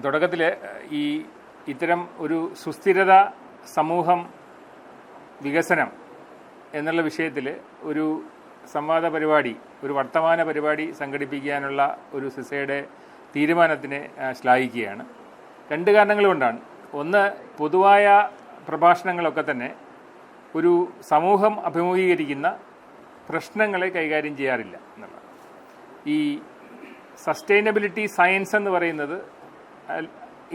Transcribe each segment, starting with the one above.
തുടക്കത്തിൽ ഈ ഇത്തരം ഒരു സുസ്ഥിരത സമൂഹം വികസനം എന്നുള്ള വിഷയത്തിൽ ഒരു സംവാദ പരിപാടി, ഒരു വർത്തമാന പരിപാടി സംഘടിപ്പിക്കാനുള്ള ഒരു സിസയുടെ തീരുമാനത്തിനെ ശ്ലാഘിക്കുകയാണ്. രണ്ട് കാരണങ്ങൾ കൊണ്ടാണ്. ഒന്ന്, പൊതുവായ പ്രഭാഷണങ്ങളൊക്കെ തന്നെ ഒരു സമൂഹം അഭിമുഖീകരിക്കുന്ന പ്രശ്നങ്ങളെ കൈകാര്യം ചെയ്യാറില്ല എന്നുള്ളത്. ഈ സസ്റ്റൈനബിലിറ്റി സയൻസ് എന്ന് പറയുന്നത്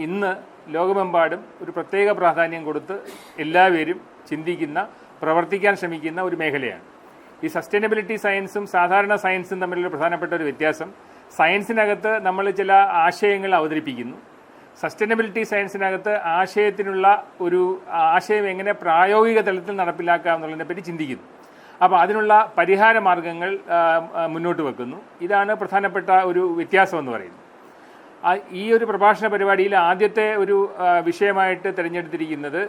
ഇന്ന് ലോകമെമ്പാടും ഒരു പ്രത്യേക പ്രാധാന്യം കൊടുത്ത് എല്ലാവരും ചിന്തിക്കുന്ന, പ്രവർത്തിക്കാൻ ശ്രമിക്കുന്ന ഒരു മേഖലയാണ്. ഈ സസ്റ്റൈനബിലിറ്റി സയൻസും സാധാരണ സയൻസും തമ്മിലുള്ള പ്രധാനപ്പെട്ട ഒരു വ്യത്യാസം, സയൻസിനകത്ത് നമ്മൾ ചില ആശയങ്ങൾ അവതരിപ്പിക്കുന്നു. സസ്റ്റൈനബിലിറ്റി സയൻസിനകത്ത് ആശയത്തിനുള്ള ഒരു ആശയം എങ്ങനെ പ്രായോഗിക തലത്തിൽ നടപ്പിലാക്കാം എന്നുള്ളതിനെ പറ്റി ചിന്തിക്കുന്നു. അപ്പോൾ അതിനുള്ള പരിഹാര മാർഗങ്ങൾ മുന്നോട്ട് വെക്കുന്നു. ഇതാണ് പ്രധാനപ്പെട്ട ഒരു വ്യത്യാസം എന്ന് പറയുന്നത്. ഈ ഒരു പ്രഭാഷണ പരിപാടിയിൽ ആദ്യത്തെ ഒരു വിഷയമായിട്ട് തിരഞ്ഞെടുത്തിരിക്കുന്നത്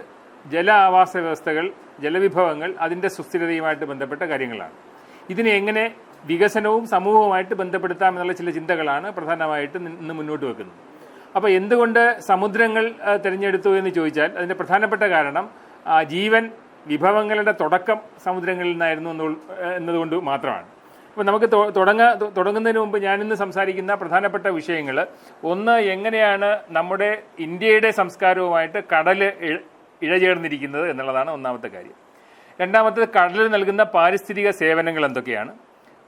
ജല ആവാസ വ്യവസ്ഥകൾ, ജലവിഭവങ്ങൾ, അതിൻ്റെ സുസ്ഥിരതയുമായിട്ട് ബന്ധപ്പെട്ട കാര്യങ്ങളാണ്. ഇതിനെ എങ്ങനെ വികസനവും സമൂഹവുമായിട്ട് ബന്ധപ്പെടുത്താം എന്നുള്ള ചില ചിന്തകളാണ് പ്രധാനമായിട്ട് ഇന്ന് മുന്നോട്ട് വെക്കുന്നത്. അപ്പോൾ എന്തുകൊണ്ട് സമുദ്രങ്ങൾ തിരഞ്ഞെടുത്തു എന്ന് ചോദിച്ചാൽ അതിൻ്റെ പ്രധാനപ്പെട്ട കാരണം ജീവൻ വിഭവങ്ങളുടെ തുടക്കം സമുദ്രങ്ങളിൽ നിന്നായിരുന്നു എന്നതുകൊണ്ട് മാത്രമാണ്. അപ്പോൾ നമുക്ക് തുടങ്ങുന്നതിന് മുമ്പ് ഞാനിന്ന് സംസാരിക്കുന്ന പ്രധാനപ്പെട്ട വിഷയങ്ങൾ, ഒന്ന്, എങ്ങനെയാണ് നമ്മുടെ ഇന്ത്യയുടെ സംസ്കാരവുമായിട്ട് കടൽ ഇഴചേർന്നിരിക്കുന്നത് എന്നുള്ളതാണ് ഒന്നാമത്തെ കാര്യം. രണ്ടാമത്തേത്, കടൽ നൽകുന്ന പാരിസ്ഥിതിക സേവനങ്ങൾ എന്തൊക്കെയാണ്.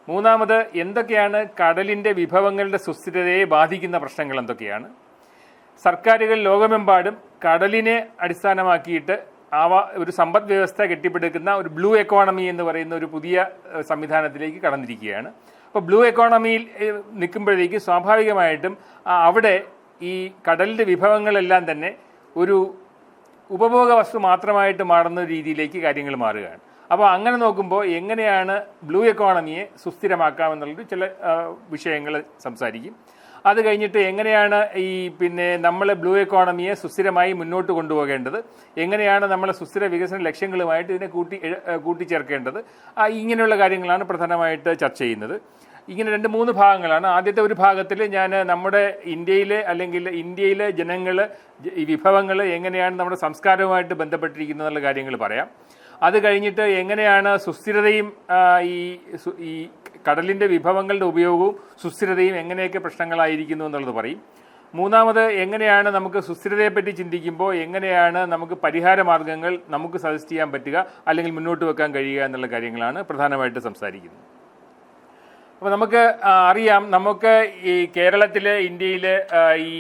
മൂന്നാമത്, എന്തൊക്കെയാണ് കടലിൻ്റെ വിഭവങ്ങളുടെ സുസ്ഥിരതയെ ബാധിക്കുന്ന പ്രശ്നങ്ങൾ എന്തൊക്കെയാണ്. സർക്കാരുകൾ ലോകമെമ്പാടും കടലിനെ അടിസ്ഥാനമാക്കിയിട്ട് ഒരു സമ്പദ് വ്യവസ്ഥ കെട്ടിപ്പടുക്കുന്ന ഒരു ബ്ലൂ എക്കോണമി എന്ന് പറയുന്ന ഒരു പുതിയ സംവിധാനത്തിലേക്ക് കടന്നിരിക്കുകയാണ്. അപ്പോൾ ബ്ലൂ എക്കോണമിയിൽ നിൽക്കുമ്പോഴേക്ക് സ്വാഭാവികമായിട്ടും അവിടെ ഈ കടലിൻ്റെ വിഭവങ്ങളെല്ലാം തന്നെ ഒരു ഉപഭോഗ വസ്തു മാത്രമായിട്ട് മാറുന്ന രീതിയിലേക്ക് കാര്യങ്ങൾ മാറുകയാണ്. അപ്പോൾ അങ്ങനെ നോക്കുമ്പോൾ എങ്ങനെയാണ് ബ്ലൂ എക്കോണമിയെ സുസ്ഥിരമാക്കാമെന്നുള്ളൊരു ചില വിഷയങ്ങൾ സംസാരിക്കും. അത് കഴിഞ്ഞിട്ട് എങ്ങനെയാണ് നമ്മൾ ബ്ലൂ എക്കോണമിയെ സുസ്ഥിരമായി മുന്നോട്ട് കൊണ്ടുപോകേണ്ടത്, എങ്ങനെയാണ് നമ്മൾ സുസ്ഥിര വികസന ലക്ഷ്യങ്ങളുമായിട്ട് ഇതിനെ കൂട്ടിച്ചേർക്കേണ്ടത്, ഇങ്ങനെയുള്ള കാര്യങ്ങളാണ് പ്രധാനമായിട്ട് ചർച്ച ചെയ്യുന്നത്. ഇങ്ങനെ 2-3 ഭാഗങ്ങളാണ്. ആദ്യത്തെ ഒരു ഭാഗത്തിൽ ഞാൻ നമ്മുടെ ഇന്ത്യയിലെ ജനങ്ങൾ, ഈ വിഭവങ്ങൾ എങ്ങനെയാണ് നമ്മുടെ സംസ്കാരവുമായിട്ട് ബന്ധപ്പെട്ടിരിക്കുന്നത് എന്നുള്ള കാര്യങ്ങൾ പറയാം. അത് കഴിഞ്ഞിട്ട് എങ്ങനെയാണ് സുസ്ഥിരതയും ഈ കടലിൻ്റെ വിഭവങ്ങളുടെ ഉപയോഗവും സുസ്ഥിരതയും എങ്ങനെയൊക്കെ പ്രശ്നങ്ങളായിരിക്കുന്നു എന്നുള്ളത് പറയും. മൂന്നാമത്, എങ്ങനെയാണ് നമുക്ക് സുസ്ഥിരതയെപ്പറ്റി ചിന്തിക്കുമ്പോൾ എങ്ങനെയാണ് നമുക്ക് പരിഹാര മാർഗങ്ങൾ നമുക്ക് സജസ്റ്റ് ചെയ്യാൻ പറ്റുക, അല്ലെങ്കിൽ മുന്നോട്ട് വെക്കാൻ കഴിയുക എന്നുള്ള കാര്യങ്ങളാണ് പ്രധാനമായിട്ട് സംസാരിക്കുന്നത്. അപ്പോൾ നമുക്ക് അറിയാം, നമുക്ക് ഈ കേരളത്തിൽ, ഇന്ത്യയിൽ ഈ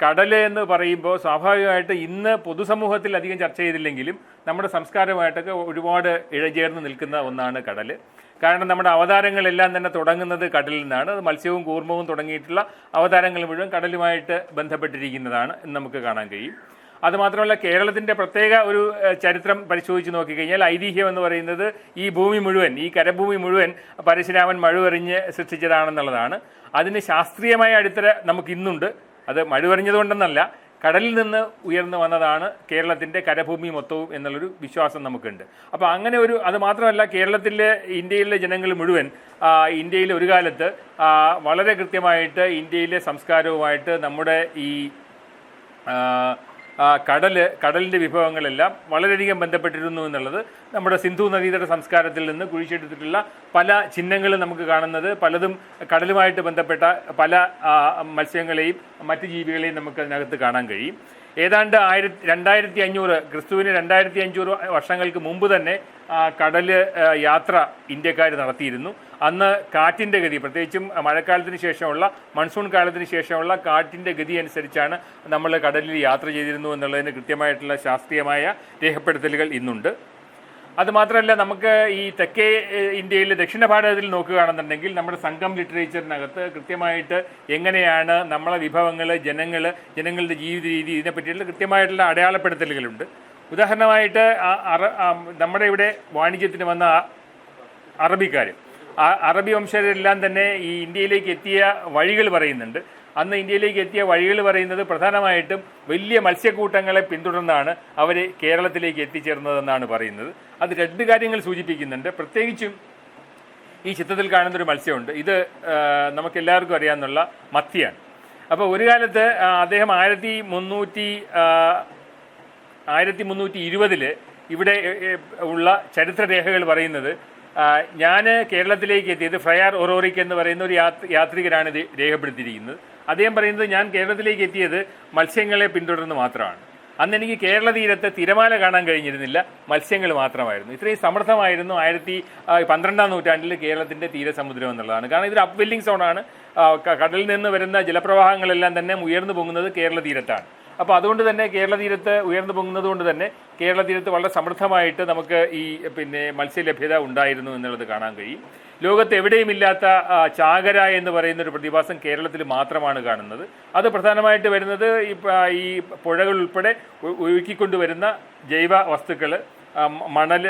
കടൽ എന്ന് പറയുമ്പോൾ സ്വാഭാവികമായിട്ട് ഇന്ന് പൊതുസമൂഹത്തിൽ അധികം ചർച്ച ചെയ്തില്ലെങ്കിലും നമ്മുടെ സംസ്കാരമായിട്ടൊക്കെ ഒരുപാട് ഇഴചേർന്ന് നിൽക്കുന്ന ഒന്നാണ് കടൽ. കാരണം നമ്മുടെ അവതാരങ്ങളെല്ലാം തന്നെ തുടങ്ങുന്നത് കടലിൽ നിന്നാണ്. അത് മത്സ്യവും കൂർമ്മവും തുടങ്ങിയിട്ടുള്ള അവതാരങ്ങൾ മുഴുവൻ കടലുമായിട്ട് ബന്ധപ്പെട്ടിരിക്കുന്നതാണ് എന്ന് നമുക്ക് കാണാൻ കഴിയും. അതുമാത്രമല്ല, കേരളത്തിൻ്റെ പ്രത്യേക ഒരു ചരിത്രം പരിശോധിച്ച് നോക്കിക്കഴിഞ്ഞാൽ ഐതിഹ്യം എന്ന് പറയുന്നത് ഈ ഭൂമി മുഴുവൻ, ഈ കരഭൂമി മുഴുവൻ പരശുരാമൻ മഴുവെറിഞ്ഞ് സൃഷ്ടിച്ചതാണെന്നുള്ളതാണ്. അതിന് ശാസ്ത്രീയമായ അടിത്തറ നമുക്കിന്നുണ്ട്. അത് മഴുവെറിഞ്ഞതുകൊണ്ടെന്നല്ല, കടലിൽ നിന്ന് ഉയർന്നു വന്നതാണ് കേരളത്തിൻ്റെ കരഭൂമി മൊത്തവും എന്നുള്ളൊരു വിശ്വാസം നമുക്കുണ്ട്. അപ്പോൾ അങ്ങനെ അത് മാത്രമല്ല, ഇന്ത്യയിലെ ജനങ്ങൾ മുഴുവൻ ഇന്ത്യയിൽ ഒരു കാലത്ത് വളരെ കൃത്യമായിട്ട് ഇന്ത്യയിലെ സംസ്കാരവുമായിട്ട് നമ്മുടെ ഈ കടലിൻ്റെ വിഭവങ്ങളെല്ലാം വളരെയധികം ബന്ധപ്പെട്ടിരുന്നു എന്നുള്ളത് നമ്മുടെ സിന്ധു നദീതട സംസ്കാരത്തിൽ നിന്ന് കുഴിച്ചെടുത്തിട്ടുള്ള പല ചിഹ്നങ്ങളും നമുക്ക് കാണുന്നത്, പലതും കടലുമായിട്ട് ബന്ധപ്പെട്ട പല മത്സ്യങ്ങളെയും മറ്റ് ജീവികളെയും നമുക്ക് അതിനകത്ത് കാണാൻ കഴിയും. ഏതാണ്ട് 2500 ക്രിസ്തുവിന് 2500 വർഷങ്ങൾക്ക് മുമ്പ് തന്നെ കടൽ യാത്ര ഇന്ത്യക്കാർ നടത്തിയിരുന്നു. അന്ന് കാറ്റിൻ്റെ ഗതി, പ്രത്യേകിച്ചും മഴക്കാലത്തിന് ശേഷമുള്ള, മൺസൂൺ കാലത്തിന് ശേഷമുള്ള കാറ്റിൻ്റെ ഗതി അനുസരിച്ചാണ് നമ്മൾ കടലിൽ യാത്ര ചെയ്തിരുന്നു എന്നുള്ളതിന് കൃത്യമായിട്ടുള്ള ശാസ്ത്രീയമായ രേഖപ്പെടുത്തലുകൾ ഇന്നുണ്ട്. അതുമാത്രമല്ല, നമുക്ക് ഈ തെക്കേ ഇന്ത്യയിൽ, ദക്ഷിണ ഭാരതത്തിൽ നോക്കുകയാണെന്നുണ്ടെങ്കിൽ നമ്മുടെ സംഘം ലിറ്ററേച്ചറിനകത്ത് കൃത്യമായിട്ട് എങ്ങനെയാണ് നമ്മളെ വിഭവങ്ങൾ, ജനങ്ങളുടെ ജീവിത രീതി, ഇതിനെപ്പറ്റിയുള്ള കൃത്യമായിട്ടുള്ള അടയാളപ്പെടുത്തലുകളുണ്ട്. ഉദാഹരണമായിട്ട് നമ്മുടെ ഇവിടെ വാണിജ്യത്തിന് വന്ന അറബിക്കാർ, അറബി വംശജരെല്ലാം തന്നെ ഈ ഇന്ത്യയിലേക്ക് എത്തിയ വഴികൾ പറയുന്നുണ്ട്. അന്ന് ഇന്ത്യയിലേക്ക് എത്തിയ വഴികൾ പറയുന്നത് പ്രധാനമായിട്ടും വലിയ മത്സ്യക്കൂട്ടങ്ങളെ പിന്തുടർന്നാണ് അവർ കേരളത്തിലേക്ക് എത്തിച്ചേർന്നതെന്നാണ് പറയുന്നത്. അത് 2 കാര്യങ്ങൾ സൂചിപ്പിക്കുന്നുണ്ട്. പ്രത്യേകിച്ചും ഈ ചിത്രത്തിൽ കാണുന്നൊരു മത്സ്യമുണ്ട്. ഇത് നമുക്കെല്ലാവർക്കും അറിയാവുന്ന മത്തിയാണ്. അപ്പോൾ ഒരു കാലത്ത് അദ്ദേഹം 1320 ഇവിടെ ഉള്ള ചരിത്രരേഖകൾ പറയുന്നത്, ഞാൻ കേരളത്തിലേക്ക് എത്തിയത് ഫ്രയാർ ഒറോറിക് എന്ന് പറയുന്ന ഒരു യാത്രികരാണ് ഇത് രേഖപ്പെടുത്തിയിരിക്കുന്നത്. അദ്ദേഹം പറയുന്നത്, ഞാൻ കേരളത്തിലേക്ക് എത്തിയത് മത്സ്യങ്ങളെ പിന്തുടർന്ന് മാത്രമാണ്. അന്ന് എനിക്ക് കേരള തീരത്ത് തിരമാല കാണാൻ കഴിഞ്ഞിരുന്നില്ല, മത്സ്യങ്ങൾ മാത്രമായിരുന്നു. ഇത്രയും സമൃദ്ധമായിരുന്നു 12ാം നൂറ്റാണ്ടിൽ കേരളത്തിന്റെ തീരസമുദ്രം എന്നുള്ളതാണ്. കാരണം ഇതൊരു അപ്വെല്ലിംഗ് സോണാണ്. കടലിൽ നിന്ന് വരുന്ന ജലപ്രവാഹങ്ങളെല്ലാം തന്നെ ഉയർന്നു പൊങ്ങുന്നത് കേരള തീരത്താണ്. അപ്പോൾ അതുകൊണ്ട് തന്നെ കേരള തീരത്ത് ഉയർന്നു പൊങ്ങുന്നത് കൊണ്ട് തന്നെ കേരള തീരത്ത് വളരെ സമൃദ്ധമായിട്ട് നമുക്ക് ഈ മത്സ്യലഭ്യത ഉണ്ടായിരുന്നു എന്നുള്ളത് കാണാൻ കഴിയും. ലോകത്ത് എവിടെയുമില്ലാത്ത ചാകര എന്ന് പറയുന്ന ഒരു പ്രതിഭാസം കേരളത്തിൽ മാത്രമാണ് കാണുന്നത്. അത് പ്രധാനമായിട്ട് വരുന്നത് ഈ പുഴകൾ ഉൾപ്പെടെ ഒഴുക്കിക്കൊണ്ടുവരുന്ന ജൈവ വസ്തുക്കൾ, മണൽ,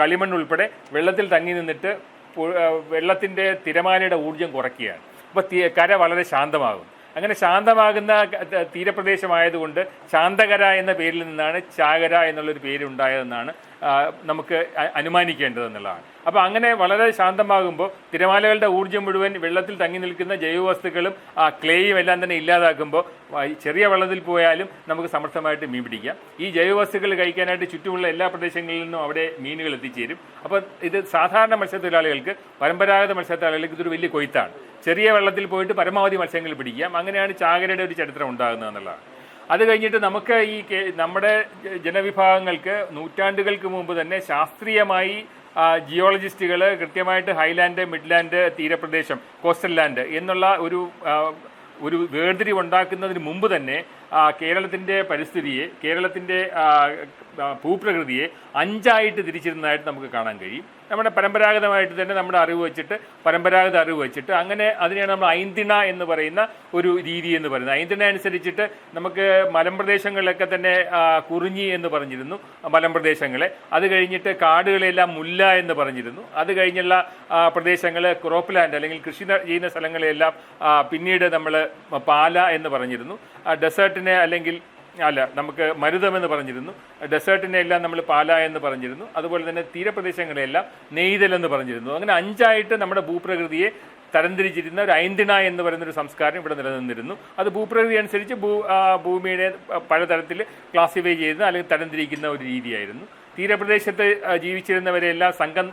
കളിമണ്ണ് ഉൾപ്പെടെ വെള്ളത്തിൽ തങ്ങി നിന്നിട്ട് വെള്ളത്തിന്റെ തിരമാലയുടെ ഊർജ്ജം കുറയ്ക്കുകയാണ്. അപ്പോൾ കര വളരെ ശാന്തമാകും. അങ്ങനെ ശാന്തമാകുന്ന തീരപ്രദേശമായതുകൊണ്ട് ശാന്തകര എന്ന പേരിൽ നിന്നാണ് ചാകര എന്നുള്ളൊരു പേരുണ്ടായതെന്നാണ് നമുക്ക് അനുമാനിക്കേണ്ടതെന്നുള്ളതാണ്. അപ്പോൾ അങ്ങനെ വളരെ ശാന്തമാകുമ്പോൾ തിരമാലകളുടെ ഊർജ്ജം മുഴുവൻ വെള്ളത്തിൽ തങ്ങി നിൽക്കുന്ന ജൈവവസ്തുക്കളും ക്ലേയും എല്ലാം തന്നെ ഇല്ലാതാക്കുമ്പോൾ ചെറിയ വെള്ളത്തിൽ പോയാലും നമുക്ക് സമർത്ഥമായിട്ട് മീൻ പിടിക്കാം. ഈ ജൈവവസ്തുക്കൾ കഴിക്കാനായിട്ട് ചുറ്റുമുള്ള എല്ലാ പ്രദേശങ്ങളിൽ നിന്നും അവിടെ മീനുകൾ എത്തിച്ചേരും. അപ്പോൾ ഇത് സാധാരണ മത്സ്യത്തൊഴിലാളികൾക്ക്, പരമ്പരാഗത മത്സ്യത്തൊഴിലാളികൾക്ക് ഇതൊരു വലിയ കൊയ്ത്താണ്. ചെറിയ വെള്ളത്തിൽ പോയിട്ട് പരമാവധി മത്സ്യങ്ങൾ പിടിക്കാം. അങ്ങനെയാണ് ചാകരയുടെ ഒരു ചരിത്രം ഉണ്ടാകുന്നത് എന്നുള്ളതാണ്. അത് കഴിഞ്ഞിട്ട് നമുക്ക് നമ്മുടെ ജനവിഭാഗങ്ങൾക്ക് നൂറ്റാണ്ടുകൾക്ക് മുമ്പ് തന്നെ ശാസ്ത്രീയമായി ജിയോളജിസ്റ്റുകൾ കൃത്യമായിട്ട് ഹൈലാൻഡ്, മിഡ്ലാൻഡ്, തീരപ്രദേശം, കോസ്റ്റൽ ലാൻഡ് എന്നുള്ള ഒരു വേർതിരിവ് ഉണ്ടാക്കുന്നതിന് മുമ്പ് തന്നെ കേരളത്തിന്റെ പരിസ്ഥിതിയെ, കേരളത്തിന്റെ ഭൂപ്രകൃതിയെ 5ആയിട്ട് തിരിച്ചിരുന്നതായിട്ട് നമുക്ക് കാണാൻ കഴിയും. നമ്മുടെ പരമ്പരാഗതമായിട്ട് തന്നെ നമ്മുടെ പരമ്പരാഗത അറിവ് വെച്ചിട്ട് അങ്ങനെ അതിനെയാണ് നമ്മൾ ഐന്തിണ എന്ന് പറയുന്ന ഒരു രീതി എന്ന് പറയുന്നത്. ഐന്തിണ അനുസരിച്ചിട്ട് നമുക്ക് മലമ്പ്രദേശങ്ങളിലൊക്കെ തന്നെ കുറിഞ്ഞി എന്ന് പറഞ്ഞിരുന്നു മലമ്പ്രദേശങ്ങളെ. അത് കഴിഞ്ഞിട്ട് കാടുകളെല്ലാം മുല്ല എന്ന് പറഞ്ഞിരുന്നു. അത് കഴിഞ്ഞുള്ള പ്രദേശങ്ങൾ ക്രോപ്പ് ലാൻഡ് അല്ലെങ്കിൽ കൃഷി ചെയ്യുന്ന സ്ഥലങ്ങളെല്ലാം പിന്നീട് നമ്മൾ പാല എന്ന് പറഞ്ഞിരുന്നു. ഡെസേർട്ടിനെ നമുക്ക് മരുതം എന്ന് പറഞ്ഞിരുന്നു. ഡെസേർട്ടിനെ എല്ലാം നമ്മൾ പാല എന്ന് പറഞ്ഞിരുന്നു. അതുപോലെ തന്നെ തീരപ്രദേശങ്ങളെല്ലാം നെയ്തൽ എന്ന് പറഞ്ഞിരുന്നു. അങ്ങനെ 5ആയിട്ട് നമ്മുടെ ഭൂപ്രകൃതിയെ തരംതിരിച്ചിരുന്ന ഒരു ഐന്തിണ എന്ന് പറയുന്നൊരു സംസ്കാരം ഇവിടെ നിലനിന്നിരുന്നു. അത് ഭൂപ്രകൃതി അനുസരിച്ച് ഭൂമിയുടെ പലതരത്തിൽ ക്ലാസിഫൈ ചെയ്യുന്ന അല്ലെങ്കിൽ തരംതിരിക്കുന്ന ഒരു രീതിയായിരുന്നു. തീരപ്രദേശത്ത് ജീവിച്ചിരുന്നവരെല്ലാം സംഘം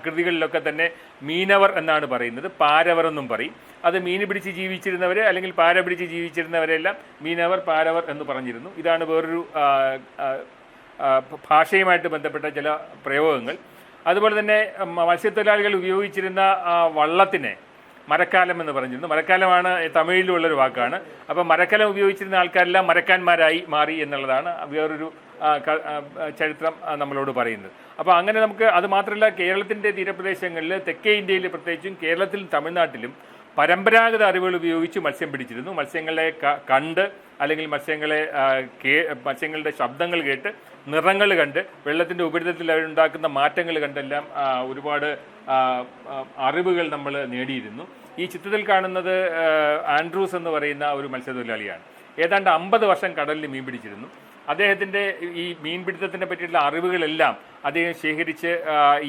കൃതികളിലൊക്കെ തന്നെ മീനവർ എന്നാണ് പറയുന്നത്, പാരവർ എന്നും പറയും. അത് മീൻ പിടിച്ച് ജീവിച്ചിരുന്നവരെ അല്ലെങ്കിൽ പാര പിടിച്ച് ജീവിച്ചിരുന്നവരെല്ലാം മീനവർ, പാരവർ എന്ന് പറഞ്ഞിരുന്നു. ഇതാണ് വേറൊരു ഭാഷയുമായിട്ട് ബന്ധപ്പെട്ട ചില പ്രയോഗങ്ങൾ. അതുപോലെ തന്നെ മത്സ്യത്തൊഴിലാളികൾ ഉപയോഗിച്ചിരുന്ന വള്ളത്തിനെ മരക്കാലം എന്ന് പറഞ്ഞിരുന്നു. മരക്കാലമാണ് തമിഴിലുള്ളൊരു വാക്കാണ്. അപ്പം മരക്കാലം ഉപയോഗിച്ചിരുന്ന ആൾക്കാരെല്ലാം മരക്കാന്മാരായി മാറി എന്നുള്ളതാണ് വേറൊരു ചരിത്രം നമ്മളോട് പറയുന്നത്. അപ്പോൾ അങ്ങനെ നമുക്ക് അത് മാത്രമല്ല, കേരളത്തിൻ്റെ തീരപ്രദേശങ്ങളിൽ, തെക്കേ ഇന്ത്യയിൽ പ്രത്യേകിച്ചും കേരളത്തിലും തമിഴ്നാട്ടിലും പരമ്പരാഗത അറിവുകൾ ഉപയോഗിച്ച് മത്സ്യം പിടിച്ചിരുന്നു. മത്സ്യങ്ങളെ കണ്ട് അല്ലെങ്കിൽ മത്സ്യങ്ങളുടെ ശബ്ദങ്ങൾ കേട്ട്, നിറങ്ങൾ കണ്ട്, വെള്ളത്തിൻ്റെ ഉപരിതലത്തിൽ അവരുണ്ടാക്കുന്ന മാറ്റങ്ങൾ കണ്ടെല്ലാം ഒരുപാട് അറിവുകൾ നമ്മൾ നേടിയിരുന്നു. ഈ ചിത്രത്തിൽ കാണുന്നത് ആൻഡ്രൂസ് എന്ന് പറയുന്ന ഒരു മത്സ്യത്തൊഴിലാളിയാണ്. ഏതാണ്ട് 50 വർഷം കടലിൽ മീൻ പിടിച്ചിരുന്നു. അദ്ദേഹത്തിൻ്റെ ഈ മീൻപിടുത്തത്തിനെ പറ്റിയിട്ടുള്ള അറിവുകളെല്ലാം അദ്ദേഹം ശേഖരിച്ച്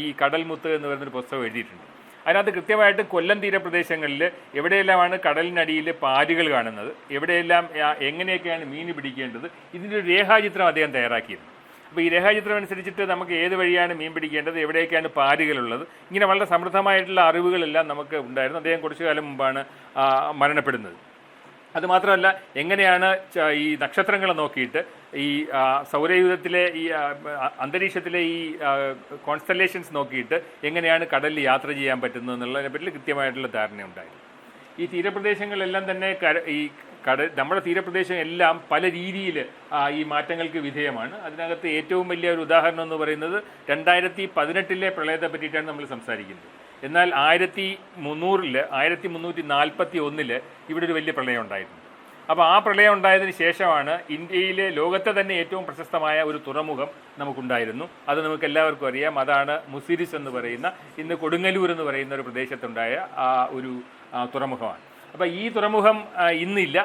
ഈ കടൽമുത്ത് എന്ന് പറയുന്നൊരു പുസ്തകം എഴുതിയിട്ടുണ്ട്. അതിനകത്ത് കൃത്യമായിട്ട് കൊല്ലം തീരപ്രദേശങ്ങളിൽ എവിടെയെല്ലാമാണ് കടലിനടിയിൽ പാലുകൾ കാണുന്നത്, എവിടെയെല്ലാം എങ്ങനെയൊക്കെയാണ് മീൻ പിടിക്കേണ്ടത്, ഇതിൻ്റെ ഒരു രേഖാചിത്രം അദ്ദേഹം തയ്യാറാക്കിയിരുന്നു. അപ്പോൾ ഈ രേഖാചിത്രം അനുസരിച്ചിട്ട് നമുക്ക് ഏത് വഴിയാണ് മീൻ പിടിക്കേണ്ടത്, എവിടെയൊക്കെയാണ് പാലുകളുള്ളത്, ഇങ്ങനെ വളരെ സമൃദ്ധമായിട്ടുള്ള അറിവുകളെല്ലാം നമുക്ക് ഉണ്ടായിരുന്നു. അദ്ദേഹം കുറച്ചു കാലം മുമ്പാണ് മരണപ്പെടുന്നത്. അതുമാത്രമല്ല, എങ്ങനെയാണ് ഈ നക്ഷത്രങ്ങളെ നോക്കിയിട്ട് ഈ സൗരയൂഥത്തിലെ ഈ അന്തരീക്ഷത്തിലെ ഈ കോൺസ്റ്റലേഷൻസ് നോക്കിയിട്ട് എങ്ങനെയാണ് കടലിൽ യാത്ര ചെയ്യാൻ പറ്റുന്നത് എന്നുള്ളതിനെ പറ്റി കൃത്യമായിട്ടുള്ള ധാരണയുണ്ടായിരുന്നു. ഈ തീരപ്രദേശങ്ങളിലെല്ലാം തന്നെ നമ്മുടെ തീരപ്രദേശം എല്ലാം പല രീതിയിൽ ഈ മാറ്റങ്ങൾക്ക് വിധേയമാണ്. അതിനകത്ത് ഏറ്റവും വലിയ ഒരു ഉദാഹരണം എന്ന് പറയുന്നത് 2018 പ്രളയത്തെ പറ്റിയിട്ടാണ് നമ്മൾ സംസാരിക്കുന്നത്. എന്നാൽ 1341 ഇവിടെ ഒരു വലിയ പ്രളയം ഉണ്ടായിരുന്നു. അപ്പോൾ ആ പ്രളയം ഉണ്ടായതിനു ശേഷമാണ് ഇന്ത്യയിലെ, ലോകത്തെ തന്നെ ഏറ്റവും പ്രശസ്തമായ ഒരു തുറമുഖം നമുക്കുണ്ടായിരുന്നു. അത് നമുക്ക് എല്ലാവർക്കും അറിയാം. അതാണ് മുസിരിസ് എന്ന് പറയുന്ന, ഇന്ന് കൊടുങ്ങല്ലൂർ എന്ന് പറയുന്ന ഒരു പ്രദേശത്തുണ്ടായ ഒരു തുറമുഖമാണ്. അപ്പോൾ ഈ തുറമുഖം ഇന്നില്ല.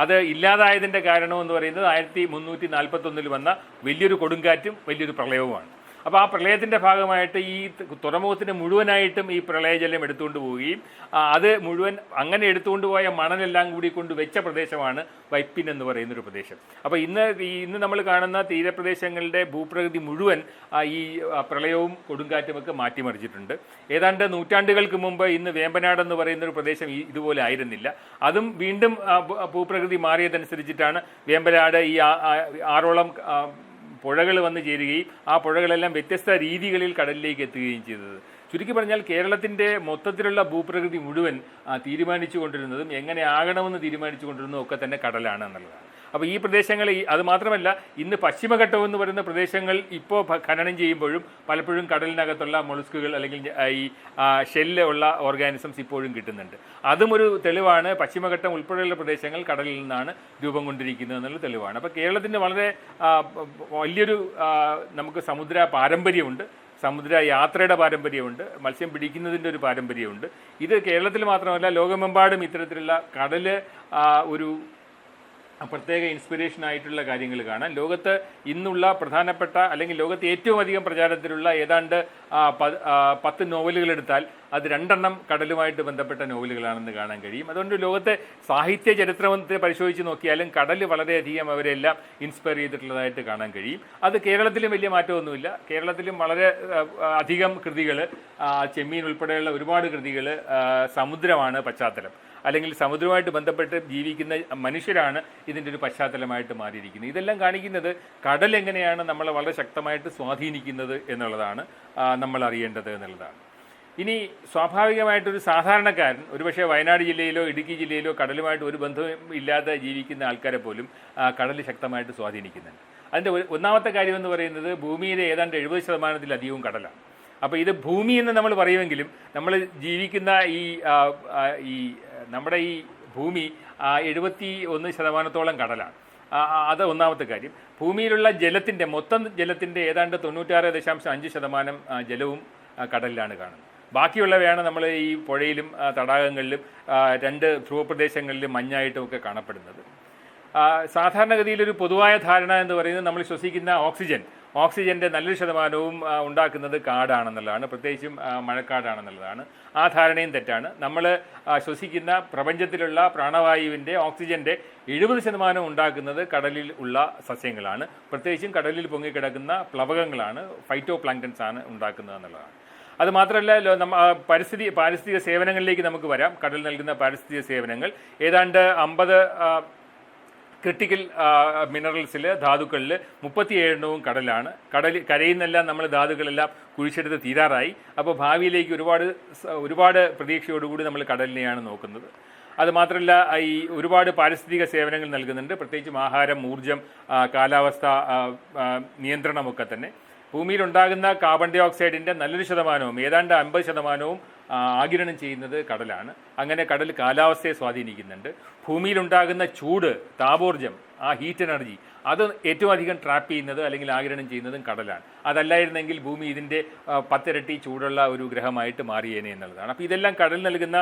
അത് ഇല്ലാതായതിൻ്റെ കാരണം എന്ന് പറയുന്നത് 1341 വന്ന വലിയൊരു കൊടുങ്കാറ്റും വലിയൊരു പ്രളയവുമാണ്. അപ്പോൾ ആ പ്രളയത്തിൻ്റെ ഭാഗമായിട്ട് ഈ തുറമുഖത്തിന് മുഴുവനായിട്ടും ഈ പ്രളയജലം എടുത്തുകൊണ്ട് പോവുകയും അത് മുഴുവൻ അങ്ങനെ എടുത്തുകൊണ്ട് പോയ മണലെല്ലാം കൂടി കൊണ്ട് വെച്ച പ്രദേശമാണ് വൈപ്പിൻ എന്ന് പറയുന്നൊരു പ്രദേശം. അപ്പോൾ ഇന്ന് നമ്മൾ കാണുന്ന തീരപ്രദേശങ്ങളുടെ ഭൂപ്രകൃതി മുഴുവൻ ഈ പ്രളയവും കൊടുങ്കാറ്റുമൊക്കെ മാറ്റിമറിച്ചിട്ടുണ്ട്. ഏതാണ്ട് നൂറ്റാണ്ടുകൾക്ക് മുമ്പ് ഇന്ന് വേമ്പനാട് എന്ന് പറയുന്നൊരു പ്രദേശം ഇതുപോലെ ആയിരുന്നില്ല. അതും വീണ്ടും ഭൂപ്രകൃതി മാറിയതനുസരിച്ചിട്ടാണ് വേമ്പനാട് ഈ 6ഓളം പുഴകൾ വന്നു ചേരുകയും ആ പുഴകളെല്ലാം വ്യത്യസ്ത രീതികളിൽ കടലിലേക്ക് എത്തുകയും ചെയ്തത്. ചുരുക്കി പറഞ്ഞാൽ കേരളത്തിൻ്റെ മൊത്തത്തിലുള്ള ഭൂപ്രകൃതി മുഴുവൻ തീരുമാനിച്ചു കൊണ്ടിരുന്നതും എങ്ങനെ ആകണമെന്ന് തീരുമാനിച്ചു കൊണ്ടിരുന്നതും ഒക്കെ തന്നെ കടലാണ് എന്നുള്ളതാണ്. അപ്പോൾ ഈ പ്രദേശങ്ങൾ അത് മാത്രമല്ല, ഇന്ന് പശ്ചിമഘട്ടം എന്ന് പറയുന്ന പ്രദേശങ്ങൾ ഇപ്പോൾ ഖനനം ചെയ്യുമ്പോഴും പലപ്പോഴും കടലിനകത്തുള്ള മൊളുസ്കുകൾ അല്ലെങ്കിൽ ഈ ഷെല്ല് ഉള്ള ഓർഗാനിസംസ് ഇപ്പോഴും കിട്ടുന്നുണ്ട്. അതും ഒരു തെളിവാണ്. പശ്ചിമഘട്ടം ഉൾപ്പെടെയുള്ള പ്രദേശങ്ങൾ കടലിൽ നിന്നാണ് രൂപം കൊണ്ടിരിക്കുന്നത് എന്നുള്ള തെളിവാണ്. അപ്പോൾ കേരളത്തിൻ്റെ വളരെ വലിയൊരു നമുക്ക് സമുദ്ര പാരമ്പര്യമുണ്ട്, സമുദ്ര യാത്രയുടെ പാരമ്പര്യമുണ്ട്, മത്സ്യം പിടിക്കുന്നതിൻ്റെ ഒരു പാരമ്പര്യമുണ്ട്. ഇത് കേരളത്തിൽ മാത്രമല്ല, ലോകമെമ്പാടും ഇത്തരത്തിലുള്ള കടല് ഒരു പ്രത്യേക ഇൻസ്പിറേഷൻ ആയിട്ടുള്ള കാര്യങ്ങൾ കാണാൻ. ലോകത്ത് ഇന്നുള്ള പ്രധാനപ്പെട്ട അല്ലെങ്കിൽ ലോകത്ത് ഏറ്റവും അധികം പ്രചാരത്തിലുള്ള ഏതാണ്ട് 10 നോവലുകൾ എടുത്താൽ അത് 2 കടലുമായിട്ട് ബന്ധപ്പെട്ട നോവലുകളാണെന്ന് കാണാൻ കഴിയും. അതുകൊണ്ട് ലോകത്തെ സാഹിത്യ ചരിത്രത്തെ പരിശോധിച്ച് നോക്കിയാലും കടൽ വളരെയധികം അവരെല്ലാം ഇൻസ്പയർ ചെയ്തിട്ടുള്ളതായിട്ട് കാണാൻ കഴിയും. അത് കേരളത്തിലും വലിയ മാറ്റമൊന്നുമില്ല. കേരളത്തിലും വളരെ അധികം കൃതികൾ, ചെമ്മീൻ ഉൾപ്പെടെയുള്ള ഒരുപാട് കൃതികൾ സമുദ്രമാണ് പശ്ചാത്തലം, അല്ലെങ്കിൽ സമുദ്രവുമായിട്ട് ബന്ധപ്പെട്ട് ജീവിക്കുന്ന മനുഷ്യരാണ് ഇതിൻ്റെ ഒരു പശ്ചാത്തലമായിട്ട് മാറിയിരിക്കുന്നത്. ഇതെല്ലാം കാണിക്കുന്നത് കടൽ എങ്ങനെയാണ് നമ്മളെ വളരെ ശക്തമായിട്ട് സ്വാധീനിക്കുന്നത് എന്നുള്ളതാണ് നമ്മൾ അറിയേണ്ടത് എന്നുള്ളതാണ്. ഇനി സ്വാഭാവികമായിട്ടൊരു സാധാരണക്കാരൻ, ഒരുപക്ഷെ വയനാട് ജില്ലയിലോ ഇടുക്കി ജില്ലയിലോ കടലുമായിട്ട് ഒരു ബന്ധവും ഇല്ലാതെ ജീവിക്കുന്ന ആൾക്കാരെ പോലും കടൽ ശക്തമായിട്ട് സ്വാധീനിക്കുന്നുണ്ട്. അതിൻ്റെ ഒന്നാമത്തെ കാര്യമെന്ന് പറയുന്നത് ഭൂമിയിലെ ഏതാണ്ട് 70%-ലധികവും കടലാണ്. അപ്പോൾ ഇത് ഭൂമി എന്ന് നമ്മൾ പറയുമെങ്കിലും നമ്മൾ ജീവിക്കുന്ന ഈ നമ്മുടെ ഈ ഭൂമി 71% കടലാണ്. അത് ഒന്നാമത്തെ കാര്യം. ഭൂമിയിലുള്ള മൊത്തം ജലത്തിൻ്റെ ഏതാണ്ട് 96.5% ജലവും കടലിലാണ് കാണുന്നത്. ബാക്കിയുള്ളവയാണ് നമ്മൾ ഈ പുഴയിലും തടാകങ്ങളിലും 2 ധ്രുവപ്രദേശങ്ങളിലും മഞ്ഞായിട്ടും ഒക്കെ കാണപ്പെടുന്നത്. സാധാരണഗതിയിൽ ഒരു പൊതുവായ ധാരണ എന്ന് പറയുന്നത് നമ്മൾ ശ്വസിക്കുന്ന ഓക്സിജൻ്റെ നല്ലൊരു ശതമാനവും ഉണ്ടാക്കുന്നത് കാടാണെന്നുള്ളതാണ്, പ്രത്യേകിച്ചും മഴക്കാടാണെന്നുള്ളതാണ്. ആ ധാരണയും തെറ്റാണ്. നമ്മൾ ശ്വസിക്കുന്ന പ്രപഞ്ചത്തിലുള്ള പ്രാണവായുവിൻ്റെ ഓക്സിജൻ്റെ 70% ഉണ്ടാക്കുന്നത് കടലിൽ ഉള്ള സസ്യങ്ങളാണ്, പ്രത്യേകിച്ചും കടലിൽ പൊങ്ങിക്കിടക്കുന്ന പ്ലവകങ്ങളാണ്, ഫൈറ്റോ പ്ലാങ്ക്ടൻസ് ആണ് ഉണ്ടാക്കുന്നത് എന്നുള്ളതാണ്. അത് മാത്രമല്ല, പാരിസ്ഥിതിക സേവനങ്ങളിലേക്ക് നമുക്ക് വരാം. കടൽ നൽകുന്ന പാരിസ്ഥിതിക സേവനങ്ങൾ ഏതാണ്ട് 50 ക്രിട്ടിക്കൽ മിനറൽസിൽ, ധാതുക്കളിൽ 37 കടലാണ്. കരയിൽ നിന്നെല്ലാം നമ്മൾ ധാതുക്കളെല്ലാം കുഴിച്ചെടുത്ത് തീരാറായി. അപ്പോൾ ഭാവിയിലേക്ക് ഒരുപാട് പ്രതീക്ഷയോടുകൂടി നമ്മൾ കടലിനെയാണ് നോക്കുന്നത്. അത് മാത്രമല്ല, ഈ ഒരുപാട് പാരിസ്ഥിതിക സേവനങ്ങൾ നൽകുന്നുണ്ട്, പ്രത്യേകിച്ചും ആഹാരം, ഊർജം, കാലാവസ്ഥ നിയന്ത്രണമൊക്കെ തന്നെ. ഭൂമിയിലുണ്ടാകുന്ന കാർബൺ ഡൈ ഓക്സൈഡിൻ്റെ നല്ലൊരു ശതമാനവും ഏതാണ്ട് 50% ആഗിരണം ചെയ്യുന്നത് കടലാണ്. അങ്ങനെ കടൽ കാലാവസ്ഥയെ സ്വാധീനിക്കുന്നുണ്ട്. ഭൂമിയിലുണ്ടാകുന്ന ചൂട്, താപോർജം, ആ ഹീറ്റ് എനർജി, അത് ഏറ്റവും അധികം ട്രാപ്പ് ചെയ്യുന്നത് അല്ലെങ്കിൽ ആഗിരണം ചെയ്യുന്നതും കടലാണ്. അതല്ലായിരുന്നെങ്കിൽ ഭൂമി ഇതിൻ്റെ 10 ഇരട്ടി ചൂടുള്ള ഒരു ഗ്രഹമായിട്ട് മാറിയേനെ എന്നുള്ളതാണ്. അപ്പോൾ ഇതെല്ലാം കടൽ നൽകുന്ന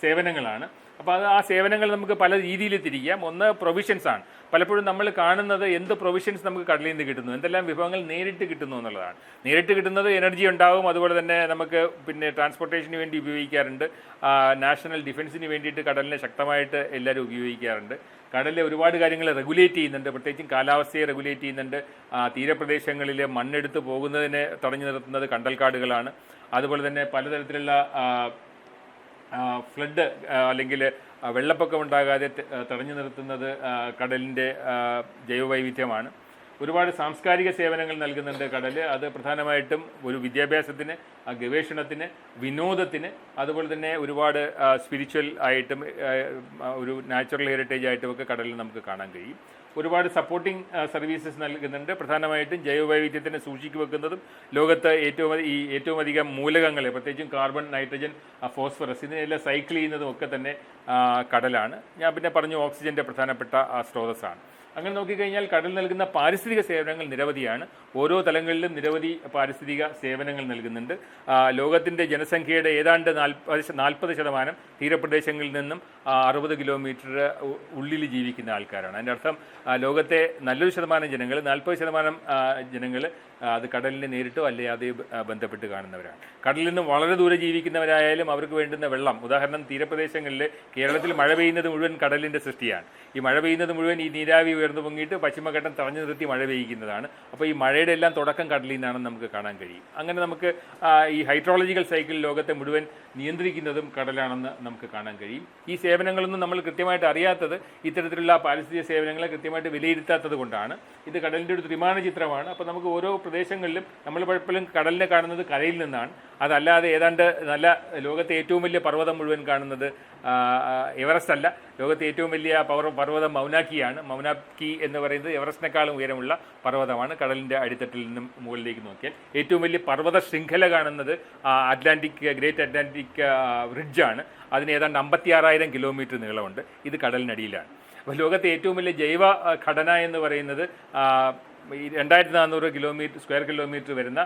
സേവനങ്ങളാണ്. അപ്പോൾ ആ സേവനങ്ങൾ നമുക്ക് പല രീതിയിൽ തിരിക്കാം. ഒന്ന് പ്രൊവിഷൻസ് ആണ്. പലപ്പോഴും നമ്മൾ കാണുന്നത് എന്ത് പ്രൊവിഷൻസ് നമുക്ക് കടലിൽ നിന്ന് കിട്ടുന്നു, എന്തെല്ലാം വിഭവങ്ങൾ നേരിട്ട് കിട്ടുന്നു എന്നുള്ളതാണ്. നേരിട്ട് കിട്ടുന്നത് എനർജി ഉണ്ടാവും, അതുപോലെ തന്നെ നമുക്ക് ട്രാൻസ്പോർട്ടേഷന് വേണ്ടി ഉപയോഗിക്കാറുണ്ട്. നാഷണൽ ഡിഫൻസിന് വേണ്ടിയിട്ട് കടലിനെ ശക്തമായിട്ട് എല്ലാവരും ഉപയോഗിക്കാറുണ്ട്. കടലിലെ ഒരുപാട് കാര്യങ്ങൾ റെഗുലേറ്റ് ചെയ്യുന്നുണ്ട്, പ്രത്യേകിച്ചും കാലാവസ്ഥയെ റെഗുലേറ്റ് ചെയ്യുന്നുണ്ട്. തീരപ്രദേശങ്ങളിൽ മണ്ണെടുത്ത് പോകുന്നതിനെ തടഞ്ഞു നിർത്തുന്നത് കണ്ടൽക്കാടുകളാണ്. അതുപോലെ തന്നെ പലതരത്തിലുള്ള ഫ്ലഡ് അല്ലെങ്കിൽ വെള്ളപ്പൊക്കം ഉണ്ടാകാതെ തടഞ്ഞു നിർത്തുന്നത് കടലിൻ്റെ ജൈവവൈവിധ്യമാണ്. ഒരുപാട് സാംസ്കാരിക സേവനങ്ങൾ നൽകുന്നുണ്ട് കടൽ. അത് പ്രധാനമായിട്ടും ഒരു വിദ്യാഭ്യാസത്തിന്, ഗവേഷണത്തിന്, വിനോദത്തിന്, അതുപോലെ തന്നെ ഒരുപാട് സ്പിരിച്വൽ ആയിട്ടും ഒരു നാച്ചുറൽ ഹെറിറ്റേജ് ആയിട്ടുമൊക്കെ കടലിൽ നമുക്ക് കാണാൻ കഴിയും. ഒരുപാട് സപ്പോർട്ടിംഗ് സർവീസസ് നൽകുന്നുണ്ട്. പ്രധാനമായിട്ടും ജൈവവൈവിധ്യത്തിനെ സൂക്ഷിച്ചു വെക്കുന്നതും ലോകത്ത് ഏറ്റവും അധികം മൂലകങ്ങൾ, പ്രത്യേകിച്ചും കാർബൺ, നൈട്രജൻ, ഫോസ്ഫറസ്, ഇതിനെല്ലാം സൈക്കിൾ ചെയ്യുന്നതും ഒക്കെ തന്നെ കടലാണ്. ഞാൻ പിന്നെ പറഞ്ഞു ഓക്സിജന്റെ പ്രധാനപ്പെട്ട സ്രോതസ്സാണ്. അങ്ങനെ നോക്കിക്കഴിഞ്ഞാൽ കടൽ നൽകുന്ന പാരിസ്ഥിതിക പാരിസ്ഥിതിക സേവനങ്ങൾ നിരവധിയാണ്. ഓരോ തലങ്ങളിലും നിരവധി പാരിസ്ഥിതിക സേവനങ്ങൾ നൽകുന്നുണ്ട്. ലോകത്തിൻ്റെ ജനസംഖ്യയുടെ ഏതാണ്ട് 40% തീരപ്രദേശങ്ങളിൽ നിന്നും 60 കിലോമീറ്റർ ഉള്ളിൽ ജീവിക്കുന്ന ആൾക്കാരാണ്. അതിൻ്റെ അർത്ഥം ലോകത്തെ നല്ലൊരു ശതമാനം ജനങ്ങൾ, 40% ജനങ്ങൾ അത് കടലിനെ നേരിട്ടോ അല്ലാതെ ബന്ധപ്പെട്ട് കാണുന്നവരാണ്. കടലിൽ നിന്നും വളരെ ദൂരെ ജീവിക്കുന്നവരായാലും അവർക്ക് വേണ്ടുന്ന വെള്ളം, ഉദാഹരണം തീരപ്രദേശങ്ങളിൽ കേരളത്തിൽ മഴ പെയ്യുന്നത് മുഴുവൻ കടലിൻ്റെ സൃഷ്ടിയാണ്. ഈ മഴ പെയ്യുന്നത് മുഴുവൻ ഈ നീരാവി ഉയർന്നു പൊങ്ങിയിട്ട് പശ്ചിമഘട്ടം തടഞ്ഞു നിർത്തി മഴ പെയ്യിക്കുന്നതാണ്. അപ്പോൾ ഈ മഴയുടെ എല്ലാം തുടക്കം കടലിൽ നിന്നാണെന്ന് നമുക്ക് കാണാൻ കഴിയും. അങ്ങനെ നമുക്ക് ഈ ഹൈഡ്രോളജിക്കൽ സൈക്കിൾ ലോകത്തെ മുഴുവൻ നിയന്ത്രിക്കുന്നതും കടലാണെന്ന് നമുക്ക് കാണാൻ കഴിയും. ഈ സേവനങ്ങളൊന്നും നമ്മൾ കൃത്യമായിട്ട് അറിയാത്തത് ഇത്തരത്തിലുള്ള പാരിസ്ഥിതിക സേവനങ്ങളെ കൃത്യമായിട്ട് വിലയിരുത്താത്തത് കൊണ്ടാണ്. ഇത് കടലിൻ്റെ ഒരു ത്രിമാന ചിത്രമാണ്. അപ്പോൾ നമുക്ക് ഓരോ പ്രദേശങ്ങളിലും നമ്മൾ പലപ്പോഴും കടലിനെ കാണുന്നത് കരയിൽ നിന്നാണ്. അതല്ലാതെ ഏതാണ്ട് നല്ല ലോകത്തെ ഏറ്റവും വലിയ പർവ്വതം മുഴുവൻ കാണുന്നത് എവറസ്റ്റ് അല്ല. ലോകത്തെ ഏറ്റവും വലിയ പർവ്വതം മൗനാക്കിയാണ്. മൗനാക്കി എന്ന് പറയുന്നത് എവറസ്റ്റിനേക്കാളും ഉയരമുള്ള പർവ്വതമാണ്. കടലിൻ്റെ അടിത്തട്ടിൽ നിന്നും മുകളിലേക്ക് നോക്കിയാൽ ഏറ്റവും വലിയ പർവ്വത ശൃംഖല കാണുന്നത് ഗ്രേറ്റ് അറ്റ്ലാന്റിക് ബ്രിഡ്ജാണ്. അതിന് ഏതാണ്ട് 56,000 കിലോമീറ്റർ നീളമുണ്ട്. ഇത് കടലിനടിയിലാണ്. അപ്പോൾ ലോകത്തെ ഏറ്റവും വലിയ ജൈവ ഘടന എന്ന് പറയുന്നത് 2400 സ്ക്വയർ കിലോമീറ്റർ വരുന്ന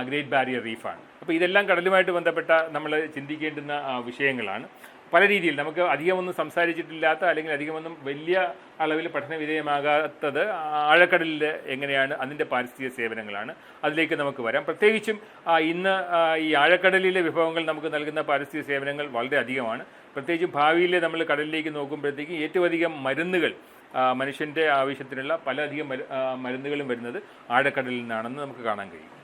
ഗ്രേറ്റ് ബാരിയർ റീഫാണ്. അപ്പോൾ ഇതെല്ലാം കടലുമായിട്ട് ബന്ധപ്പെട്ട നമ്മൾ ചിന്തിക്കേണ്ടുന്ന വിഷയങ്ങളാണ്. പല രീതിയിൽ നമുക്ക് അധികമൊന്നും സംസാരിച്ചിട്ടില്ലാത്ത അല്ലെങ്കിൽ അധികമൊന്നും വലിയ അളവിൽ പഠന വിധേയമാകാത്തത് ആഴക്കടലിൽ എങ്ങനെയാണ്, അതിൻ്റെ പാരിസ്ഥിതിക സേവനങ്ങളാണ്. അതിലേക്ക് നമുക്ക് വരാം. പ്രത്യേകിച്ചും ഇന്ന് ഈ ആഴക്കടലിലെ വിഭവങ്ങൾ നമുക്ക് നൽകുന്ന പാരിസ്ഥിതിക സേവനങ്ങൾ വളരെ അധികമാണ്. പ്രത്യേകിച്ചും ഭാവിയിൽ നമ്മൾ കടലിലേക്ക് നോക്കുമ്പോഴത്തേക്കും ഏറ്റവും അധികം മരുന്നുകൾ, മനുഷ്യൻ്റെ ആവശ്യത്തിനുള്ള പലധികം മരുന്നുകളും വരുന്നത് ആഴക്കടലിൽ നിന്നാണെന്ന് നമുക്ക് കാണാൻ കഴിയും.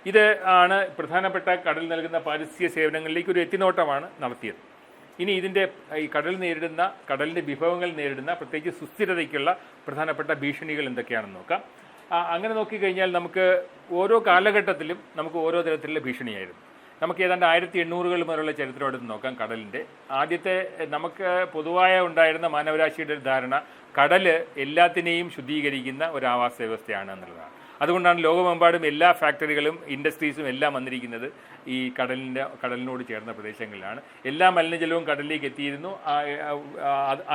ഇത് ആണ് പ്രധാനപ്പെട്ട കടൽ നൽകുന്ന പാരിസ്ഥിതിക സേവനങ്ങളിലേക്ക് ഒരു എത്തിനോട്ടമാണ് നടത്തിയത്. ഇനി ഇതിൻ്റെ ഈ കടലിൻ്റെ വിഭവങ്ങൾ നേരിടുന്ന പ്രത്യേകിച്ച് സുസ്ഥിരതയ്ക്കുള്ള പ്രധാനപ്പെട്ട ഭീഷണികൾ എന്തൊക്കെയാണെന്ന് നോക്കാം. അങ്ങനെ നോക്കിക്കഴിഞ്ഞാൽ നമുക്ക് ഓരോ കാലഘട്ടത്തിലും നമുക്ക് ഓരോ തരത്തിലുള്ള ഭീഷണിയായിരുന്നു. നമുക്ക് ഏതാണ്ട് 1800 മുതലുള്ള ചരിത്രം എടുത്ത് നോക്കാം. കടലിൻ്റെ ആദ്യത്തെ നമുക്ക് പൊതുവായ ഉണ്ടായിരുന്ന മാനവരാശിയുടെ ധാരണ കടൽ എല്ലാത്തിനെയും ശുദ്ധീകരിക്കുന്ന ഒരു ആവാസ വ്യവസ്ഥയാണ് എന്നുള്ളതാണ്. അതുകൊണ്ടാണ് ലോകമെമ്പാടും എല്ലാ ഫാക്ടറികളും ഇൻഡസ്ട്രീസും എല്ലാം വന്നിരിക്കുന്നത് ഈ കടലിനോട് ചേർന്ന പ്രദേശങ്ങളിലാണ്. എല്ലാ മലിനജലവും കടലിലേക്ക് എത്തിയിരുന്നു.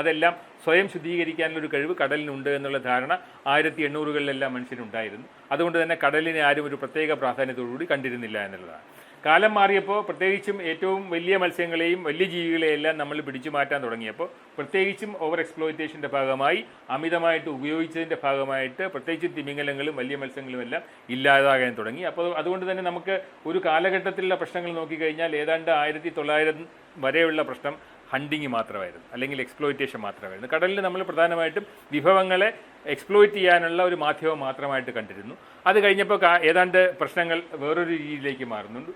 അതെല്ലാം സ്വയം ശുദ്ധീകരിക്കാനുള്ളൊരു കഴിവ് കടലിനുണ്ട് എന്നുള്ള ധാരണ 1800-കളിലെല്ലാം മനുഷ്യനുണ്ടായിരുന്നു. അതുകൊണ്ട് തന്നെ കടലിനെ ആരും ഒരു പ്രത്യേക പ്രാധാന്യത്തോടുകൂടി കണ്ടിരുന്നില്ല എന്നുള്ളതാണ്. കാലം മാറിയപ്പോൾ പ്രത്യേകിച്ചും ഏറ്റവും വലിയ മത്സ്യങ്ങളെയും വലിയ ജീവികളെയെല്ലാം നമ്മൾ പിടിച്ചു മാറ്റാൻ തുടങ്ങിയപ്പോൾ, പ്രത്യേകിച്ചും ഓവർ എക്സ്പ്ലോയിറ്റേഷൻ്റെ ഭാഗമായി അമിതമായിട്ട് ഉപയോഗിച്ചതിൻ്റെ ഭാഗമായിട്ട് പ്രത്യേകിച്ചും തിമിംഗലങ്ങളും വലിയ മത്സ്യങ്ങളും എല്ലാം ഇല്ലാതാകാൻ തുടങ്ങി. അപ്പോൾ അതുകൊണ്ട് തന്നെ നമുക്ക് ഒരു കാലഘട്ടത്തിലുള്ള പ്രശ്നങ്ങൾ നോക്കിക്കഴിഞ്ഞാൽ ഏതാണ്ട് 1900 വരെയുള്ള പ്രശ്നം ഹണ്ടിങ് മാത്രമായിരുന്നു, അല്ലെങ്കിൽ എക്സ്പ്ലോയിറ്റേഷൻ മാത്രമായിരുന്നു. കടലിൽ നമ്മൾ പ്രധാനമായിട്ടും വിഭവങ്ങളെ എക്സ്പ്ലോയിറ്റ് ചെയ്യാനുള്ള ഒരു മാധ്യമം മാത്രമായിട്ട് കണ്ടിരുന്നു. അത് കഴിഞ്ഞപ്പോൾ ഏതാണ്ട് പ്രശ്നങ്ങൾ വേറൊരു രീതിയിലേക്ക് മാറുന്നുണ്ട്.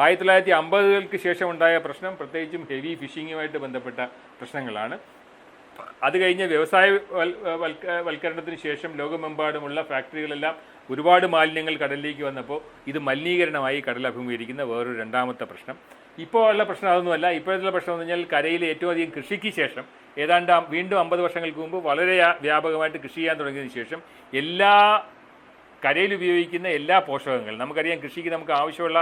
1950-കൾക്ക് ശേഷം ഉണ്ടായ പ്രശ്നം പ്രത്യേകിച്ചും ഹെവി ഫിഷിങ്ങുമായിട്ട് ബന്ധപ്പെട്ട പ്രശ്നങ്ങളാണ്. അത് കഴിഞ്ഞ് വൽക്കരണത്തിന് ശേഷം ലോകമെമ്പാടുമുള്ള ഫാക്ടറികളെല്ലാം ഒരുപാട് മാലിന്യങ്ങൾ കടലിലേക്ക് വന്നപ്പോൾ ഇത് മലിനീകരണമായി കടൽ അഭിമുഖീകരിക്കുന്ന വേറൊരു രണ്ടാമത്തെ പ്രശ്നം. ഇപ്പോൾ ഉള്ള പ്രശ്നം അതൊന്നുമല്ല. ഇപ്പോഴത്തെ പ്രശ്നം എന്ന് പറഞ്ഞാൽ കരയിലെ ഏറ്റവും അധികം കൃഷിക്ക് ശേഷം ഏതാണ്ട് വീണ്ടും 50 വർഷങ്ങൾക്ക് മുമ്പ് വളരെ വ്യാപകമായിട്ട് കൃഷി ചെയ്യാൻ തുടങ്ങിയതിന് ശേഷം എല്ലാ കരയിൽ ഉപയോഗിക്കുന്ന എല്ലാ പോഷകങ്ങളും, നമുക്കറിയാം കൃഷിക്ക് നമുക്ക് ആവശ്യമുള്ള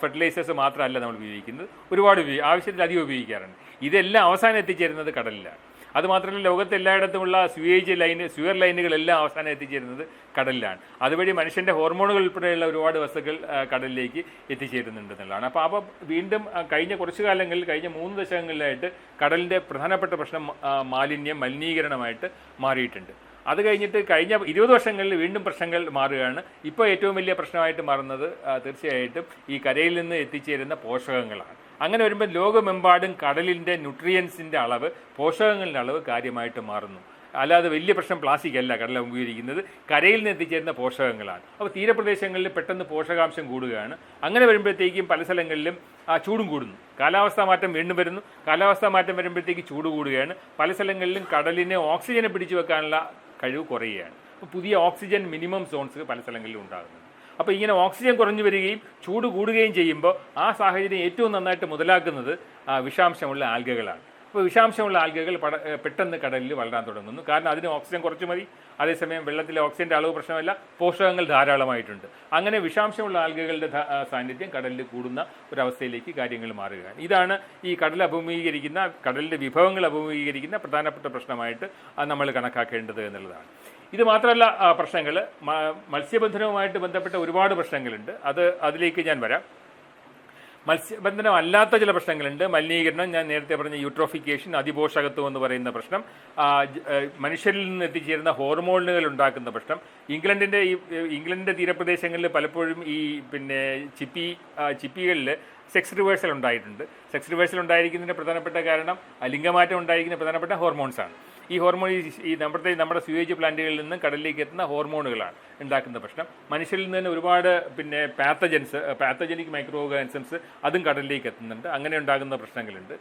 ഫെർട്ടിലൈസേഴ്സ് മാത്രമല്ല നമ്മൾ ഉപയോഗിക്കുന്നത്, ഒരുപാട് ആവശ്യത്തിലധികം ഉപയോഗിക്കാറുണ്ട്. ഇതെല്ലാം അവസാനം എത്തിച്ചേരുന്നത് കടലിലാണ്. അതുമാത്രമല്ല ലോകത്ത് എല്ലായിടത്തുമുള്ള സ്യൂവർ ലൈനുകളെല്ലാം അവസാനം എത്തിച്ചേരുന്നത് കടലിലാണ്. അതുവഴി മനുഷ്യൻ്റെ ഹോർമോണുകൾ ഉൾപ്പെടെയുള്ള ഒരുപാട് വസ്തുക്കൾ കടലിലേക്ക് എത്തിച്ചേരുന്നുണ്ടെന്നുള്ളതാണ്. അപ്പോൾ വീണ്ടും കഴിഞ്ഞ കുറച്ചു കാലങ്ങളിൽ, കഴിഞ്ഞ 3 ദശകങ്ങളിലായിട്ട് കടലിൻ്റെ പ്രധാനപ്പെട്ട പ്രശ്നം മലിനീകരണമായിട്ട് മാറിയിട്ടുണ്ട്. അത് കഴിഞ്ഞിട്ട് കഴിഞ്ഞ 20 വർഷങ്ങളിൽ വീണ്ടും പ്രശ്നങ്ങൾ മാറുകയാണ്. ഇപ്പോൾ ഏറ്റവും വലിയ പ്രശ്നമായിട്ട് മാറുന്നത് തീർച്ചയായിട്ടും ഈ കരയിൽ നിന്ന് എത്തിച്ചേരുന്ന പോഷകങ്ങളാണ്. അങ്ങനെ വരുമ്പോൾ ലോകമെമ്പാടും കടലിൻ്റെ ന്യൂട്രിയൻസിൻ്റെ അളവ്, പോഷകങ്ങളുടെ അളവ് കാര്യമായിട്ട് മാറുന്നു. അല്ലാതെ വലിയ പ്രശ്നം പ്ലാസ്റ്റിക് അല്ല കടൽ അഭിമുഖീകരിക്കുന്നത്, കരയിൽ നിന്ന് എത്തിച്ചേരുന്ന പോഷകങ്ങളാണ്. അപ്പോൾ തീരപ്രദേശങ്ങളിൽ പെട്ടെന്ന് പോഷകാംശം കൂടുകയാണ്. അങ്ങനെ വരുമ്പോഴത്തേക്കും പല സ്ഥലങ്ങളിലും ചൂടും കൂടുന്നു. കാലാവസ്ഥാ മാറ്റം വീണ്ടും വരുന്നു. കാലാവസ്ഥാ മാറ്റം വരുമ്പോഴത്തേക്ക് ചൂട് കൂടുകയാണ്. പല സ്ഥലങ്ങളിലും കടലിനെ ഓക്സിജനെ പിടിച്ചു വെക്കാനുള്ള കഴിവ് കുറയുകയാണ്. അപ്പോൾ പുതിയ ഓക്സിജൻ മിനിമം സോൺസ് പല സ്ഥലങ്ങളിലും ഉണ്ടാകുന്നുണ്ട്. അപ്പോൾ ഇങ്ങനെ ഓക്സിജൻ കുറഞ്ഞു വരികയും ചൂട് കൂടുകയും ചെയ്യുമ്പോൾ ആ സാഹചര്യം ഏറ്റവും നന്നായിട്ട് മുതലാക്കുന്നത് വിഷാംശമുള്ള ആൽഗകളാണ്. അപ്പോൾ വിഷാംശമുള്ള ആൽഗകൾ പെട്ടെന്ന് കടലിൽ വളരാൻ തുടങ്ങുന്നു. കാരണം അതിന് ഓക്സിജൻ കുറച്ച് മതി, അതേസമയം വെള്ളത്തിലെ ഓക്സിജൻ്റെ അളവ് പ്രശ്നമല്ല, പോഷകങ്ങൾ ധാരാളമായിട്ടുണ്ട്. അങ്ങനെ വിഷാംശമുള്ള ആൽഗകളുടെ സാന്നിധ്യം കടലിൽ കൂടുന്ന ഒരവസ്ഥയിലേക്ക് കാര്യങ്ങൾ മാറുകയാണ്. ഇതാണ് ഈ കടലിൻ്റെ വിഭവങ്ങൾ അഭിമുഖീകരിക്കുന്ന പ്രധാനപ്പെട്ട പ്രശ്നമായിട്ട് നമ്മൾ കണക്കാക്കേണ്ടത് എന്നുള്ളതാണ്. ഇത് മാത്രമല്ല പ്രശ്നങ്ങൾ, മത്സ്യബന്ധനവുമായിട്ട് ബന്ധപ്പെട്ട ഒരുപാട് പ്രശ്നങ്ങളുണ്ട്. അതിലേക്ക് ഞാൻ വരാം. മത്സ്യബന്ധനം അല്ലാത്ത ചില പ്രശ്നങ്ങളുണ്ട്. മലിനീകരണം, ഞാൻ നേരത്തെ പറഞ്ഞ യൂട്രോഫിക്കേഷൻ, അതിപോഷകത്വം എന്ന് പറയുന്ന പ്രശ്നം, മനുഷ്യരിൽ നിന്ന് എത്തിച്ചേരുന്ന ഹോർമോണുകൾ ഉണ്ടാക്കുന്ന പ്രശ്നം. ഇംഗ്ലണ്ടിൻ്റെ തീരപ്രദേശങ്ങളിൽ പലപ്പോഴും ഈ ചിപ്പികളിൽ സെക്സ് റിവേഴ്സൽ ഉണ്ടായിട്ടുണ്ട്. സെക്സ് റിവേഴ്സൽ ഉണ്ടായിരിക്കുന്നതിൻ്റെ പ്രധാനപ്പെട്ട കാരണം ലിംഗമാറ്റം ഉണ്ടായിരിക്കുന്ന പ്രധാനപ്പെട്ട ഹോർമോൺസാണ്. ഈ ഹോർമോൺ നമ്മുടെ സ്യൂവേജ് പ്ലാന്റുകളിൽ നിന്ന് കടലിലേക്ക് എത്തുന്ന ഹോർമോണുകളാണ് ഉണ്ടാക്കുന്ന പ്രശ്നം. മനുഷ്യരിൽ നിന്ന് തന്നെ ഒരുപാട് പാത്തജനിക് മൈക്രോ ഓർഗാനിസംസ് അതും കടലിലേക്ക് എത്തുന്നുണ്ട്. അങ്ങനെ ഉണ്ടാകുന്ന പ്രശ്നങ്ങളുണ്ട്.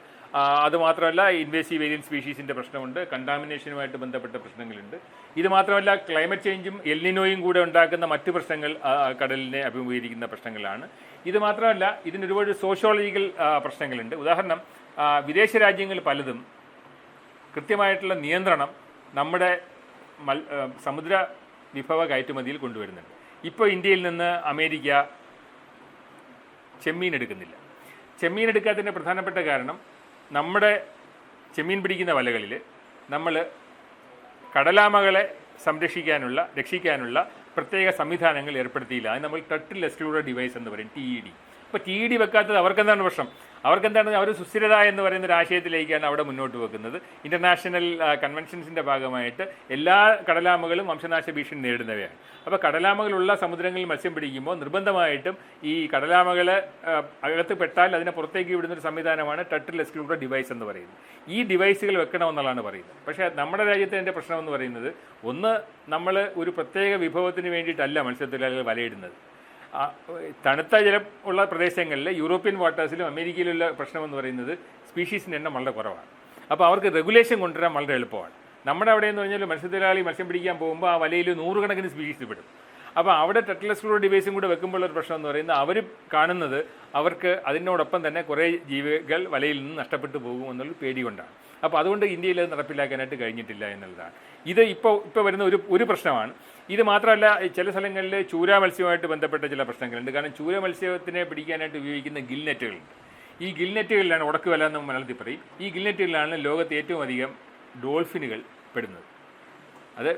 അതുമാത്രമല്ല, ഇൻവേസീവ് ഏലിയൻ സ്പീഷീസിൻ്റെ പ്രശ്നമുണ്ട്, കണ്ടാമിനേഷനുമായിട്ട് ബന്ധപ്പെട്ട പ്രശ്നങ്ങളുണ്ട്. ഇത് മാത്രമല്ല, ക്ലൈമറ്റ് ചേഞ്ചും എൽനിനോയും കൂടെ ഉണ്ടാക്കുന്ന മറ്റു പ്രശ്നങ്ങൾ കടലിനെ അഭിമുഖീകരിക്കുന്ന പ്രശ്നങ്ങളാണ്. ഇത് മാത്രമല്ല, ഇതിനൊരുപാട് സോഷ്യോളജിക്കൽ പ്രശ്നങ്ങളുണ്ട്. ഉദാഹരണം, വിദേശ രാജ്യങ്ങൾ പലതും കൃത്യമായിട്ടുള്ള നിയന്ത്രണം നമ്മുടെ സമുദ്ര വിഭവ കയറ്റുമതിയിൽ കൊണ്ടുവരുന്നുണ്ട്. ഇപ്പോൾ ഇന്ത്യയിൽ നിന്ന് അമേരിക്ക ചെമ്മീൻ എടുക്കുന്നില്ല. ചെമ്മീൻ എടുക്കാത്തതിൻ്റെ പ്രധാനപ്പെട്ട കാരണം, നമ്മുടെ ചെമ്മീൻ പിടിക്കുന്ന വലകളിൽ നമ്മൾ കടലാമകളെ രക്ഷിക്കാനുള്ള പ്രത്യേക സംവിധാനങ്ങൾ ഏർപ്പെടുത്തിയില്ല. അത് നമ്മൾ ടർട്ടിൽ എക്സ്ക്ലൂഡർ ഡിവൈസ് എന്ന് പറയും, TED. അപ്പോൾ TED വെക്കാത്തത് അവർക്കെന്താണ് പ്രശ്നം? അവർ സുസ്ഥിരത എന്ന് പറയുന്ന ഒരു ആശയത്തിലേക്കാണ് അവിടെ മുന്നോട്ട് വെക്കുന്നത്. ഇന്റർനാഷണൽ കൺവെൻഷൻസിന്റെ ഭാഗമായിട്ട് എല്ലാ കടലാമകളും വംശനാശ ഭീഷണി നേരിടുന്നവയാണ്. അപ്പോൾ കടലാമകളുള്ള സമുദ്രങ്ങളിൽ മത്സ്യം പിടിക്കുമ്പോൾ നിർബന്ധമായിട്ടും ഈ കടലാമകളെ അകത്ത് പെട്ടാൽ അതിനെ പുറത്തേക്ക് വിടുന്നൊരു സംവിധാനമാണ് ടർട്ടിൽ എക്സ്ക്ലൂഡർ ഡിവൈസ് എന്ന് പറയുന്നത്. ഈ ഡിവൈസുകൾ വെക്കണമെന്നുള്ളതാണ് പറയുന്നത്. പക്ഷേ നമ്മുടെ രാജ്യത്തിൻ്റെ പ്രശ്നം എന്ന് പറയുന്നത്, ഒന്ന്, നമ്മൾ ഒരു പ്രത്യേക വിഭവത്തിന് വേണ്ടിയിട്ടല്ല മത്സ്യത്തൊഴിലാളികൾ വലയിടുന്നത്. തണുത്ത ജലം ഉള്ള പ്രദേശങ്ങളിൽ, യൂറോപ്യൻ വാട്ടേഴ്സിലും അമേരിക്കയിലുള്ള പ്രശ്നമെന്ന് പറയുന്നത് സ്പീഷീസിൻ്റെ എണ്ണം വളരെ കുറവാണ്. അപ്പോൾ അവർക്ക് റെഗുലേഷൻ കൊണ്ടുവരാൻ വളരെ എളുപ്പമാണ്. നമ്മുടെ അവിടെ എന്ന് പറഞ്ഞാൽ മത്സ്യത്തൊഴിലാളി മത്സ്യം പിടിക്കാൻ പോകുമ്പോൾ ആ വലയിൽ 100 കണക്കിന് സ്പീഷീസ് പെടും. അപ്പോൾ അവിടെ ടർട്ടിൽ എക്സ്ക്ലൂഡർ ഡിവൈസും കൂടെ വെക്കുമ്പോൾ ഒരു പ്രശ്നം എന്ന് പറയുന്നത്, അവർ കാണുന്നത് അവർക്ക് അതിനോടൊപ്പം തന്നെ കുറേ ജീവികൾ വലയിൽ നിന്ന് നഷ്ടപ്പെട്ടു പോകും എന്നുള്ള പേടി കൊണ്ടാണ്. അപ്പോൾ അതുകൊണ്ട് ഇന്ത്യയിൽ അത് നടപ്പിലാക്കാനായിട്ട് കഴിഞ്ഞിട്ടില്ല എന്നുള്ളതാണ്. ഇത് ഇപ്പോൾ വരുന്ന ഒരു പ്രശ്നമാണ്. ഇത് മാത്രമല്ല, ചില സ്ഥലങ്ങളിൽ ചൂര മത്സ്യവുമായിട്ട് ബന്ധപ്പെട്ട ചില പ്രശ്നങ്ങളുണ്ട്. കാരണം ചൂര മത്സ്യത്തിനെ പിടിക്കാനായിട്ട് ഉപയോഗിക്കുന്ന ഗിൽനെറ്റുകളുണ്ട്. ഈ ഗിൽനെറ്റുകളിലാണ്, ഉടക്ക് വല എന്ന് മലയാളത്തിൽ പറയും, ഈ ഗിൽനെറ്റുകളിലാണ് ലോകത്ത് ഏറ്റവും അധികം ഡോൾഫിനുകൾ പെടുന്നത്. അത്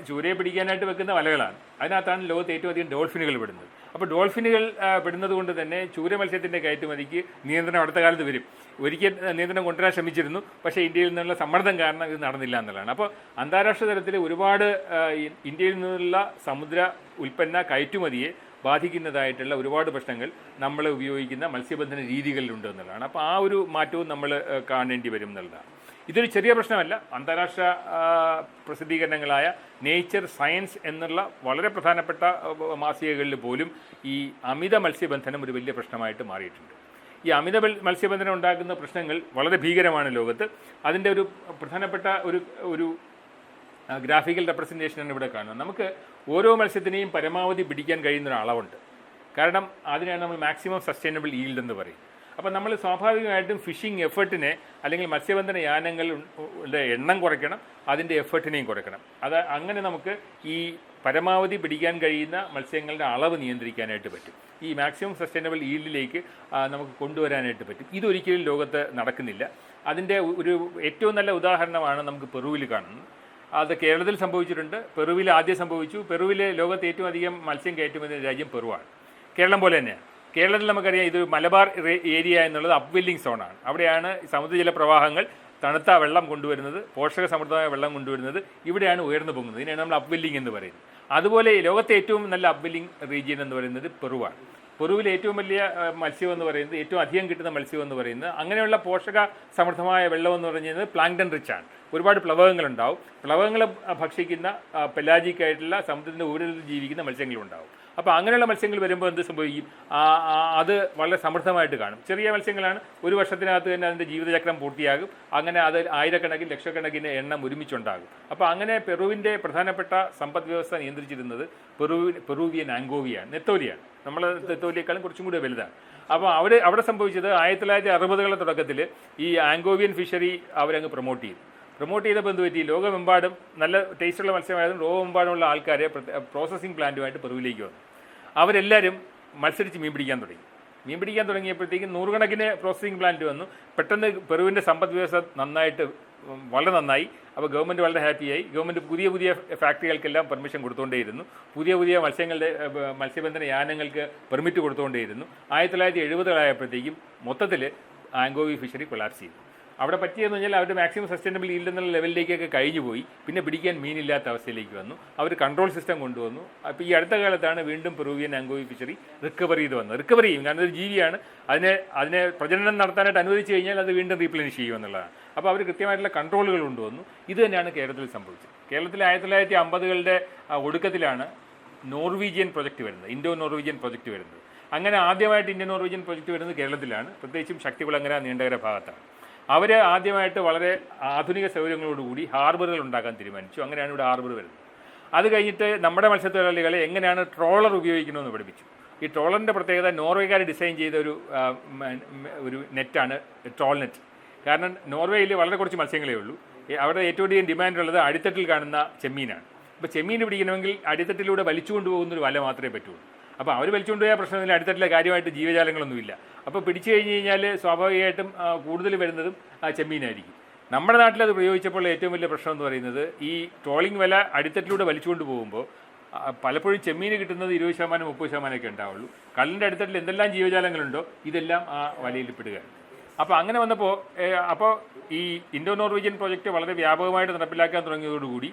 ചൂരയെ പിടിക്കാനായിട്ട് വെക്കുന്ന വലകളാണ്. അതിനകത്താണ് ലോകത്ത് ഏറ്റവും അധികം ഡോൾഫിനുകൾ പെടുന്നത്. അപ്പോൾ ഡോൾഫിനുകൾ പെടുന്നത് കൊണ്ട് തന്നെ ചൂര മത്സ്യത്തിൻ്റെ കയറ്റുമതിക്ക് നിയന്ത്രണം അടുത്ത കാലത്ത് വരും. ഒരിക്കൽ നിയന്ത്രണം കൊണ്ടുവരാൻ ശ്രമിച്ചിരുന്നു, പക്ഷേ ഇന്ത്യയിൽ നിന്നുള്ള സമ്മർദ്ദം കാരണം ഇത് നടന്നില്ല എന്നുള്ളതാണ്. അപ്പോൾ അന്താരാഷ്ട്ര തലത്തിൽ ഒരുപാട് ഇന്ത്യയിൽ നിന്നുള്ള സമുദ്ര ഉൽപ്പന്ന കയറ്റുമതിയെ ബാധിക്കുന്നതായിട്ടുള്ള ഒരുപാട് പ്രശ്നങ്ങൾ നമ്മൾ ഉപയോഗിക്കുന്ന മത്സ്യബന്ധന രീതികളിലുണ്ട് എന്നുള്ളതാണ്. അപ്പോൾ ആ ഒരു മാറ്റവും നമ്മൾ കാണേണ്ടി വരും എന്നുള്ളതാണ്. ഇതൊരു ചെറിയ പ്രശ്നമല്ല. അന്താരാഷ്ട്ര പ്രസിദ്ധീകരണങ്ങളായ നേച്ചർ, സയൻസ് എന്നുള്ള വളരെ പ്രധാനപ്പെട്ട മാസികകളിൽ പോലും ഈ അമിത മത്സ്യബന്ധനം ഒരു വലിയ പ്രശ്നമായിട്ട് മാറിയിട്ടുണ്ട്. ഈ അമിത മത്സ്യബന്ധനം ഉണ്ടാക്കുന്ന പ്രശ്നങ്ങൾ വളരെ ഭീകരമാണ് ലോകത്ത്. അതിൻ്റെ ഒരു പ്രധാനപ്പെട്ട ഒരു ഗ്രാഫിക്കൽ റെപ്രസെൻറ്റേഷനാണ് ഇവിടെ കാണുന്നത്. നമുക്ക് ഓരോ മത്സ്യത്തിനെയും പരമാവധി പിടിക്കാൻ കഴിയുന്ന ഒരു അളവുണ്ട്. കാരണം അതിനാണ് നമ്മൾ മാക്സിമം സസ്റ്റൈനബിൾ ഈൽഡ് എന്ന് പറയും. അപ്പോൾ നമ്മൾ സ്വാഭാവികമായിട്ടും ഫിഷിംഗ് എഫേർട്ടിനെ, അല്ലെങ്കിൽ മത്സ്യബന്ധന യാനങ്ങളുടെ എണ്ണം കുറയ്ക്കണം, അതിൻ്റെ എഫേർട്ടിനെയും കുറയ്ക്കണം. അങ്ങനെ നമുക്ക് ഈ പരമാവധി പിടിക്കാൻ കഴിയുന്ന മത്സ്യങ്ങളുടെ അളവ് നിയന്ത്രിക്കാനായിട്ട് പറ്റും. ഈ മാക്സിമം സസ്റ്റൈനബിൾ ഈൽഡിലേക്ക് നമുക്ക് കൊണ്ടുവരാനായിട്ട് പറ്റും. ഇതൊരിക്കലും ലോകത്ത് നടക്കുന്നില്ല. അതിൻ്റെ ഒരു ഏറ്റവും നല്ല ഉദാഹരണമാണ് നമുക്ക് പെറുവിൽ കാണുന്നത്. അത് കേരളത്തിൽ സംഭവിച്ചിട്ടുണ്ട്, പെറുവിൽ ആദ്യം സംഭവിച്ചു. പെറുവിൽ ലോകത്ത് ഏറ്റവും അധികം മത്സ്യം കയറ്റുമതി രാജ്യം പെറുവാണ്. കേരളം പോലെ തന്നെയാണ്. കേരളത്തിൽ നമുക്കറിയാം, ഇത് മലബാർ ഏരിയ എന്നുള്ളത് അപ്വെല്ലിംഗ് സോണാണ്. അവിടെയാണ് സമുദ്രജല പ്രവാഹങ്ങൾ തണുത്ത വെള്ളം കൊണ്ടുവരുന്നത്, പോഷക സമൃദ്ധമായ വെള്ളം കൊണ്ടുവരുന്നത്. ഇവിടെയാണ് ഉയർന്നു പോകുന്നത്. ഇതിനാണ് നമ്മൾ അപ്വെല്ലിംഗ് എന്ന് പറയുന്നത്. അതുപോലെ ലോകത്തെ ഏറ്റവും നല്ല അപ്വെല്ലിംഗ് റീജിയൻ എന്ന് പറയുന്നത് പെറുവാണ്. പെറുവിൽ ഏറ്റവും വലിയ മത്സ്യം എന്ന് പറയുന്നത്, ഏറ്റവും അധികം കിട്ടുന്ന മത്സ്യം എന്ന് പറയുന്നത്, അങ്ങനെയുള്ള പോഷക സമൃദ്ധമായ വെള്ളം എന്ന് പറയുന്നത് പ്ലാങ്ക്ടൺ റിച്ചാണ്. ഒരുപാട് പ്ലവകങ്ങളുണ്ടാവും. പ്ലവകങ്ങളെ ഭക്ഷിക്കുന്ന പെലാജിക് ആയിട്ടുള്ള സമുദ്രത്തിൻ്റെ ഉപരിതലത്തിൽ ജീവിക്കുന്ന മത്സ്യങ്ങളുണ്ടാവും. അപ്പോൾ അങ്ങനെയുള്ള മത്സ്യങ്ങൾ വരുമ്പോൾ എന്ത് സംഭവിക്കും? അത് വളരെ സമൃദ്ധമായിട്ട് കാണും. ചെറിയ മത്സ്യങ്ങളാണ്, ഒരു വർഷത്തിനകത്ത് തന്നെ അതിൻ്റെ ജീവിതചക്രം പൂർത്തിയാകും. അങ്ങനെ അത് ആയിരക്കണക്കിന് ലക്ഷക്കണക്കിന് എണ്ണം ഒരുമിച്ചുണ്ടാകും. അപ്പോൾ അങ്ങനെ പെറുവിൻ്റെ പ്രധാനപ്പെട്ട സമ്പദ് വ്യവസ്ഥ നിയന്ത്രിച്ചിരുന്നത് പെറുവിയൻ ആങ്കോവിയാണ്, നെത്തോലിയാണ്. നമ്മൾ നെത്തോലിയേക്കാളും കുറച്ചും കൂടി വലുതാണ്. അപ്പോൾ അവിടെ സംഭവിച്ചത് 1960കളുടെ തുടക്കത്തിൽ ഈ ആങ്കോവിയൻ ഫിഷറി അവരങ്ങ് പ്രൊമോട്ട് ചെയ്തപ്പോൾ എന്ത് പറ്റി, ലോകമെമ്പാടും നല്ല ടേസ്റ്റുള്ള മത്സ്യമായതും ലോകമെമ്പാടുമുള്ള ആൾക്കാരെ പ്രോസസ്സിംഗ് പ്ലാന്റുമായിട്ട് പെറുവിലേക്ക് വന്നു. അവരെല്ലാവരും മത്സരിച്ച് മീൻ പിടിക്കാൻ തുടങ്ങിയപ്പോഴത്തേക്കും നൂറുകണക്കിന് പ്രോസസ്സിംഗ് പ്ലാന്റ് വന്നു. പെട്ടെന്ന് പെറുവിൻ്റെ സമ്പദ് വ്യവസ്ഥ വളരെ നന്നായി. അപ്പോൾ ഗവൺമെൻറ് വളരെ ഹാപ്പിയായി. ഗവൺമെൻറ് പുതിയ ഫാക്ടറികൾക്കെല്ലാം പെർമിഷൻ കൊടുത്തുകൊണ്ടേയിരുന്നു. പുതിയ മത്സ്യബന്ധന യാനങ്ങൾക്ക് പെർമിറ്റ് കൊടുത്തുകൊണ്ടേയിരുന്നു. 1970കളായപ്പോഴത്തേക്കും മൊത്തത്തിൽ ആങ്കോവി ഫിഷറി കൊളാപ്സ് ചെയ്തു. അവിടെ പറ്റിയെന്ന് പറഞ്ഞാൽ അവരുടെ മാക്സിമം സസ്റ്റൈനബിൾ ഈൽഡ് എന്നുള്ള ലെവലിലേക്കൊക്കെ കഴിഞ്ഞു പോയി. പിന്നെ പിടിക്കാൻ മീനില്ലാത്ത അവസ്ഥയിലേക്ക് വന്നു. അവർ കൺട്രോൾ സിസ്റ്റം കൊണ്ടുവന്നു. അപ്പോൾ ഈ അടുത്ത കാലത്താണ് വീണ്ടും പെറുവിയൻ ആങ്കോവി ഫിഷറി റിക്കവർ ചെയ്യും. കാരണം ഒരു ജീവിയാണ്, അതിനെ പ്രജനനം നടത്താനായിട്ട് അനുവദിച്ചു കഴിഞ്ഞാൽ അത് വീണ്ടും റീപ്ലനിഷ് ചെയ്യുമെന്നുള്ളതാണ്. അപ്പോൾ അവർ കൃത്യമായിട്ടുള്ള കൺട്രോളുകൾ കൊണ്ടുവന്നു. ഇത് തന്നെയാണ് കേരളത്തിൽ സംഭവിച്ചത്. കേരളത്തിൽ 1950കളുടെ ഒടുക്കത്തിലാണ് നോർവീജിയൻ പ്രൊജക്റ്റ് വരുന്നത്, ഇൻഡോ നോർവീജിയൻ പ്രൊജക്റ്റ് വരുന്നത്. അങ്ങനെ ആദ്യമായിട്ട് ഇന്ത്യൻ നോർവീജിയൻ പ്രൊജക്റ്റ് വരുന്നത് കേരളത്തിലാണ്, പ്രത്യേകിച്ചും ശക്തികുളങ്ങര നീണ്ടകര ഭാഗത്താണ്. അവർ ആദ്യമായിട്ട് വളരെ ആധുനിക സൗകര്യങ്ങളോടുകൂടി ഹാർബറുകൾ ഉണ്ടാക്കാൻ തീരുമാനിച്ചു. അങ്ങനെയാണ് ഇവിടെ ഹാർബർ വരുന്നത്. അത് കഴിഞ്ഞിട്ട് നമ്മുടെ മത്സ്യത്തൊഴിലാളികളെ എങ്ങനെയാണ് ട്രോളർ ഉപയോഗിക്കണമെന്ന് പഠിപ്പിച്ചു. ഈ ട്രോളറിൻ്റെ പ്രത്യേകത നോർവേക്കാർ ഡിസൈൻ ചെയ്ത ഒരു നെറ്റാണ് ട്രോൾ നെറ്റ്. കാരണം നോർവേയിൽ വളരെ കുറച്ച് മത്സ്യങ്ങളേ ഉള്ളൂ. അവിടെ ഏറ്റവും അധികം ഡിമാൻഡുള്ളത് അടിത്തട്ടിൽ കാണുന്ന ചെമ്മീനാണ്. അപ്പോൾ ചെമ്മീൻ പിടിക്കണമെങ്കിൽ അടിത്തട്ടിലൂടെ വലിച്ചുകൊണ്ട് പോകുന്നൊരു വല മാത്രമേ പറ്റുള്ളൂ. അപ്പോൾ അവർ വലിച്ചുകൊണ്ട് പോയാൽ പ്രശ്നമില്ല, അടിത്തട്ടിലെ കാര്യമായിട്ട് ജീവജാലങ്ങളൊന്നുമില്ല. അപ്പോൾ പിടിച്ചു കഴിഞ്ഞ് കഴിഞ്ഞാൽ സ്വാഭാവികമായിട്ടും കൂടുതൽ വരുന്നതും ചെമ്മീനായിരിക്കും. നമ്മുടെ നാട്ടിൽ അത് പ്രയോഗിച്ചപ്പോൾ ഏറ്റവും വലിയ പ്രശ്നം എന്ന് പറയുന്നത് ഈ ട്രോളിംഗ് വല അടിത്തട്ടിലൂടെ വലിച്ചുകൊണ്ട് പോകുമ്പോൾ പലപ്പോഴും ചെമ്മീന് കിട്ടുന്നത് 20% 30% ഉണ്ടാവുള്ളൂ. കടലിൻ്റെ അടിത്തട്ടിൽ എന്തെല്ലാം ജീവജാലങ്ങളുണ്ടോ ഇതെല്ലാം ആ വലയിൽ പെടുകയാണ്. അപ്പോൾ അങ്ങനെ വന്നപ്പോൾ ഈ ഇൻഡോ നോർവീജിയൻ പ്രോജക്റ്റ് വളരെ വ്യാപകമായിട്ട് നടപ്പിലാക്കാൻ തുടങ്ങിയതോടുകൂടി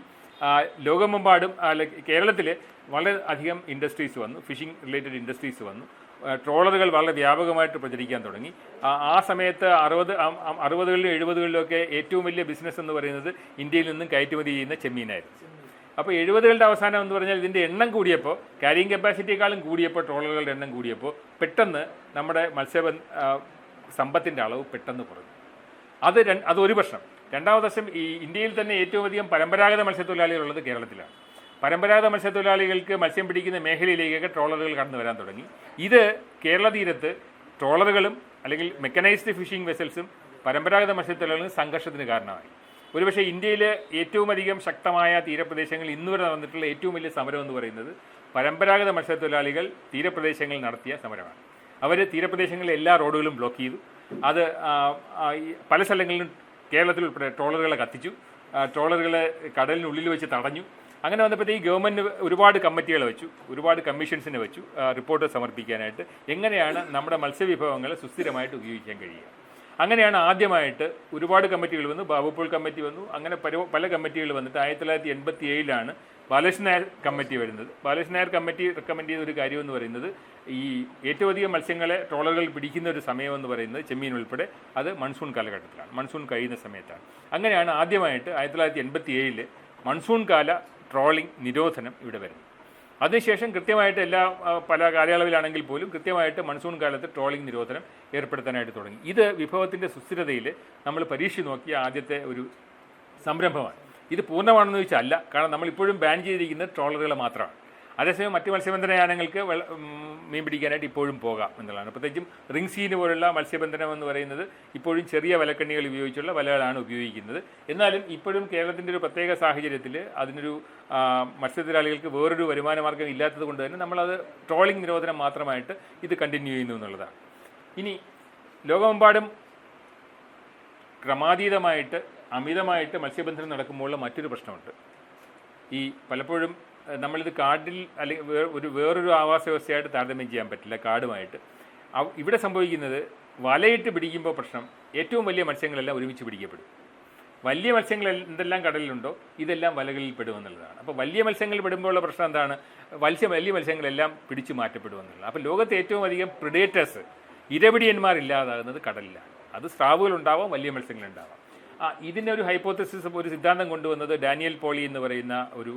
ലോകമെമ്പാടും കേരളത്തിൽ വളരെ അധികം ഇൻഡസ്ട്രീസ് വന്നു, ഫിഷിംഗ് റിലേറ്റഡ് ഇൻഡസ്ട്രീസ് വന്നു. ട്രോളറുകൾ വളരെ വ്യാപകമായിട്ട് പ്രചരിക്കാൻ തുടങ്ങി. ആ സമയത്ത് 60കളിലും 70കളിലൊക്കെ ഏറ്റവും വലിയ ബിസിനസ് എന്ന് പറയുന്നത് ഇന്ത്യയിൽ നിന്നും കയറ്റുമതി ചെയ്യുന്ന ചെമ്മീനായിരുന്നു. അപ്പോൾ 70കളുടെ അവസാനം എന്ന് പറഞ്ഞാൽ ഇതിൻ്റെ എണ്ണം കൂടിയപ്പോൾ, ക്യാരിയിങ് കപ്പാസിറ്റിയേക്കാളും കൂടിയപ്പോൾ, ട്രോളറുകളുടെ എണ്ണം കൂടിയപ്പോൾ പെട്ടെന്ന് നമ്മുടെ സമ്പത്തിൻ്റെ അളവ് പെട്ടെന്ന് കുറഞ്ഞു. അതൊരു പ്രശ്നം. രണ്ടാമത്തെ വശം, ഈ ഇന്ത്യയിൽ തന്നെ ഏറ്റവും അധികം പരമ്പരാഗത മത്സ്യത്തൊഴിലാളികളുള്ളത് കേരളത്തിലാണ്. പരമ്പരാഗത മത്സ്യത്തൊഴിലാളികൾക്ക് മത്സ്യം പിടിക്കുന്ന മേഖലയിലേക്കൊക്കെ ട്രോളറുകൾ കടന്നു വരാൻ തുടങ്ങി. ഇത് കേരള തീരത്ത് ട്രോളറുകളും അല്ലെങ്കിൽ മെക്കനൈസ്ഡ് ഫിഷിംഗ് വെസൽസും പരമ്പരാഗത മത്സ്യത്തൊഴിലാളികളും സംഘർഷത്തിന് കാരണമായി. ഒരുപക്ഷെ ഇന്ത്യയിൽ ഏറ്റവും അധികം ശക്തമായ തീരപ്രദേശങ്ങളിൽ ഇന്നുവരെ നടന്നിട്ടുള്ള ഏറ്റവും വലിയ സമരം എന്ന് പറയുന്നത് പരമ്പരാഗത മത്സ്യത്തൊഴിലാളികൾ തീരപ്രദേശങ്ങളിൽ നടത്തിയ സമരമാണ്. അവർ തീരപ്രദേശങ്ങളിലെ എല്ലാ റോഡുകളും ബ്ലോക്ക് ചെയ്തു. അത് പല സ്ഥലങ്ങളിലും കേരളത്തിൽ ഉൾപ്പെടെ ട്രോളറുകളെ കത്തിച്ചു, ട്രോളറുകളെ കടലിനുള്ളിൽ വെച്ച് തടഞ്ഞു. അങ്ങനെ വന്നപ്പോഴത്തേക്ക് ഗവൺമെൻറ് ഒരുപാട് കമ്മിറ്റികൾ വെച്ചു, ഒരുപാട് കമ്മീഷൻസിനെ വെച്ചു റിപ്പോർട്ട് സമർപ്പിക്കാനായിട്ട്, എങ്ങനെയാണ് നമ്മുടെ മത്സ്യവിഭവങ്ങളെ സുസ്ഥിരമായിട്ട് ഉപയോഗിക്കാൻ കഴിയുക. അങ്ങനെയാണ് ആദ്യമായിട്ട് ഒരുപാട് കമ്മിറ്റികൾ വന്നു. ബാബുപോൾ കമ്മിറ്റി വന്നു. അങ്ങനെ പല കമ്മിറ്റികൾ വന്നിട്ട് 1987 ബാലകൃഷ്ണൻ നായർ കമ്മിറ്റി വരുന്നത്. ബാലകൃഷ്ണൻ നായർ കമ്മിറ്റി റെക്കമെൻഡ് ചെയ്ത ഒരു കാര്യം എന്ന് പറയുന്നത്, ഈ ഏറ്റവും അധികം മത്സ്യങ്ങളെ ട്രോളറുകൾ പിടിക്കുന്ന ഒരു സമയം എന്ന് പറയുന്നത് ചെമ്മീൻ ഉൾപ്പെടെ അത് മൺസൂൺ കാലഘട്ടത്തിലാണ്, മൺസൂൺ കഴിയുന്ന സമയത്താണ്. അങ്ങനെയാണ് ആദ്യമായിട്ട് 1987 മൺസൂൺ കാല ട്രോളിംഗ് നിരോധനം ഇവിടെ വരുന്നത്. അതിനുശേഷം കൃത്യമായിട്ട് പല കാലയളവിലാണെങ്കിൽ പോലും കൃത്യമായിട്ട് മൺസൂൺ കാലത്ത് ട്രോളിംഗ് നിരോധനം ഏർപ്പെടുത്താനായിട്ട് തുടങ്ങി. ഇത് വിഭവത്തിൻ്റെ സുസ്ഥിരതയിൽ നമ്മൾ പരീക്ഷിച്ച് നോക്കിയ ആദ്യത്തെ ഒരു സംരംഭമാണ്. ഇത് പൂർണ്ണമാണെന്ന് ചോദിച്ചാൽ അല്ല, കാരണം നമ്മളിപ്പോഴും ബാൻ ചെയ്തിരിക്കുന്നത് ട്രോളറുകൾ മാത്രമാണ്. അതേസമയം മറ്റ് മത്സ്യബന്ധന യാനങ്ങൾക്ക് മീൻ പിടിക്കാനായിട്ട് ഇപ്പോഴും പോകാം എന്നുള്ളതാണ്. പ്രത്യേകിച്ചും റിംഗ് സീന് പോലുള്ള മത്സ്യബന്ധനം എന്ന് പറയുന്നത് ഇപ്പോഴും ചെറിയ വലക്കണ്ണികൾ ഉപയോഗിച്ചുള്ള വലകളാണ് ഉപയോഗിക്കുന്നത്. എന്നാലും ഇപ്പോഴും കേരളത്തിൻ്റെ ഒരു പ്രത്യേക സാഹചര്യത്തിൽ അതിനൊരു മത്സ്യത്തൊഴിലാളികൾക്ക് വേറൊരു വരുമാന മാർഗ്ഗം ഇല്ലാത്തത് കൊണ്ട് തന്നെ നമ്മളത് ട്രോളിംഗ് നിരോധനം മാത്രമായിട്ട് ഇത് കണ്ടിന്യൂ ചെയ്യുന്നു എന്നുള്ളതാണ്. ഇനി ലോകമെമ്പാടും ക്രമാതീതമായിട്ട് അമിതമായിട്ട് മത്സ്യബന്ധനം നടക്കുമ്പോഴുള്ള മറ്റൊരു പ്രശ്നമുണ്ട്. ഈ പലപ്പോഴും നമ്മളിത് കാടിൽ അല്ലെങ്കിൽ വേറൊരു ആവാസ വ്യവസ്ഥയായിട്ട് താരതമ്യം ചെയ്യാൻ പറ്റില്ല കാടുമായിട്ട്. ഇവിടെ സംഭവിക്കുന്നത് വലയിട്ട് പിടിക്കുമ്പോൾ പ്രശ്നം, ഏറ്റവും വലിയ മത്സ്യങ്ങളെല്ലാം ഒരുമിച്ച് പിടിക്കപ്പെടും. വലിയ മത്സ്യങ്ങൾ എന്തെല്ലാം കടലിലുണ്ടോ ഇതെല്ലാം വലകളിൽ പെടുമെന്നുള്ളതാണ്. അപ്പോൾ വലിയ മത്സ്യങ്ങൾ പെടുമ്പോഴുള്ള പ്രശ്നം എന്താണ്? വലിയ മത്സ്യങ്ങളെല്ലാം പിടിച്ചു മാറ്റപ്പെടുമെന്നുള്ളത്. അപ്പോൾ ലോകത്തെ ഏറ്റവും അധികം പ്രിഡേറ്റേഴ്സ്, ഇരപിടിയന്മാർ ഇല്ലാതാകുന്നത് കടലിലാണ്. അത് സ്രാവുകളുണ്ടാവാം, വലിയ മത്സ്യങ്ങളുണ്ടാവാം. ഇതിൻ്റെ ഒരു ഹൈപ്പോത്തസിസ്, ഒരു സിദ്ധാന്തം കൊണ്ടുവന്നത് ഡാനിയൽ പോളി എന്ന് പറയുന്ന ഒരു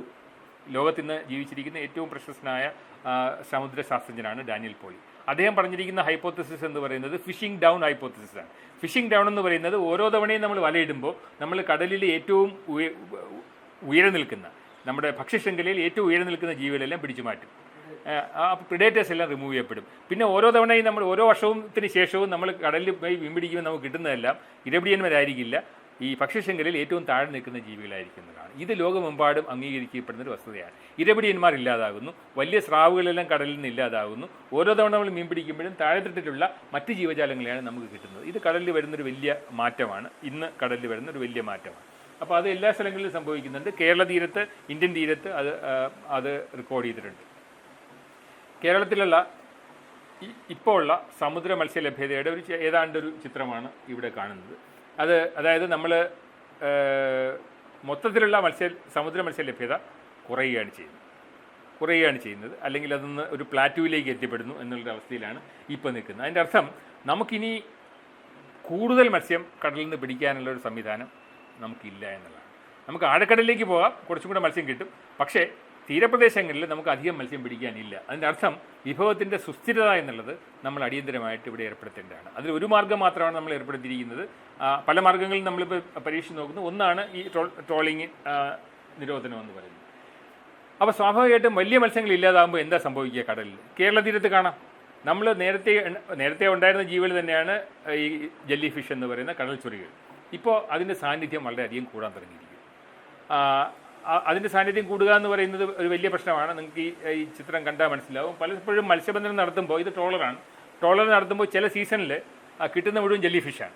ലോകത്തിന്ന് ജീവിച്ചിരിക്കുന്ന ഏറ്റവും പ്രശസ്തനായ സമുദ്രശാസ്ത്രജ്ഞനാണ് ഡാനിയൽ പോളി. അദ്ദേഹം പറഞ്ഞിരിക്കുന്ന ഹൈപ്പോത്തസിസ് എന്ന് പറയുന്നത് ഫിഷിംഗ് ഡൗൺ ഹൈപ്പോത്തസിസ് ആണ്. ഫിഷിംഗ് ഡൗൺ എന്ന് പറയുന്നത് ഓരോ തവണയും നമ്മൾ വലയിടുമ്പോൾ നമ്മൾ കടലിൽ ഏറ്റവും ഉയരെ നിൽക്കുന്ന, നമ്മുടെ ഭക്ഷ്യശൃംഖലയിൽ ഏറ്റവും ഉയരെ നിൽക്കുന്ന ജീവികളെല്ലാം പിടിച്ചു മാറ്റും. പ്രിഡേറ്റേഴ്സ് എല്ലാം റിമൂവ് ചെയ്യപ്പെടും. പിന്നെ ഓരോ തവണയും നമ്മൾ ഓരോ വർഷത്തിന് ശേഷവും നമ്മൾ കടലിൽ പോയി മീൻ പിടിക്കുമ്പോൾ നമുക്ക് കിട്ടുന്നതെല്ലാം ഇരപിടിയന്മാരായിരിക്കില്ല, ഈ ഭക്ഷ്യശൃംഖലയിൽ ഏറ്റവും താഴെ നിൽക്കുന്ന ജീവികളായിരിക്കുന്നതാണ്. ഇത് ലോകമെമ്പാടും അംഗീകരിക്കപ്പെടുന്ന ഒരു വസ്തുതയാണ്. ഇരപിടിയന്മാർ ഇല്ലാതാകുന്നു, വലിയ സ്രാവുകളെല്ലാം കടലിൽ നിന്ന് ഇല്ലാതാകുന്നു. ഓരോ തവണ നമ്മൾ മീൻ പിടിക്കുമ്പോഴും താഴെത്തട്ടിലുള്ള മറ്റ് ജീവജാലങ്ങളെയാണ് നമുക്ക് കിട്ടുന്നത്. ഇത് കടലിൽ വരുന്നൊരു വലിയ മാറ്റമാണ്, ഇന്ന് കടലിൽ വരുന്നൊരു വലിയ മാറ്റമാണ്. അപ്പോൾ അത് എല്ലാ സ്ഥലങ്ങളിലും സംഭവിക്കുന്നുണ്ട്. കേരള തീരത്ത്, ഇന്ത്യൻ തീരത്ത് അത് റെക്കോർഡ് ചെയ്തിട്ടുണ്ട്. കേരളത്തിലുള്ള ഇപ്പോൾ ഉള്ള സമുദ്ര മത്സ്യലഭ്യതയുടെ ഏതാണ്ടൊരു ചിത്രമാണ് ഇവിടെ കാണുന്നത്. അതായത് നമ്മൾ മൊത്തത്തിലുള്ള സമുദ്ര മത്സ്യലഭ്യത കുറയുകയാണ് ചെയ്യുന്നത്, അല്ലെങ്കിൽ അതൊന്ന് ഒരു പ്ലാറ്റ്യൂവിലേക്ക് എത്തിപ്പെടുന്നു എന്നുള്ളൊരു അവസ്ഥയിലാണ് ഇപ്പോൾ നിൽക്കുന്നത്. അതിൻ്റെ അർത്ഥം നമുക്കിനി കൂടുതൽ മത്സ്യം കടലിൽ നിന്ന് പിടിക്കാനുള്ള ഒരു സംവിധാനം നമുക്കില്ല എന്നുള്ളതാണ്. നമുക്ക് ആഴക്കടലിലേക്ക് പോകാം, കുറച്ചും കൂടെ മത്സ്യം കിട്ടും, പക്ഷേ തീരപ്രദേശങ്ങളിൽ നമുക്ക് അധികം മത്സ്യം പിടിക്കാനില്ല. അതിൻ്റെ അർത്ഥം വിഭവത്തിൻ്റെ സുസ്ഥിരത എന്നുള്ളത് നമ്മൾ അടിയന്തരമായിട്ട് ഇവിടെ ഏർപ്പെടുത്തേണ്ടതാണ്. അതിൽ ഒരു മാർഗ്ഗം മാത്രമാണ് നമ്മൾ ഏർപ്പെടുത്തിയിരിക്കുന്നത്. പല മാർഗ്ഗങ്ങളും നമ്മളിപ്പോൾ പരീക്ഷിച്ച് നോക്കുന്നു. ഒന്നാണ് ഈ ട്രോളിങ് നിരോധനം എന്ന് പറയുന്നത്. അപ്പോൾ സ്വാഭാവികമായിട്ടും വലിയ മത്സ്യങ്ങൾ ഇല്ലാതാകുമ്പോൾ എന്താ സംഭവിക്കുക കടലിൽ? കേരള തീരത്ത് കാണാം, നമ്മൾ നേരത്തെ ഉണ്ടായിരുന്ന ജീവികൾ തന്നെയാണ് ഈ ജെല്ലി ഫിഷ് എന്ന് പറയുന്ന കടൽ ചൊറികൾ. ഇപ്പോൾ അതിൻ്റെ സാന്നിധ്യം വളരെയധികം കൂടാൻ തുടങ്ങിയിരിക്കും. അതിൻ്റെ സാന്നിധ്യം കൂടുക എന്ന് പറയുന്നത് ഒരു വലിയ പ്രശ്നമാണ്. നിങ്ങൾക്ക് ഈ ചിത്രം കണ്ടാൽ മനസ്സിലാവും. പലപ്പോഴും മത്സ്യബന്ധനം നടത്തുമ്പോൾ, ഇത് ട്രോളർ നടത്തുമ്പോൾ ചില സീസണിൽ കിട്ടുന്ന മുഴുവൻ ജെല്ലി ഫിഷാണ്.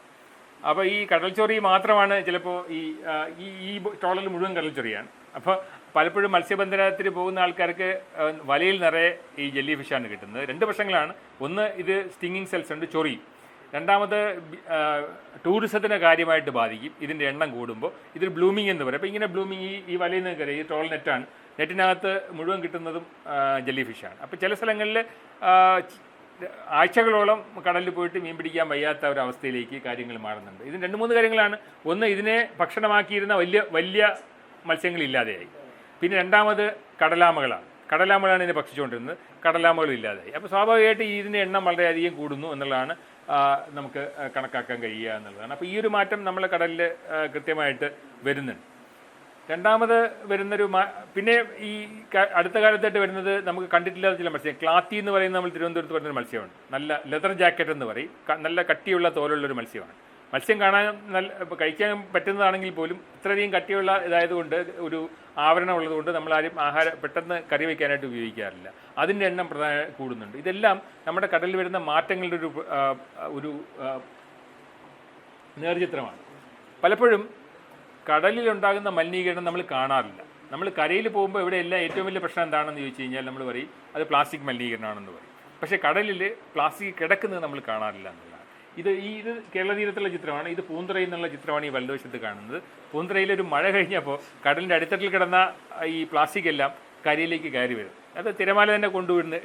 അപ്പോൾ ഈ കടൽച്ചൊറി മാത്രമാണ് ചിലപ്പോൾ ഈ ട്രോളറിൽ മുഴുവൻ കടൽച്ചൊറിയാണ്. അപ്പോൾ പലപ്പോഴും മത്സ്യബന്ധനത്തിന് പോകുന്ന ആൾക്കാർക്ക് വലയിൽ നിറയെ ഈ ജെല്ലി ഫിഷാണ് കിട്ടുന്നത്. രണ്ട് പ്രശ്നങ്ങളാണ്. ഒന്ന്, ഇത് സ്റ്റിങ്ങിങ് സെൽസ് ഉണ്ട്, ചൊറി. രണ്ടാമത്, ടൂറിസത്തിനെ കാര്യമായിട്ട് ബാധിക്കും ഇതിൻ്റെ എണ്ണം കൂടുമ്പോൾ. ഇതിൽ ബ്ലൂമിങ് എന്ന് പറയും. അപ്പോൾ ഇങ്ങനെ ബ്ലൂമിങ് ഈ വലയിൽ നിന്ന് കയറി, ഈ ട്രോൾ നെറ്റാണ്, നെറ്റിനകത്ത് മുഴുവൻ കിട്ടുന്നതും ജെല്ലി ഫിഷാണ്. അപ്പോൾ ചില സ്ഥലങ്ങളിൽ ആഴ്ചകളോളം കടലിൽ പോയിട്ട് മീൻ പിടിക്കാൻ വയ്യാത്ത ഒരു അവസ്ഥയിലേക്ക് കാര്യങ്ങൾ മാറുന്നുണ്ട്. ഇതിന് 2-3 കാര്യങ്ങളാണ്. ഒന്ന്, ഇതിനെ ഭക്ഷണമാക്കിയിരുന്ന വലിയ മത്സ്യങ്ങളില്ലാതെയായി. പിന്നെ രണ്ടാമത്, കടലാമകളാണ് ഇതിനെ ഭക്ഷിച്ചുകൊണ്ടിരുന്നത്, കടലാമകൾ ഇല്ലാതായി. അപ്പോൾ സ്വാഭാവികമായിട്ട് ഇതിൻ്റെ എണ്ണം വളരെയധികം കൂടുന്നു എന്നുള്ളതാണ് നമുക്ക് കണക്കാക്കാൻ കഴിയുക എന്നുള്ളതാണ്. അപ്പോൾ ഈ ഒരു മാറ്റം നമ്മളെ കടലിൽ കൃത്യമായിട്ട് വരുന്നുണ്ട്. രണ്ടാമത് വരുന്നൊരു പിന്നെ ഈ അടുത്ത കാലത്തായിട്ട് വരുന്നത് നമുക്ക് കണ്ടിട്ടില്ലാത്ത ചില മത്സ്യം. ക്ലാത്തി എന്ന് പറയുന്ന നമ്മൾ തിരുവനന്തപുരത്ത് പറയുന്നൊരു മത്സ്യമാണ്. നല്ല ലെതർ ജാക്കറ്റ് എന്ന് പറയും. നല്ല കട്ടിയുള്ള തോലുള്ളൊരു മത്സ്യമാണ്. മത്സ്യം കാണാൻ കഴിക്കാൻ പറ്റുന്നതാണെങ്കിൽ പോലും ഇത്രയധികം കട്ടിയുള്ള ഇതായതുകൊണ്ട്, ഒരു ആവരണം ഉള്ളതുകൊണ്ട് നമ്മൾ ആരും പെട്ടെന്ന് കറി വയ്ക്കാനായിട്ട് ഉപയോഗിക്കാറില്ല. അതിൻ്റെ എണ്ണം കൂടുന്നുണ്ട്. ഇതെല്ലാം നമ്മുടെ കടലിൽ വരുന്ന മാറ്റങ്ങളുടെ ഒരു നേർചിത്രമാണ്. പലപ്പോഴും കടലിലുണ്ടാകുന്ന മലിനീകരണം നമ്മൾ കാണാറില്ല. നമ്മൾ കരയിൽ പോകുമ്പോൾ ഇവിടെയെല്ലാം ഏറ്റവും വലിയ പ്രശ്നം എന്താണെന്ന് ചോദിച്ചു കഴിഞ്ഞാൽ നമ്മൾ പറയും അത് പ്ലാസ്റ്റിക് മലിനീകരണമാണെന്ന് പറയും. പക്ഷേ കടലിൽ പ്ലാസ്റ്റിക് കിടക്കുന്നത് നമ്മൾ കാണാറില്ല എന്നുള്ളതാണ്. ഇത് കേരള തീരത്തുള്ള ചിത്രമാണ്. ഇത് പൂന്തറയിൽ നിന്നുള്ള ചിത്രമാണ് ഈ വലതുവശത്ത് കാണുന്നത്. പൂന്തറയിലൊരു മഴ കഴിഞ്ഞപ്പോൾ കടലിൻ്റെ അടിത്തട്ടിൽ കിടന്ന ഈ പ്ലാസ്റ്റിക് എല്ലാം കരയിലേക്ക് കയറി വരും. അത് തിരമാല തന്നെ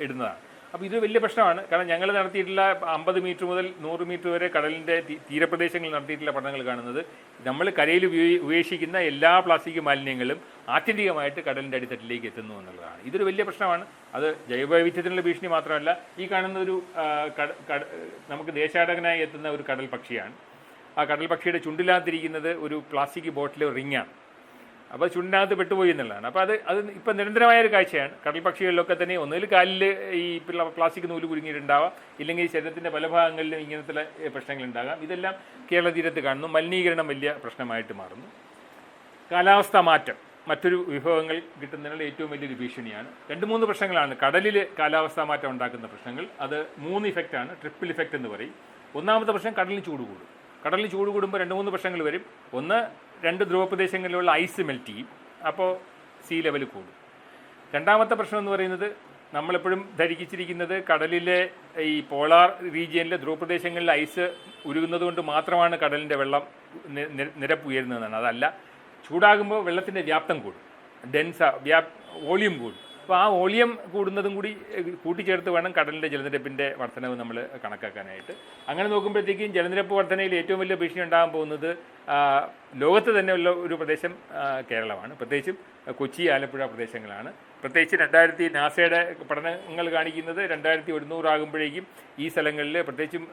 ഇടുന്നതാണ്. അപ്പോൾ ഇത് വലിയ പ്രശ്നമാണ്. കാരണം ഞങ്ങൾ നടത്തിയിട്ടുള്ള 50 മീറ്റർ മുതൽ 100 മീറ്റർ വരെ കടലിൻ്റെ തീരപ്രദേശങ്ങളിൽ നടത്തിയിട്ടുള്ള പഠനങ്ങൾ കാണുന്നത് നമ്മൾ കരയിൽ ഉപേക്ഷിക്കുന്ന എല്ലാ പ്ലാസ്റ്റിക് മാലിന്യങ്ങളും ആത്യന്തികമായിട്ട് കടലിൻ്റെ അടിത്തട്ടിലേക്ക് എത്തുന്നു എന്നുള്ളതാണ്. ഇതൊരു വലിയ പ്രശ്നമാണ്. അത് ജൈവവൈവിധ്യത്തിനുള്ള ഭീഷണി മാത്രമല്ല, ഈ കാണുന്ന ഒരു നമുക്ക് ദേശാടകനായി എത്തുന്ന ഒരു കടൽ പക്ഷിയാണ്. ആ കടൽ പക്ഷിയുടെ ചുണ്ടിനകത്തിരിക്കുന്നത് ഒരു പ്ലാസ്റ്റിക് ബോട്ടിലെ റിങ്ങാണ്. അപ്പോൾ ചുണ്ടിനകത്ത് പെട്ടുപോയി എന്നുള്ളതാണ്. അപ്പോൾ അത് ഇപ്പം നിരന്തരമായൊരു കാഴ്ചയാണ്. കടൽ പക്ഷികളിലൊക്കെ തന്നെ ഒന്നുകിൽ കാലിൽ ഈ പ്ലാസ്റ്റിക് നൂല് കുരുങ്ങിയിട്ടുണ്ടാവാം, ഇല്ലെങ്കിൽ ശരീരത്തിൻ്റെ പല ഭാഗങ്ങളിലും ഇങ്ങനത്തെ പ്രശ്നങ്ങളുണ്ടാകാം. ഇതെല്ലാം കേരള തീരത്ത് കാണുന്നു. മലിനീകരണം വലിയ പ്രശ്നമായിട്ട് മാറുന്നു. കാലാവസ്ഥാ മാറ്റം മറ്റൊരു വിഭവങ്ങൾ കിട്ടുന്നതിനുള്ള ഏറ്റവും വലിയൊരു ഭീഷണിയാണ്. 2-3 പ്രശ്നങ്ങളാണ് കടലിൽ കാലാവസ്ഥാ മാറ്റം ഉണ്ടാക്കുന്ന പ്രശ്നങ്ങൾ. അത് 3 ഇഫക്റ്റാണ്, ട്രിപ്പിൾ ഇഫക്റ്റ് എന്ന് പറയും. ഒന്നാമത്തെ പ്രശ്നം, കടലിന് ചൂട് കൂടും. കടലിന് ചൂട് കൂടുമ്പോൾ 2-3 പ്രശ്നങ്ങൾ വരും. ഒന്ന്, 2 ധ്രുവപ്രദേശങ്ങളിലുള്ള ഐസ് മെൽറ്റ് ചെയ്യും, അപ്പോൾ സീ ലെവൽ കൂടും. രണ്ടാമത്തെ പ്രശ്നം എന്ന് പറയുന്നത്, നമ്മളെപ്പോഴും ധരിച്ചിരിക്കുന്നത് കടലിലെ ഈ പോളാർ റീജിയനിലെ ധ്രുവപ്രദേശങ്ങളിലെ ഐസ് ഉരുകുന്നത് കൊണ്ട് മാത്രമാണ് കടലിൻ്റെ വെള്ളം നിരപ്പ് ഉയരുന്നതെന്നാണ്. അതല്ല, ചൂടാകുമ്പോൾ വെള്ളത്തിൻ്റെ വ്യാപ്തം കൂടും, വോളിയം കൂടും. അപ്പോൾ ആ വോളിയം കൂടുന്നതും കൂടി കൂട്ടിച്ചേർത്ത് വേണം കടലിൻ്റെ ജലനിരപ്പിൻ്റെ വർധനവ് നമ്മൾ കണക്കാക്കാനായിട്ട്. അങ്ങനെ നോക്കുമ്പോഴത്തേക്കും ജലനിരപ്പ് വർധനയിൽ ഏറ്റവും വലിയ ഭീഷണി ഉണ്ടാകാൻ പോകുന്നത് ലോകത്ത് തന്നെ ഉള്ള ഒരു പ്രദേശം കേരളമാണ്. പ്രത്യേകിച്ചും കൊച്ചി, ആലപ്പുഴ പ്രദേശങ്ങളാണ്. പ്രത്യേകിച്ച് നാസയുടെ പഠനങ്ങൾ കാണിക്കുന്നത് 2100 ആകുമ്പോഴേക്കും ഈ സ്ഥലങ്ങളിൽ, പ്രത്യേകിച്ചും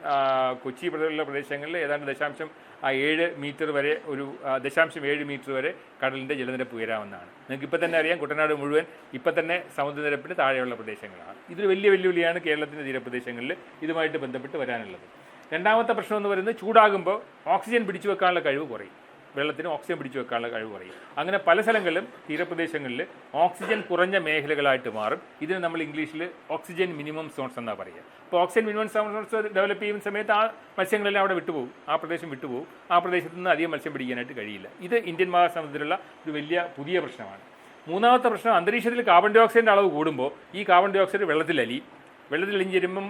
കൊച്ചി പോലുള്ള പ്രദേശങ്ങളിൽ ഏതാണ്ട് 0.7 മീറ്റർ വരെ, 0.7 മീറ്റർ വരെ കടലിൻ്റെ ജലനിരപ്പ് ഉയരാമെന്നാണ്. നിങ്ങൾക്ക് ഇപ്പം തന്നെ അറിയാം, കുട്ടനാട് മുഴുവൻ ഇപ്പം തന്നെ സമുദ്രനിരപ്പിന് താഴെയുള്ള പ്രദേശങ്ങളാണ്. ഇതൊരു വലിയ വെല്ലുവിളിയാണ് കേരളത്തിൻ്റെ തീരപ്രദേശങ്ങളിൽ ഇതുമായിട്ട് ബന്ധപ്പെട്ട് വരാനുള്ളത്. രണ്ടാമത്തെ പ്രശ്നം എന്ന് പറയുന്നത്, ചൂടാകുമ്പോൾ ഓക്സിജൻ പിടിച്ചു വെക്കാനുള്ള കഴിവ് കുറയും. വെള്ളത്തിന് ഓക്സിജൻ പിടിച്ചു വെക്കാനുള്ള കഴിവ് കുറയും. അങ്ങനെ പല സ്ഥലങ്ങളിലും തീരപ്രദേശങ്ങളിൽ ഓക്സിജൻ കുറഞ്ഞ മേഖലകളായിട്ട് മാറും. ഇതിന് നമ്മൾ ഇംഗ്ലീഷിൽ ഓക്സിജൻ മിനിമം സോൺസ് എന്നാണ് പറയുക. അപ്പോൾ ഓക്സിജൻ മിനിമം സോൺസ് ഡെവലപ്പ് ചെയ്യുന്ന സമയത്ത് ആ മത്സ്യങ്ങളെല്ലാം അവിടെ വിട്ടുപോകും, ആ പ്രദേശം വിട്ടുപോകും. ആ പ്രദേശത്ത് നിന്ന് അധികം മത്സ്യം പിടിക്കാനായിട്ട് കഴിയില്ല. ഇത് ഇന്ത്യൻ മഹാസമുദ്രത്തിലുള്ള ഒരു വലിയ പുതിയ പ്രശ്നമാണ്. മൂന്നാമത്തെ പ്രശ്നം, അന്തരീക്ഷത്തിൽ കാർബൺ ഡൈ ഓക്സൈഡിൻ്റെ അളവ് കൂടുമ്പോൾ ഈ കാർബൺ ഡൈ ഓക്സൈഡ് വെള്ളത്തിലലിഞ്ഞ് ചേരുമ്പം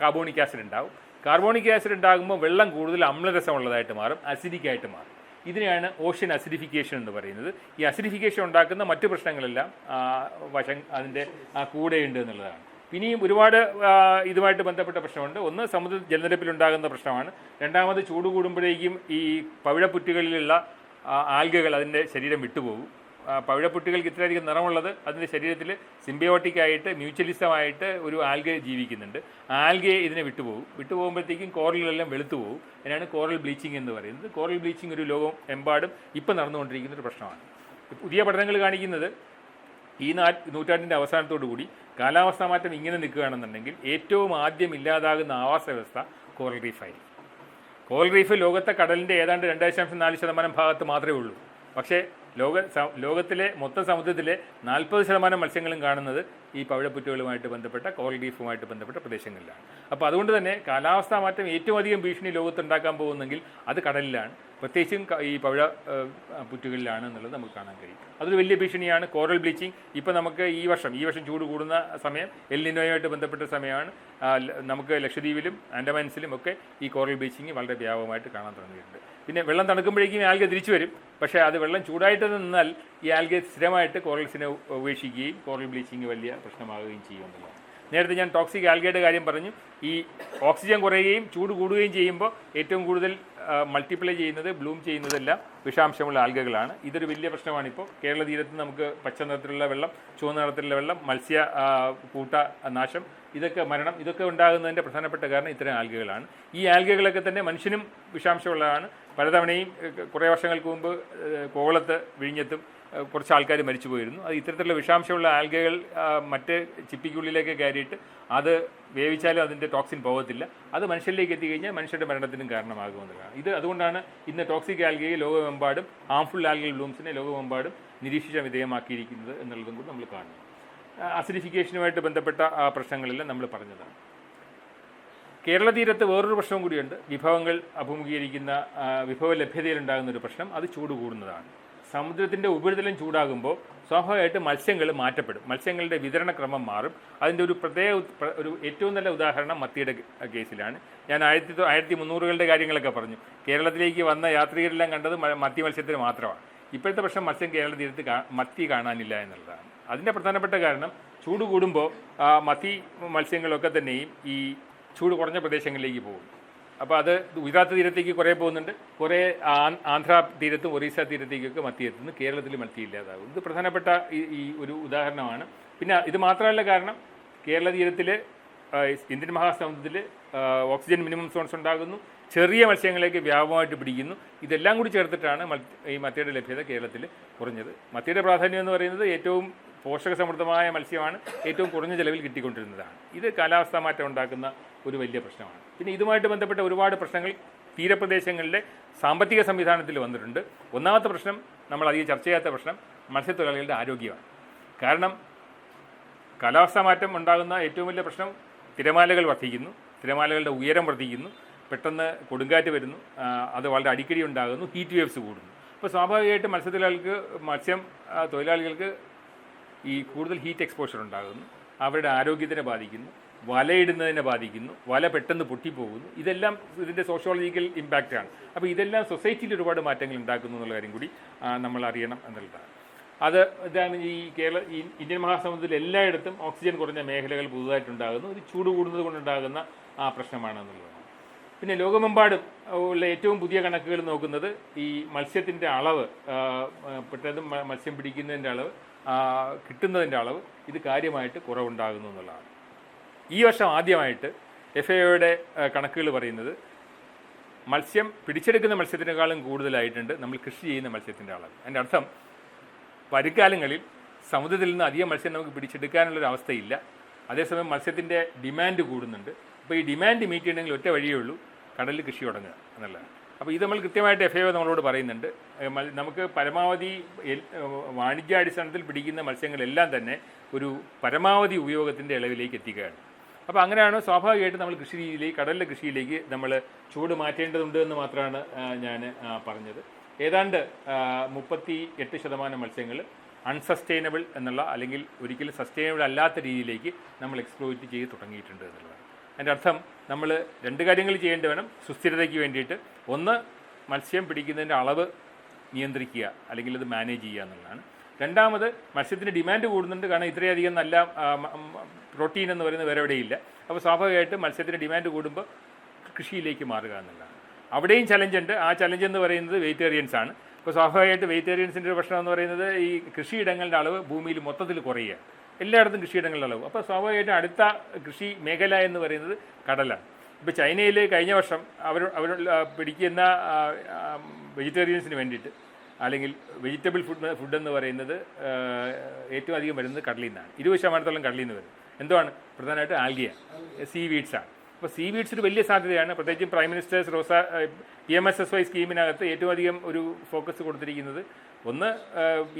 കാർബോണിക് ആസിഡ് ഉണ്ടാവും. കാർബോണിക് ആസിഡ് ഉണ്ടാകുമ്പോൾ വെള്ളം കൂടുതൽ അമ്ലരസമുള്ളതായിട്ട് മാറും, അസിഡിക്കായിട്ട് മാറും. ഇതിനെയാണ് ഓഷ്യൻ അസിഡിഫിക്കേഷൻ എന്ന് പറയുന്നത്. ഈ അസിഡിഫിക്കേഷൻ ഉണ്ടാക്കുന്ന മറ്റു പ്രശ്നങ്ങളെല്ലാം അതിൻ്റെ കൂടെയുണ്ട് എന്നുള്ളതാണ്. പിന്നെയും ഒരുപാട് ഇതുമായിട്ട് ബന്ധപ്പെട്ട പ്രശ്നമുണ്ട്. ഒന്ന്, സമുദ്ര ജലനിരപ്പിലുണ്ടാകുന്ന പ്രശ്നമാണ്. രണ്ടാമത്, ചൂട് കൂടുമ്പോഴേക്കും ഈ പവിഴപ്പുറ്റുകളിലുള്ള ആൽഗകൾ അതിൻ്റെ ശരീരം വിട്ടുപോകും. പവിഴപ്പുറ്റുകൾക്ക് ഇത്രയധികം നിറമുള്ളത് അതിൻ്റെ ശരീരത്തിൽ സിംബയോട്ടിക്കായിട്ട്, മ്യൂച്വലിസമായിട്ട് ഒരു ആൽഗ ജീവിക്കുന്നുണ്ട്. ആൽഗയെ ഇതിനെ വിട്ടുപോകുമ്പോഴത്തേക്കും കോറലുകളെല്ലാം വെളുത്തു പോകും. അതിനാണ് കോറൽ ബ്ലീച്ചിങ് എന്ന് പറയുന്നത്. കോറൽ ബ്ലീച്ചിങ് ഒരു ലോകം എമ്പാടും ഇപ്പം നടന്നുകൊണ്ടിരിക്കുന്ന ഒരു പ്രശ്നമാണ്. പുതിയ പഠനങ്ങൾ കാണിക്കുന്നത്, ഈ നൂറ്റാണ്ടിൻ്റെ അവസാനത്തോടു കൂടി കാലാവസ്ഥാ മാറ്റം ഇങ്ങനെ നിൽക്കുകയാണെന്നുണ്ടെങ്കിൽ ഏറ്റവും ആദ്യം ഇല്ലാതാകുന്ന ആവാസ വ്യവസ്ഥ കോറൽ റീഫായിരിക്കും. കോറൽ റീഫ് ലോകത്തെ കടലിൻ്റെ ഏതാണ്ട് 2.4% ഭാഗത്ത് മാത്രമേ ഉള്ളൂ. പക്ഷേ ലോകത്തിലെ മൊത്തം സമുദ്രത്തിലെ 40% മത്സ്യങ്ങളും കാണുന്നത് ഈ പവിഴപ്പുറ്റുകളുമായിട്ട് ബന്ധപ്പെട്ട, കോറൽ റീഫുമായിട്ട് ബന്ധപ്പെട്ട പ്രദേശങ്ങളിലാണ്. അപ്പോൾ അതുകൊണ്ട് തന്നെ കാലാവസ്ഥാ മാറ്റം ഏറ്റവും അധികം ഭീഷണി ലോകത്തുണ്ടാക്കാൻ പോകുന്നെങ്കിൽ അത് കടലിലാണ്, പ്രത്യേകിച്ചും ഈ പവിഴ പുറ്റുകളിലാണ് എന്നുള്ളത് നമുക്ക് കാണാൻ കഴിയും. അതൊരു വലിയ ഭീഷണിയാണ്. കോറൽ ബ്ലീച്ചിങ് ഇപ്പോൾ നമുക്ക് ഈ വർഷം ചൂട് കൂടുന്ന സമയം, എൽ നിനോയുമായിട്ട് ബന്ധപ്പെട്ട സമയമാണ്. നമുക്ക് ലക്ഷദ്വീപിലും ആൻഡമാൻസിലും ഒക്കെ ഈ കോറൽ ബ്ലീച്ചിങ് വളരെ വ്യാപകമായിട്ട് കാണാൻ തുടങ്ങിയിട്ടുണ്ട്. പിന്നെ വെള്ളം തണുക്കുമ്പോഴേക്കും ആൽഗ തിരിച്ചു വരും. പക്ഷേ അത് വെള്ളം ചൂടായിട്ട് നിന്നാൽ ഈ ആൽഗ സ്ഥിരമായിട്ട് കോറൽസിനെ ഉപേക്ഷിക്കുകയും കോറൽ ബ്ലീച്ചിങ് വലിയ പ്രശ്നമാകുകയും ചെയ്യുമെന്നുള്ളതാണ്. നേരത്തെ ഞാൻ ടോക്സിക് ആൽഗയുടെ കാര്യം പറഞ്ഞു. ഈ ഓക്സിജൻ കുറയുകയും ചൂട് കൂടുകയും ചെയ്യുമ്പോൾ ഏറ്റവും കൂടുതൽ മൾട്ടിപ്ലൈ ചെയ്യുന്നത്, ബ്ലൂം ചെയ്യുന്നതെല്ലാം വിഷാംശമുള്ള ആൽഗകളാണ്. ഇതൊരു വലിയ പ്രശ്നമാണിപ്പോൾ. കേരള തീരത്ത് നമുക്ക് പച്ച നിറത്തിലുള്ള വെള്ളം, ചുവന്ന നിറത്തിലുള്ള വെള്ളം, മത്സ്യ കൂട്ട നാശം, മരണം, ഇതൊക്കെ ഉണ്ടാകുന്നതിൻ്റെ പ്രധാനപ്പെട്ട കാരണം ഇത്തരം ആൽഗകളാണ്. ഈ ആൽഗകളൊക്കെ തന്നെ മനുഷ്യനും വിഷാംശമുള്ളതാണ്. പലതവണയും കുറേ വർഷങ്ങൾക്ക് മുമ്പ് കോവളത്ത്, വിഴിഞ്ഞത്തും കുറച്ച് ആൾക്കാർ മരിച്ചു പോയിരുന്നു. അത് ഇത്തരത്തിലുള്ള വിഷാംശമുള്ള ആൽഗകൾ മറ്റ് ചിപ്പിക്കുള്ളിലേക്ക് കയറിയിട്ട് അത് വേവിച്ചാലും അതിൻ്റെ ടോക്സിൻ പോകത്തില്ല. അത് മനുഷ്യരിലേക്ക് എത്തിക്കഴിഞ്ഞാൽ മനുഷ്യരുടെ മരണത്തിനും കാരണമാകുമെന്നുള്ളതാണ്. അതുകൊണ്ടാണ് ഇന്ന് ടോക്സിക് ആൽഗയെ ലോകമെമ്പാടും, ഹാംഫുൾ ആൽഗൽ ബ്ലൂംസിനെ ലോകമെമ്പാടും നിരീക്ഷിച്ച വിധേയമാക്കിയിരിക്കുന്നത് എന്നുള്ളതും കൂടി നമ്മൾ കാണുന്നു. അസിഡിഫിക്കേഷനുമായിട്ട് ബന്ധപ്പെട്ട പ്രശ്നങ്ങളെല്ലാം നമ്മൾ പറഞ്ഞതാണ്. കേരള തീരത്ത് വേറൊരു പ്രശ്നവും കൂടിയുണ്ട്. വിഭവങ്ങൾ അഭിമുഖീകരിക്കുന്ന വിഭവ ലഭ്യതയിലുണ്ടാകുന്ന ഒരു പ്രശ്നം, അത് ചൂട് കൂടുന്നതാണ്. സമുദ്രത്തിൻ്റെ ഉപരിതലം ചൂടാകുമ്പോൾ സ്വാഭാവികമായിട്ട് മത്സ്യങ്ങൾ മാറ്റപ്പെടും. മത്സ്യങ്ങളുടെ വിതരണക്രമം മാറും. അതിൻ്റെ ഒരു ഏറ്റവും നല്ല ഉദാഹരണം മത്തിയുടെ കേസിലാണ്. ഞാൻ 1300കളുടെ കാര്യങ്ങളൊക്കെ പറഞ്ഞു. കേരളത്തിലേക്ക് വന്ന യാത്രികരെല്ലാം കണ്ടത് മത്തി മത്സ്യത്തിന് മാത്രമാണ്. ഇപ്പോഴത്തെ പ്രശ്നം മത്സ്യം കേരള തീരത്ത് മത്തി കാണാനില്ല എന്നുള്ളതാണ്. അതിൻ്റെ പ്രധാനപ്പെട്ട കാരണം, ചൂട് കൂടുമ്പോൾ മത്തി മത്സ്യങ്ങളൊക്കെ തന്നെയും ഈ ചൂട് കുറഞ്ഞ പ്രദേശങ്ങളിലേക്ക് പോകും. അപ്പോൾ അത് ഗുജറാത്ത് തീരത്തേക്ക് കുറേ പോകുന്നുണ്ട്, കുറേ ആന്ധ്ര തീരത്തും ഒറീസ തീരത്തേക്കൊക്കെ മത്തി എത്തുന്നു. കേരളത്തിൽ മത്തി ഇല്ലാതാകും. ഇത് പ്രധാനപ്പെട്ട ഈ ഒരു ഉദാഹരണമാണ്. പിന്നെ ഇത് മാത്രമല്ല കാരണം, കേരള തീരത്തിൽ, ഇന്ത്യൻ മഹാസമുദ്രത്തിൽ ഓക്സിജൻ മിനിമം സോൺസ് ഉണ്ടാകുന്നു. ചെറിയ മത്സ്യങ്ങളേക്ക് വ്യാപകമായിട്ട് പിടിക്കുന്നു. ഇതെല്ലാം കൂടി ചേർത്തിട്ടാണ് ഈ മത്തിയുടെ ലഭ്യത കേരളത്തിൽ കുറഞ്ഞത്. മത്തിയുടെ പ്രാധാന്യം എന്ന് പറയുന്നത് ഏറ്റവും പോഷക സമൃദ്ധമായ മത്സ്യമാണ്, ഏറ്റവും കുറഞ്ഞ ചെലവിൽ കിട്ടിക്കൊണ്ടിരുന്നതാണ്. ഇത് കാലാവസ്ഥാ മാറ്റം ഉണ്ടാക്കുന്ന ഒരു വലിയ പ്രശ്നമാണ്. പിന്നെ ഇതുമായിട്ട് ബന്ധപ്പെട്ട ഒരുപാട് പ്രശ്നങ്ങൾ തീരപ്രദേശങ്ങളിലെ സാമ്പത്തിക സംവിധാനത്തിൽ വന്നിട്ടുണ്ട്. ഒന്നാമത്തെ പ്രശ്നം, നമ്മൾ അധികം ചർച്ച ചെയ്യാത്ത പ്രശ്നം, മത്സ്യത്തൊഴിലാളികളുടെ ആരോഗ്യമാണ്. കാരണം കാലാവസ്ഥാ മാറ്റം ഉണ്ടാകുന്ന ഏറ്റവും വലിയ പ്രശ്നം, തിരമാലകൾ വർദ്ധിക്കുന്നു, തിരമാലകളുടെ ഉയരം വർദ്ധിക്കുന്നു, പെട്ടെന്ന് കൊടുങ്കാറ്റ് വരുന്നു, അത് വളരെ അടിക്കടി ഉണ്ടാകുന്നു, ഹീറ്റ് വേവ്സ് കൂടുന്നു. അപ്പോൾ സ്വാഭാവികമായിട്ടും തൊഴിലാളികൾക്ക് ഈ കൂടുതൽ ഹീറ്റ് എക്സ്പോഷർ ഉണ്ടാകുന്നു, അവരുടെ ആരോഗ്യത്തിനെ ബാധിക്കുന്നു, വലയിടുന്നതിനെ ബാധിക്കുന്നു, വല പെട്ടെന്ന് പൊട്ടിപ്പോകുന്നു. ഇതെല്ലാം ഇതിൻ്റെ സോഷ്യോളജിക്കൽ ഇമ്പാക്റ്റാണ്. അപ്പോൾ ഇതെല്ലാം സൊസൈറ്റിയിൽ ഒരുപാട് മാറ്റങ്ങൾ ഉണ്ടാക്കുന്നു എന്നുള്ള കാര്യം കൂടി നമ്മൾ അറിയണം എന്നുള്ളതാണ്. ഇതാണ് ഈ ഇന്ത്യൻ മഹാസമുദ്രത്തിൽ എല്ലായിടത്തും ഓക്സിജൻ കുറഞ്ഞ മേഖലകൾ പുതുതായിട്ടുണ്ടാകുന്നു. ഇത് ചൂട് കൂടുന്നത് കൊണ്ടുണ്ടാകുന്ന പ്രശ്നമാണ് എന്നുള്ളതാണ്. പിന്നെ ലോകമെമ്പാടും ഉള്ള ഏറ്റവും പുതിയ കണക്കുകൾ നോക്കുന്നത് ഈ മത്സ്യത്തിൻ്റെ അളവ്, പെട്ടെന്ന് മത്സ്യം പിടിക്കുന്നതിൻ്റെ അളവ്, കിട്ടുന്നതിൻ്റെ അളവ് ഇത് കാര്യമായിട്ട് കുറവുണ്ടാകുന്നു എന്നുള്ളതാണ്. ഈ വർഷം ആദ്യമായിട്ട് FAOയുടെ കണക്കുകൾ പറയുന്നത് മത്സ്യം പിടിച്ചെടുക്കുന്ന മത്സ്യത്തിനേക്കാളും കൂടുതലായിട്ടുണ്ട് നമ്മൾ കൃഷി ചെയ്യുന്ന മത്സ്യത്തിൻ്റെ അളവ്. അതിൻ്റെ അർത്ഥം വരുംകാലങ്ങളിൽ സമുദ്രത്തിൽ നിന്ന് അധികം മത്സ്യം നമുക്ക് പിടിച്ചെടുക്കാനുള്ളൊരു അവസ്ഥയില്ല. അതേസമയം മത്സ്യത്തിൻ്റെ ഡിമാൻഡ് കൂടുന്നുണ്ട്. അപ്പോൾ ഈ ഡിമാൻഡ് മീറ്റ് ചെയ്യണമെങ്കിൽ ഒറ്റ വഴിയേ ഉള്ളൂ, കടലിൽ കൃഷി തുടങ്ങുക എന്നുള്ളതാണ്. അപ്പോൾ ഇത് നമ്മൾ കൃത്യമായിട്ട് FAO നമ്മളോട് പറയുന്നുണ്ട്. നമുക്ക് പരമാവധി വാണിജ്യാടിസ്ഥാനത്തിൽ പിടിക്കുന്ന മത്സ്യങ്ങളെല്ലാം തന്നെ ഒരു പരമാവധി ഉപയോഗത്തിൻ്റെ ഇളവിലേക്ക് എത്തിക്കുകയാണ്. അപ്പോൾ അങ്ങനെയാണ് സ്വാഭാവികമായിട്ട് നമ്മൾ കൃഷി രീതിയിലേക്ക്, കടലിലെ കൃഷിയിലേക്ക് നമ്മൾ ചൂട് മാറ്റേണ്ടതുണ്ട് എന്ന് മാത്രമാണ് ഞാൻ പറഞ്ഞത്. ഏതാണ്ട് 38% മത്സ്യങ്ങൾ അൺസസ്റ്റൈനബിൾ എന്നുള്ള അല്ലെങ്കിൽ ഒരിക്കലും സസ്റ്റൈനബിൾ അല്ലാത്ത രീതിയിലേക്ക് നമ്മൾ എക്സ്പ്ലോയിറ്റ് ചെയ്ത് തുടങ്ങിയിട്ടുണ്ട് എന്നുള്ളതാണ്. അതിൻ്റെ അർത്ഥം നമ്മൾ രണ്ട് കാര്യങ്ങൾ ചെയ്യേണ്ടി വേണം സുസ്ഥിരതയ്ക്ക് വേണ്ടിയിട്ട്. ഒന്ന്, മത്സ്യം പിടിക്കുന്നതിൻ്റെ അളവ് നിയന്ത്രിക്കുക അല്ലെങ്കിൽ അത് മാനേജ് ചെയ്യുക എന്നുള്ളതാണ്. രണ്ടാമത്, മത്സ്യത്തിൻ്റെ ഡിമാൻഡ് കൂടുന്നുണ്ട്, കാരണം ഇത്രയധികം നല്ല പ്രോട്ടീൻ എന്ന് പറയുന്നത് വേറെ എവിടെയില്ല. അപ്പോൾ സ്വാഭാവികമായിട്ട് മത്സ്യത്തിൻ്റെ ഡിമാൻഡ് കൂടുമ്പോൾ കൃഷിയിലേക്ക് മാറുക എന്നുള്ളതാണ്. അവിടെയും ചലഞ്ചുണ്ട്. ആ ചലഞ്ച് എന്ന് പറയുന്നത് വെജിറ്റേറിയൻസ് ആണ്. അപ്പോൾ സ്വാഭാവികമായിട്ട് വെജിറ്റേറിയൻസിൻ്റെ ഒരു പ്രശ്നം എന്ന് പറയുന്നത് ഈ കൃഷിയിടങ്ങളുടെ അളവ് ഭൂമിയിൽ മൊത്തത്തിൽ കുറയുക, എല്ലായിടത്തും കൃഷിയിടങ്ങളുടെ അളവ്. അപ്പോൾ സ്വാഭാവികമായിട്ടും അടുത്ത കൃഷി മേഖല എന്ന് പറയുന്നത് കടലാണ്. ഇപ്പോൾ ചൈനയിൽ കഴിഞ്ഞ വർഷം അവർ പിടിക്കുന്ന വെജിറ്റേറിയൻസിന് വേണ്ടിയിട്ട് അല്ലെങ്കിൽ വെജിറ്റബിൾ ഫുഡ് എന്ന് പറയുന്നത് ഏറ്റവും അധികം വരുന്നത് കടലിൽ നിന്നാണ്. 20% കടലിൽ നിന്ന് വരും. എന്തുവാണ്? പ്രധാനമായിട്ട് ആൽഗിയാണ്, സീവീഡ്സാണ്. അപ്പോൾ സീവീഡ്സിന് വലിയ സാധ്യതയാണ്. പ്രത്യേകിച്ചും പ്രൈം മിനിസ്റ്റേഴ്സ് PMSSY സ്കീമിനകത്ത് ഏറ്റവും അധികം ഒരു ഫോക്കസ് കൊടുത്തിരിക്കുന്നത് ഒന്ന്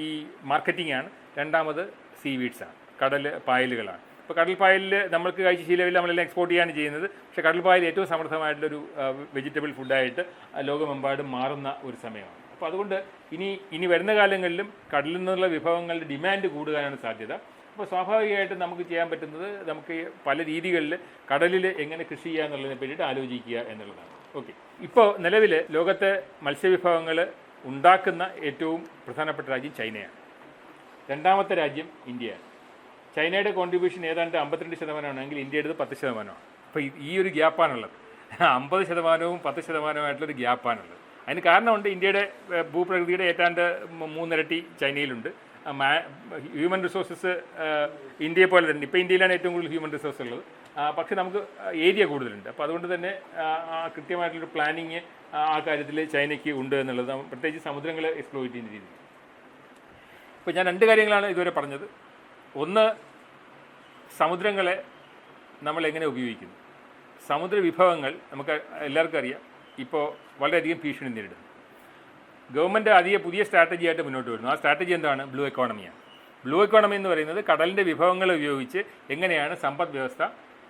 ഈ മാർക്കറ്റിംഗ് ആണ്, രണ്ടാമത് സീവീഡ്സാണ്, കടൽ പായലുകളാണ്. ഇപ്പോൾ കടൽ പായലിൽ നമ്മൾക്ക് കഴിച്ച ശീലമില്ല, നമ്മളെല്ലാം എക്സ്പോർട്ട് ചെയ്യാണ് ചെയ്യുന്നത്. പക്ഷേ കടൽ പായൽ ഏറ്റവും സമൃദ്ധമായിട്ടുള്ളൊരു വെജിറ്റബിൾ ഫുഡായിട്ട് ലോകമെമ്പാടും മാറുന്ന ഒരു സമയമാണ്. അപ്പോൾ അതുകൊണ്ട് ഇനി വരുന്ന കാലങ്ങളിലും കടലിൽ നിന്നുള്ള വിഭവങ്ങളുടെ ഡിമാൻഡ് കൂടുവാനാണ് സാധ്യത. അപ്പോൾ സ്വാഭാവികമായിട്ടും നമുക്ക് ചെയ്യാൻ പറ്റുന്നത് നമുക്ക് പല രീതികളിൽ കടലിൽ എങ്ങനെ കൃഷി ചെയ്യുക എന്നുള്ളതിനെ പറ്റിയിട്ട് ആലോചിക്കുക എന്നുള്ളതാണ്. ഓക്കെ, ഇപ്പോൾ നിലവിൽ ലോകത്തെ മത്സ്യവിഭവങ്ങൾ ഉണ്ടാക്കുന്ന ഏറ്റവും പ്രധാനപ്പെട്ട രാജ്യം ചൈനയാണ്. രണ്ടാമത്തെ രാജ്യം ഇന്ത്യയാണ്. ചൈനയുടെ കോൺട്രിബ്യൂഷൻ ഏതാണ്ട് 52% ആണെങ്കിൽ ഇന്ത്യയുടേത് 10%. അപ്പോൾ ഈ ഒരു ഗ്യാപ്പാണുള്ളത്. 50%വും 10%ആയിട്ടുള്ളൊരു ഗ്യാപ്പാണുള്ളത്. അതിന് കാരണമുണ്ട്. ഇന്ത്യയുടെ ഭൂപ്രകൃതിയുടെ ഏതാണ്ട് 3 ഇരട്ടി ചൈനയിലുണ്ട്. ഹ്യൂമൻ റിസോഴ്സസ് ഇന്ത്യയെ പോലെ തന്നെ, ഇപ്പോൾ ഇന്ത്യയിലാണ് ഏറ്റവും കൂടുതൽ ഹ്യൂമൻ റിസോഴ്സ് ഉള്ളത്. പക്ഷേ നമുക്ക് ഏരിയ കൂടുതലുണ്ട്. അപ്പോൾ അതുകൊണ്ട് തന്നെ കൃത്യമായിട്ടുള്ളൊരു പ്ലാനിങ് ആ കാര്യത്തിൽ ചൈനയ്ക്ക് ഉണ്ട് എന്നുള്ളത്, പ്രത്യേകിച്ച് സമുദ്രങ്ങൾ എക്സ്പ്ലോയിറ്റ് ചെയ്യുന്ന രീതി. ഇപ്പോൾ ഞാൻ 2 കാര്യങ്ങളാണ് ഇതുവരെ പറഞ്ഞത്. ഒന്ന്, സമുദ്രങ്ങളെ നമ്മൾ എങ്ങനെ ഉപയോഗിക്കുന്നു. സമുദ്ര വിഭവങ്ങൾ നമുക്ക് എല്ലാവർക്കും അറിയാം ഇപ്പോൾ വളരെയധികം ഭീഷണി നേരിടുന്നു. ഗവൺമെൻറ് പുതിയ സ്ട്രാറ്റജി ആയിട്ട് മുന്നോട്ട് വരുന്നു. ആ സ്ട്രാറ്റജി എന്താണ്? ബ്ലൂ എക്കോണമിയാണ്. ബ്ലൂ എക്കോണമി എന്ന് പറയുന്നത് കടലിൻ്റെ വിഭവങ്ങൾ ഉപയോഗിച്ച് എങ്ങനെയാണ് സമ്പദ് വ്യവസ്ഥ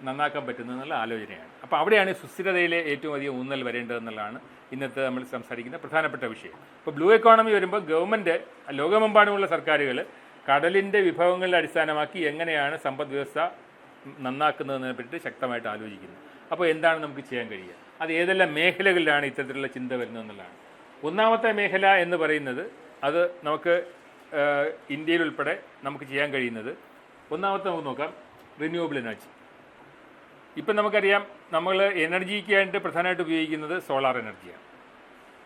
നന്നാക്കാൻ പറ്റുന്നത് എന്നുള്ള ആലോചനയാണ്. അപ്പോൾ അവിടെയാണ് സുസ്ഥിരതയിലെ ഏറ്റവും അധികം ഊന്നൽ വരേണ്ടതെന്നുള്ളതാണ് ഇന്നത്തെ നമ്മൾ സംസാരിക്കുന്ന പ്രധാനപ്പെട്ട വിഷയം. ഇപ്പോൾ ബ്ലൂ എക്കോണമി വരുമ്പോൾ ഗവൺമെൻറ്, ലോകമെമ്പാടുമുള്ള സർക്കാരുകൾ കടലിൻ്റെ വിഭവങ്ങളെ അടിസ്ഥാനമാക്കി എങ്ങനെയാണ് സമ്പദ് വ്യവസ്ഥ നന്നാക്കുന്നതിനെ പറ്റി ശക്തമായിട്ട് ആലോചിക്കുന്നത്. അപ്പോൾ എന്താണ് നമുക്ക് ചെയ്യാൻ കഴിയുക, അത് ഏതെല്ലാം മേഖലകളിലാണ് ഇത്തരത്തിലുള്ള ചിന്ത വരുന്നതെന്നുള്ളതാണ്. ഒന്നാമത്തെ മേഖല എന്ന് പറയുന്നത്, അത് നമുക്ക് ഇന്ത്യയിൽ ഉൾപ്പെടെ നമുക്ക് ചെയ്യാൻ കഴിയുന്നത്, ഒന്നാമത്തെ നമുക്ക് നോക്കാം, റിന്യൂവബിൾ എനർജി. ഇപ്പം നമുക്കറിയാം നമ്മൾ എനർജിക്കായിട്ട് പ്രധാനമായിട്ട് ഉപയോഗിക്കുന്നത് സോളാർ എനർജിയാണ്.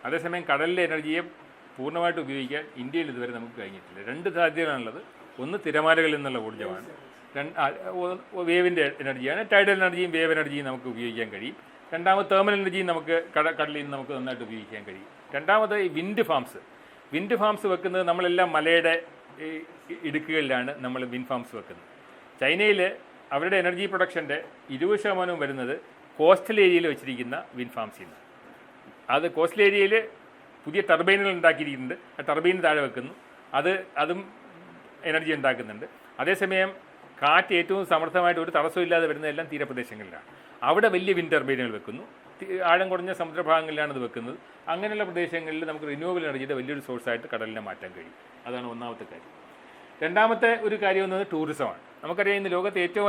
അതേസമയം കടലിലെ എനർജിയെ പൂർണ്ണമായിട്ട് ഉപയോഗിക്കാൻ ഇന്ത്യയിൽ ഇതുവരെ നമുക്ക് കഴിഞ്ഞിട്ടില്ല. 2 സാധ്യതകളാണുള്ളത്. ഒന്ന്, തിരമാലകളിൽ നിന്നുള്ള ഊർജ്ജമാണ്. വേവിൻ്റെ എനർജിയാണ്. ടൈഡൽ എനർജിയും വേവ് എനർജിയും നമുക്ക് ഉപയോഗിക്കാൻ കഴിയും. രണ്ടാമത്, തെർമൽ എനർജിയും നമുക്ക് കടലിൽ നിന്ന് നമുക്ക് നന്നായിട്ട് ഉപയോഗിക്കാൻ കഴിയും. രണ്ടാമത്, ഈ വിൻഡ് ഫാംസ് വെക്കുന്നത് നമ്മളെല്ലാം മലയുടെ ഇടുക്കുകളിലാണ് നമ്മൾ വിൻഡ് ഫാംസ് വെക്കുന്നത്. ചൈനയിൽ അവരുടെ എനർജി പ്രൊഡക്ഷൻ്റെ 20% വരുന്നത് കോസ്റ്റൽ ഏരിയയിൽ വെച്ചിരിക്കുന്ന വിൻഡ് ഫാംസിൽ നിന്ന്. അത് കോസ്റ്റൽ ഏരിയയിൽ പുതിയ ടർബൈനുകൾ ഉണ്ടാക്കിയിരിക്കുന്നുണ്ട്. ആ ടർബൈന് താഴെ വെക്കുന്നു. അതും എനർജി ഉണ്ടാക്കുന്നുണ്ട്. അതേസമയം കാറ്റ് ഏറ്റവും സമർത്ഥമായിട്ട് ഒരു തടസ്സമില്ലാതെ വരുന്നതെല്ലാം തീരപ്രദേശങ്ങളിലാണ്. അവിടെ വലിയ വിൻഡ് ടർബൈനുകൾ വെക്കുന്നു. ആഴം കുറഞ്ഞ സമുദ്രഭാഗങ്ങളിലാണ് ഇത് വെക്കുന്നത്. അങ്ങനെയുള്ള പ്രദേശങ്ങളിൽ നമുക്ക് റിന്യൂവബിൾ എനർജിയുടെ വലിയൊരു സോഴ്സായിട്ട് കടലിനെ മാറ്റാൻ കഴിയും. അതാണ് ഒന്നാമത്തെ കാര്യം. രണ്ടാമത്തെ ഒരു കാര്യം എന്നത് ടൂറിസമാണ്. നമുക്കറിയാം ഇന്ന് ലോകത്ത് ഏറ്റവും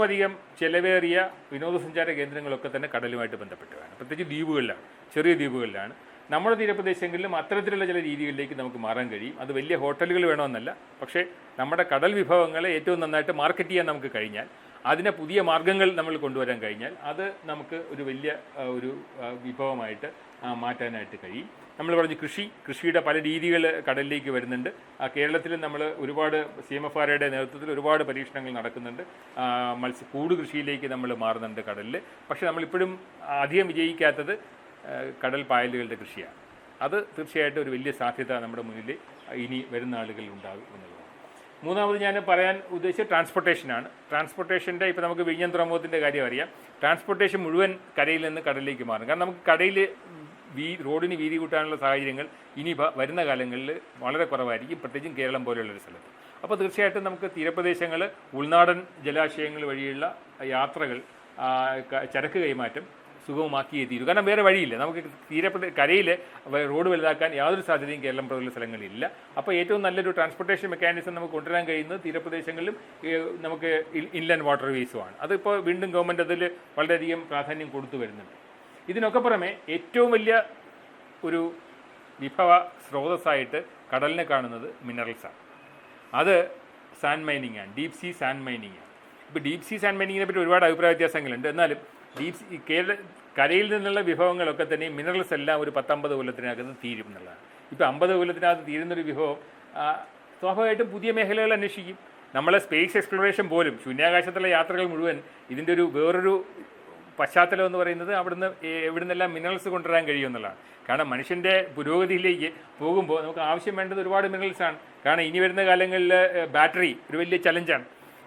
അധികം ചെലവേറിയ വിനോദസഞ്ചാര കേന്ദ്രങ്ങളൊക്കെ തന്നെ കടലുമായിട്ട് ബന്ധപ്പെട്ടാണ്. പ്രത്യേകിച്ച് ദ്വീപുകളിലാണ്, ചെറിയ ദ്വീപുകളിലാണ്. നമ്മുടെ തീരപ്രദേശങ്ങളിലും അത്തരത്തിലുള്ള ചില രീതികളിലേക്ക് നമുക്ക് മാറാൻ കഴിയും. അത് വലിയ ഹോട്ടലുകൾ വേണമെന്നല്ല, പക്ഷേ നമ്മുടെ കടൽ വിഭവങ്ങളെ ഏറ്റവും നന്നായിട്ട് മാർക്കറ്റ് ചെയ്യാൻ നമുക്ക് കഴിഞ്ഞാൽ അതിനെ പുതിയ മാർഗ്ഗങ്ങൾ നമ്മൾ കൊണ്ടുവരാൻ കഴിഞ്ഞാൽ അത് നമുക്ക് ഒരു വലിയ ഒരു വിഭവമായിട്ട് മാറ്റാനായിട്ട് കഴിയും. നമ്മൾ പറഞ്ഞു കൃഷിയുടെ പല രീതികൾ കടലിലേക്ക് വരുന്നുണ്ട്. കേരളത്തിൽ നമ്മൾ ഒരുപാട് CMFRയുടെ നേതൃത്വത്തിൽ ഒരുപാട് പരീക്ഷണങ്ങൾ നടക്കുന്നുണ്ട്. കൂട് കൃഷിയിലേക്ക് നമ്മൾ മാറുന്നുണ്ട് കടലിൽ. പക്ഷേ നമ്മളിപ്പോഴും അധികം വിജയിക്കാത്തത് കടൽ പായലുകളുടെ കൃഷിയാണ്. അത് തീർച്ചയായിട്ടും ഒരു വലിയ സാധ്യത നമ്മുടെ മുന്നിൽ ഇനി വരുന്ന ആളുകളിൽ ഉണ്ടാകും എന്നുള്ളതാണ്. മൂന്നാമത് ഞാൻ പറയാൻ ഉദ്ദേശിച്ച ട്രാൻസ്പോർട്ടേഷനാണ്. ട്രാൻസ്പോർട്ടേഷൻ്റെ ഇപ്പോൾ നമുക്ക് വിഴിഞ്ഞം തുറമുഖത്തിൻ്റെ കാര്യം അറിയാം. ട്രാൻസ്പോർട്ടേഷൻ മുഴുവൻ കരയിൽ നിന്ന് കടലിലേക്ക് മാറും. കാരണം നമുക്ക് കടയിൽ റോഡിന് വീതി കൂട്ടാനുള്ള സാഹചര്യങ്ങൾ ഇനി വരുന്ന കാലങ്ങളിൽ വളരെ കുറവായിരിക്കും, പ്രത്യേകിച്ചും കേരളം പോലെയുള്ളൊരു സ്ഥലത്ത്. അപ്പോൾ തീർച്ചയായിട്ടും നമുക്ക് തീരപ്രദേശങ്ങൾ, ഉൾനാടൻ ജലാശയങ്ങൾ വഴിയുള്ള യാത്രകൾ, ചരക്ക് കൈമാറ്റം സുഗമമാക്കിയേ തീരൂ. കാരണം വേറെ വഴിയില്ല. നമുക്ക് കരയിൽ റോഡ് വലുതാക്കാൻ യാതൊരു സാധ്യതയും കേരളം പോലുള്ള സ്ഥലങ്ങളിലില്ല. അപ്പോൾ ഏറ്റവും നല്ലൊരു ട്രാൻസ്പോർട്ടേഷൻ മെക്കാനിസം നമുക്ക് കൊണ്ടുവരാൻ കഴിയുന്നത് തീരപ്രദേശങ്ങളിലും നമുക്ക് ഇൻലാൻഡ് വാട്ടർ വേസുമാണ്. അതിപ്പോൾ വീണ്ടും ഗവൺമെൻറ് അതിൽ വളരെയധികം പ്രാധാന്യം കൊടുത്തു വരുന്നുണ്ട്. ഇതിനൊക്കെ പുറമെ ഏറ്റവും വലിയ ഒരു വിഭവ സ്രോതസ്സായിട്ട് കടലിനെ കാണുന്നത് മിനറൽസാണ്. അത് സാൻഡ് മൈനിങ് ആണ്, ഡീപ് സീ സാൻഡ് മൈനിങ് ആണ്. ഇപ്പോൾ ഡീപ് സീ സാൻഡ് മൈനിങ്ങിനെ പറ്റി ഒരുപാട് അഭിപ്രായ വ്യത്യാസങ്ങളുണ്ട്. എന്നാലും കരയിൽ നിന്നുള്ള വിഭവങ്ങളൊക്കെ തന്നെ മിനറൽസ് എല്ലാം ഒരു 10-50 കൊല്ലത്തിനകത്ത് തീരും എന്നുള്ളതാണ്. ഇപ്പോൾ 50 കൊല്ലത്തിനകത്ത് തീരുന്നൊരു വിഭവം സ്വാഭാവികമായിട്ടും പുതിയ മേഖലകൾ അന്വേഷിക്കും. നമ്മളെ സ്പേസ് എക്സ്പ്ലോറേഷൻ പോലും, ശൂന്യാകാശത്തുള്ള യാത്രകൾ മുഴുവൻ ഇതിൻ്റെ ഒരു വേറൊരു പശ്ചാത്തലം എന്ന് പറയുന്നത് എവിടുന്നെല്ലാം മിനറൽസ് കൊണ്ടുവരാൻ കഴിയുമെന്നുള്ളതാണ്. കാരണം മനുഷ്യൻ്റെ പുരോഗതിയിലേക്ക് പോകുമ്പോൾ നമുക്ക് ആവശ്യം വേണ്ടത് ഒരുപാട് മിനറൽസാണ്. കാരണം ഇനി വരുന്ന കാലങ്ങളിൽ ബാറ്ററി ഒരു വലിയ ചലഞ്ചാണ്.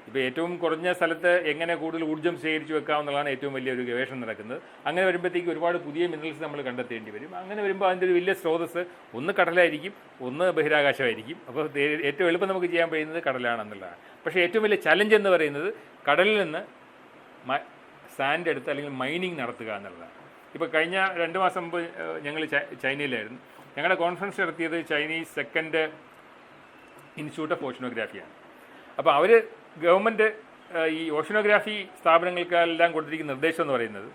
ഇപ്പോൾ ഏറ്റവും കുറഞ്ഞ സ്ഥലത്ത് എങ്ങനെ കൂടുതൽ ഊർജ്ജം ശേഖരിച്ച് വെക്കാമെന്നുള്ളതാണ് ഏറ്റവും വലിയൊരു ഗവേഷണം നടക്കുന്നത്. അങ്ങനെ വരുമ്പോഴത്തേക്ക് ഒരുപാട് പുതിയ മിനറൽസ് നമ്മൾ കണ്ടെത്തേണ്ടി വരും. അങ്ങനെ വരുമ്പോൾ അതിൻ്റെ ഒരു വലിയ സ്രോതസ്സ് ഒന്ന് കടലായിരിക്കും, ഒന്ന് ബഹിരാകാശമായിരിക്കും. അപ്പോൾ ഏറ്റവും എളുപ്പം നമുക്ക് ചെയ്യാൻ കഴിയുന്നത് കടലാണെന്നുള്ളതാണ്. പക്ഷേ ഏറ്റവും വലിയ ചലഞ്ച് എന്ന് പറയുന്നത് കടലിൽ നിന്ന് സാൻഡ് എടുത്ത് അല്ലെങ്കിൽ മൈനിങ് നടത്തുക എന്നുള്ളതാണ്. ഇപ്പോൾ കഴിഞ്ഞ 2 മാസം മുമ്പ് ഞങ്ങൾ ചൈനയിലായിരുന്നു. ഞങ്ങളുടെ കോൺഫറൻസ് നടത്തിയത് ചൈനീസ് സെക്കൻഡ് ഇൻസ്റ്റിറ്റ്യൂട്ട് ഓഫ് ഓഷനോഗ്രാഫിയാണ്. അപ്പോൾ അവർ ഗവൺമെൻറ് ഈ ഓഷനോഗ്രാഫി സ്ഥാപനങ്ങൾക്കെല്ലാം കൊടുത്തിരിക്കുന്ന നിർദ്ദേശം എന്ന് പറയുന്നത്,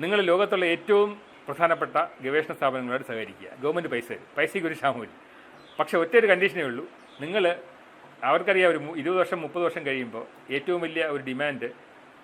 നിങ്ങൾ ലോകത്തുള്ള ഏറ്റവും പ്രധാനപ്പെട്ട ഗവേഷണ സ്ഥാപനങ്ങളോട് സഹകരിക്കുക. ഗവൺമെൻറ് പൈസയ്ക്ക് ഒരു ക്ഷാമമില്ല. പക്ഷേ ഒറ്റൊരു കണ്ടീഷനേ ഉള്ളൂ, അവർക്കറിയാം ഒരു 20 വർഷം 30 വർഷം കഴിയുമ്പോൾ ഏറ്റവും വലിയ ഒരു ഡിമാൻഡ്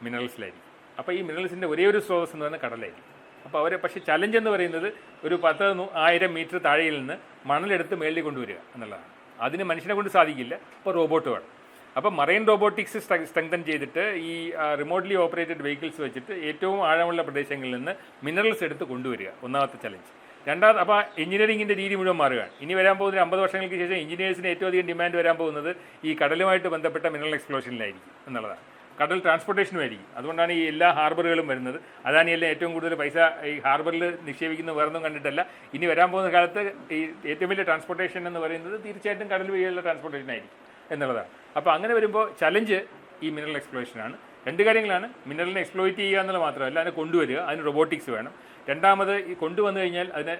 മിനറൽസിലായിരിക്കും. അപ്പോൾ ഈ മിനറൽസിൻ്റെ ഒരേ ഒരു സ്രോതസ് എന്ന് പറയുന്നത് കടലായിരിക്കും. അപ്പോൾ പക്ഷേ ചലഞ്ച് എന്ന് പറയുന്നത് ഒരു 10,000 മീറ്റർ താഴെയിൽ നിന്ന് മണലെടുത്ത് മേളിൽ കൊണ്ടുവരിക എന്നുള്ളതാണ്. അതിന് മനുഷ്യനെ കൊണ്ട് സാധിക്കില്ല. അപ്പോൾ റോബോട്ട് വേണം. അപ്പോൾ മറൈൻ റോബോട്ടിക്സ് സ്ട്രെങ്തൻ ചെയ്തിട്ട് ഈ റിമോട്ട്ലി ഓപ്പറേറ്റഡ് വെഹിക്കിൾസ് വെച്ചിട്ട് ഏറ്റവും ആഴമുള്ള പ്രദേശങ്ങളിൽ നിന്ന് മിനറൽസ് എടുത്ത് കൊണ്ടുവരിക, ഒന്നാമത്തെ ചലഞ്ച്. രണ്ടാമത് അപ്പോൾ എഞ്ചിനീയറിംഗിൻ്റെ രീതി മുഴുവൻ മാറുകയാണ്. ഇനി വരാൻ പോകുന്ന 50 വർഷങ്ങൾക്ക് ശേഷം എഞ്ചിനീയേഴ്സിന് ഏറ്റവും അധികം ഡിമാൻഡ് വരാൻ പോകുന്നത് ഈ കടലുമായിട്ട് ബന്ധപ്പെട്ട മിനറൽ എക്സ്പ്ലോഷനിലായിരിക്കും എന്നുള്ളതാണ്. കടൽ ട്രാൻസ്പോർട്ടേഷനുമായിരിക്കും. അതുകൊണ്ടാണ് ഈ എല്ലാ ഹാർബറുകളും വരുന്നത്. അതാണ് എല്ലാം ഏറ്റവും കൂടുതൽ പൈസ ഈ ഹാർബറിൽ നിക്ഷേപിക്കുന്ന വേറൊന്നും കണ്ടിട്ടല്ല. ഇനി വരാൻ പോകുന്ന കാലത്ത് ഈ ഏറ്റവും വലിയ ട്രാൻസ്പോർട്ടേഷൻ എന്ന് പറയുന്നത് തീർച്ചയായിട്ടും കടൽ വഴിയുള്ള ട്രാൻസ്പോർട്ടേഷൻ ആയിരിക്കും എന്നുള്ളതാണ്. അപ്പോൾ അങ്ങനെ വരുമ്പോൾ ചലഞ്ച് ഈ മിനറൽ എക്സ്പ്ലോറേഷനാണ്. 2 കാര്യങ്ങളാണ്. മിനറലിനെ എക്സ്പ്ലോയിറ്റ് ചെയ്യുക എന്നുള്ളത് മാത്രമല്ല, അതിനെ കൊണ്ടുവരിക, അതിന് റോബോട്ടിക്സ് വേണം. രണ്ടാമത് ഈ കൊണ്ടുവന്നു കഴിഞ്ഞാൽ അതിനെ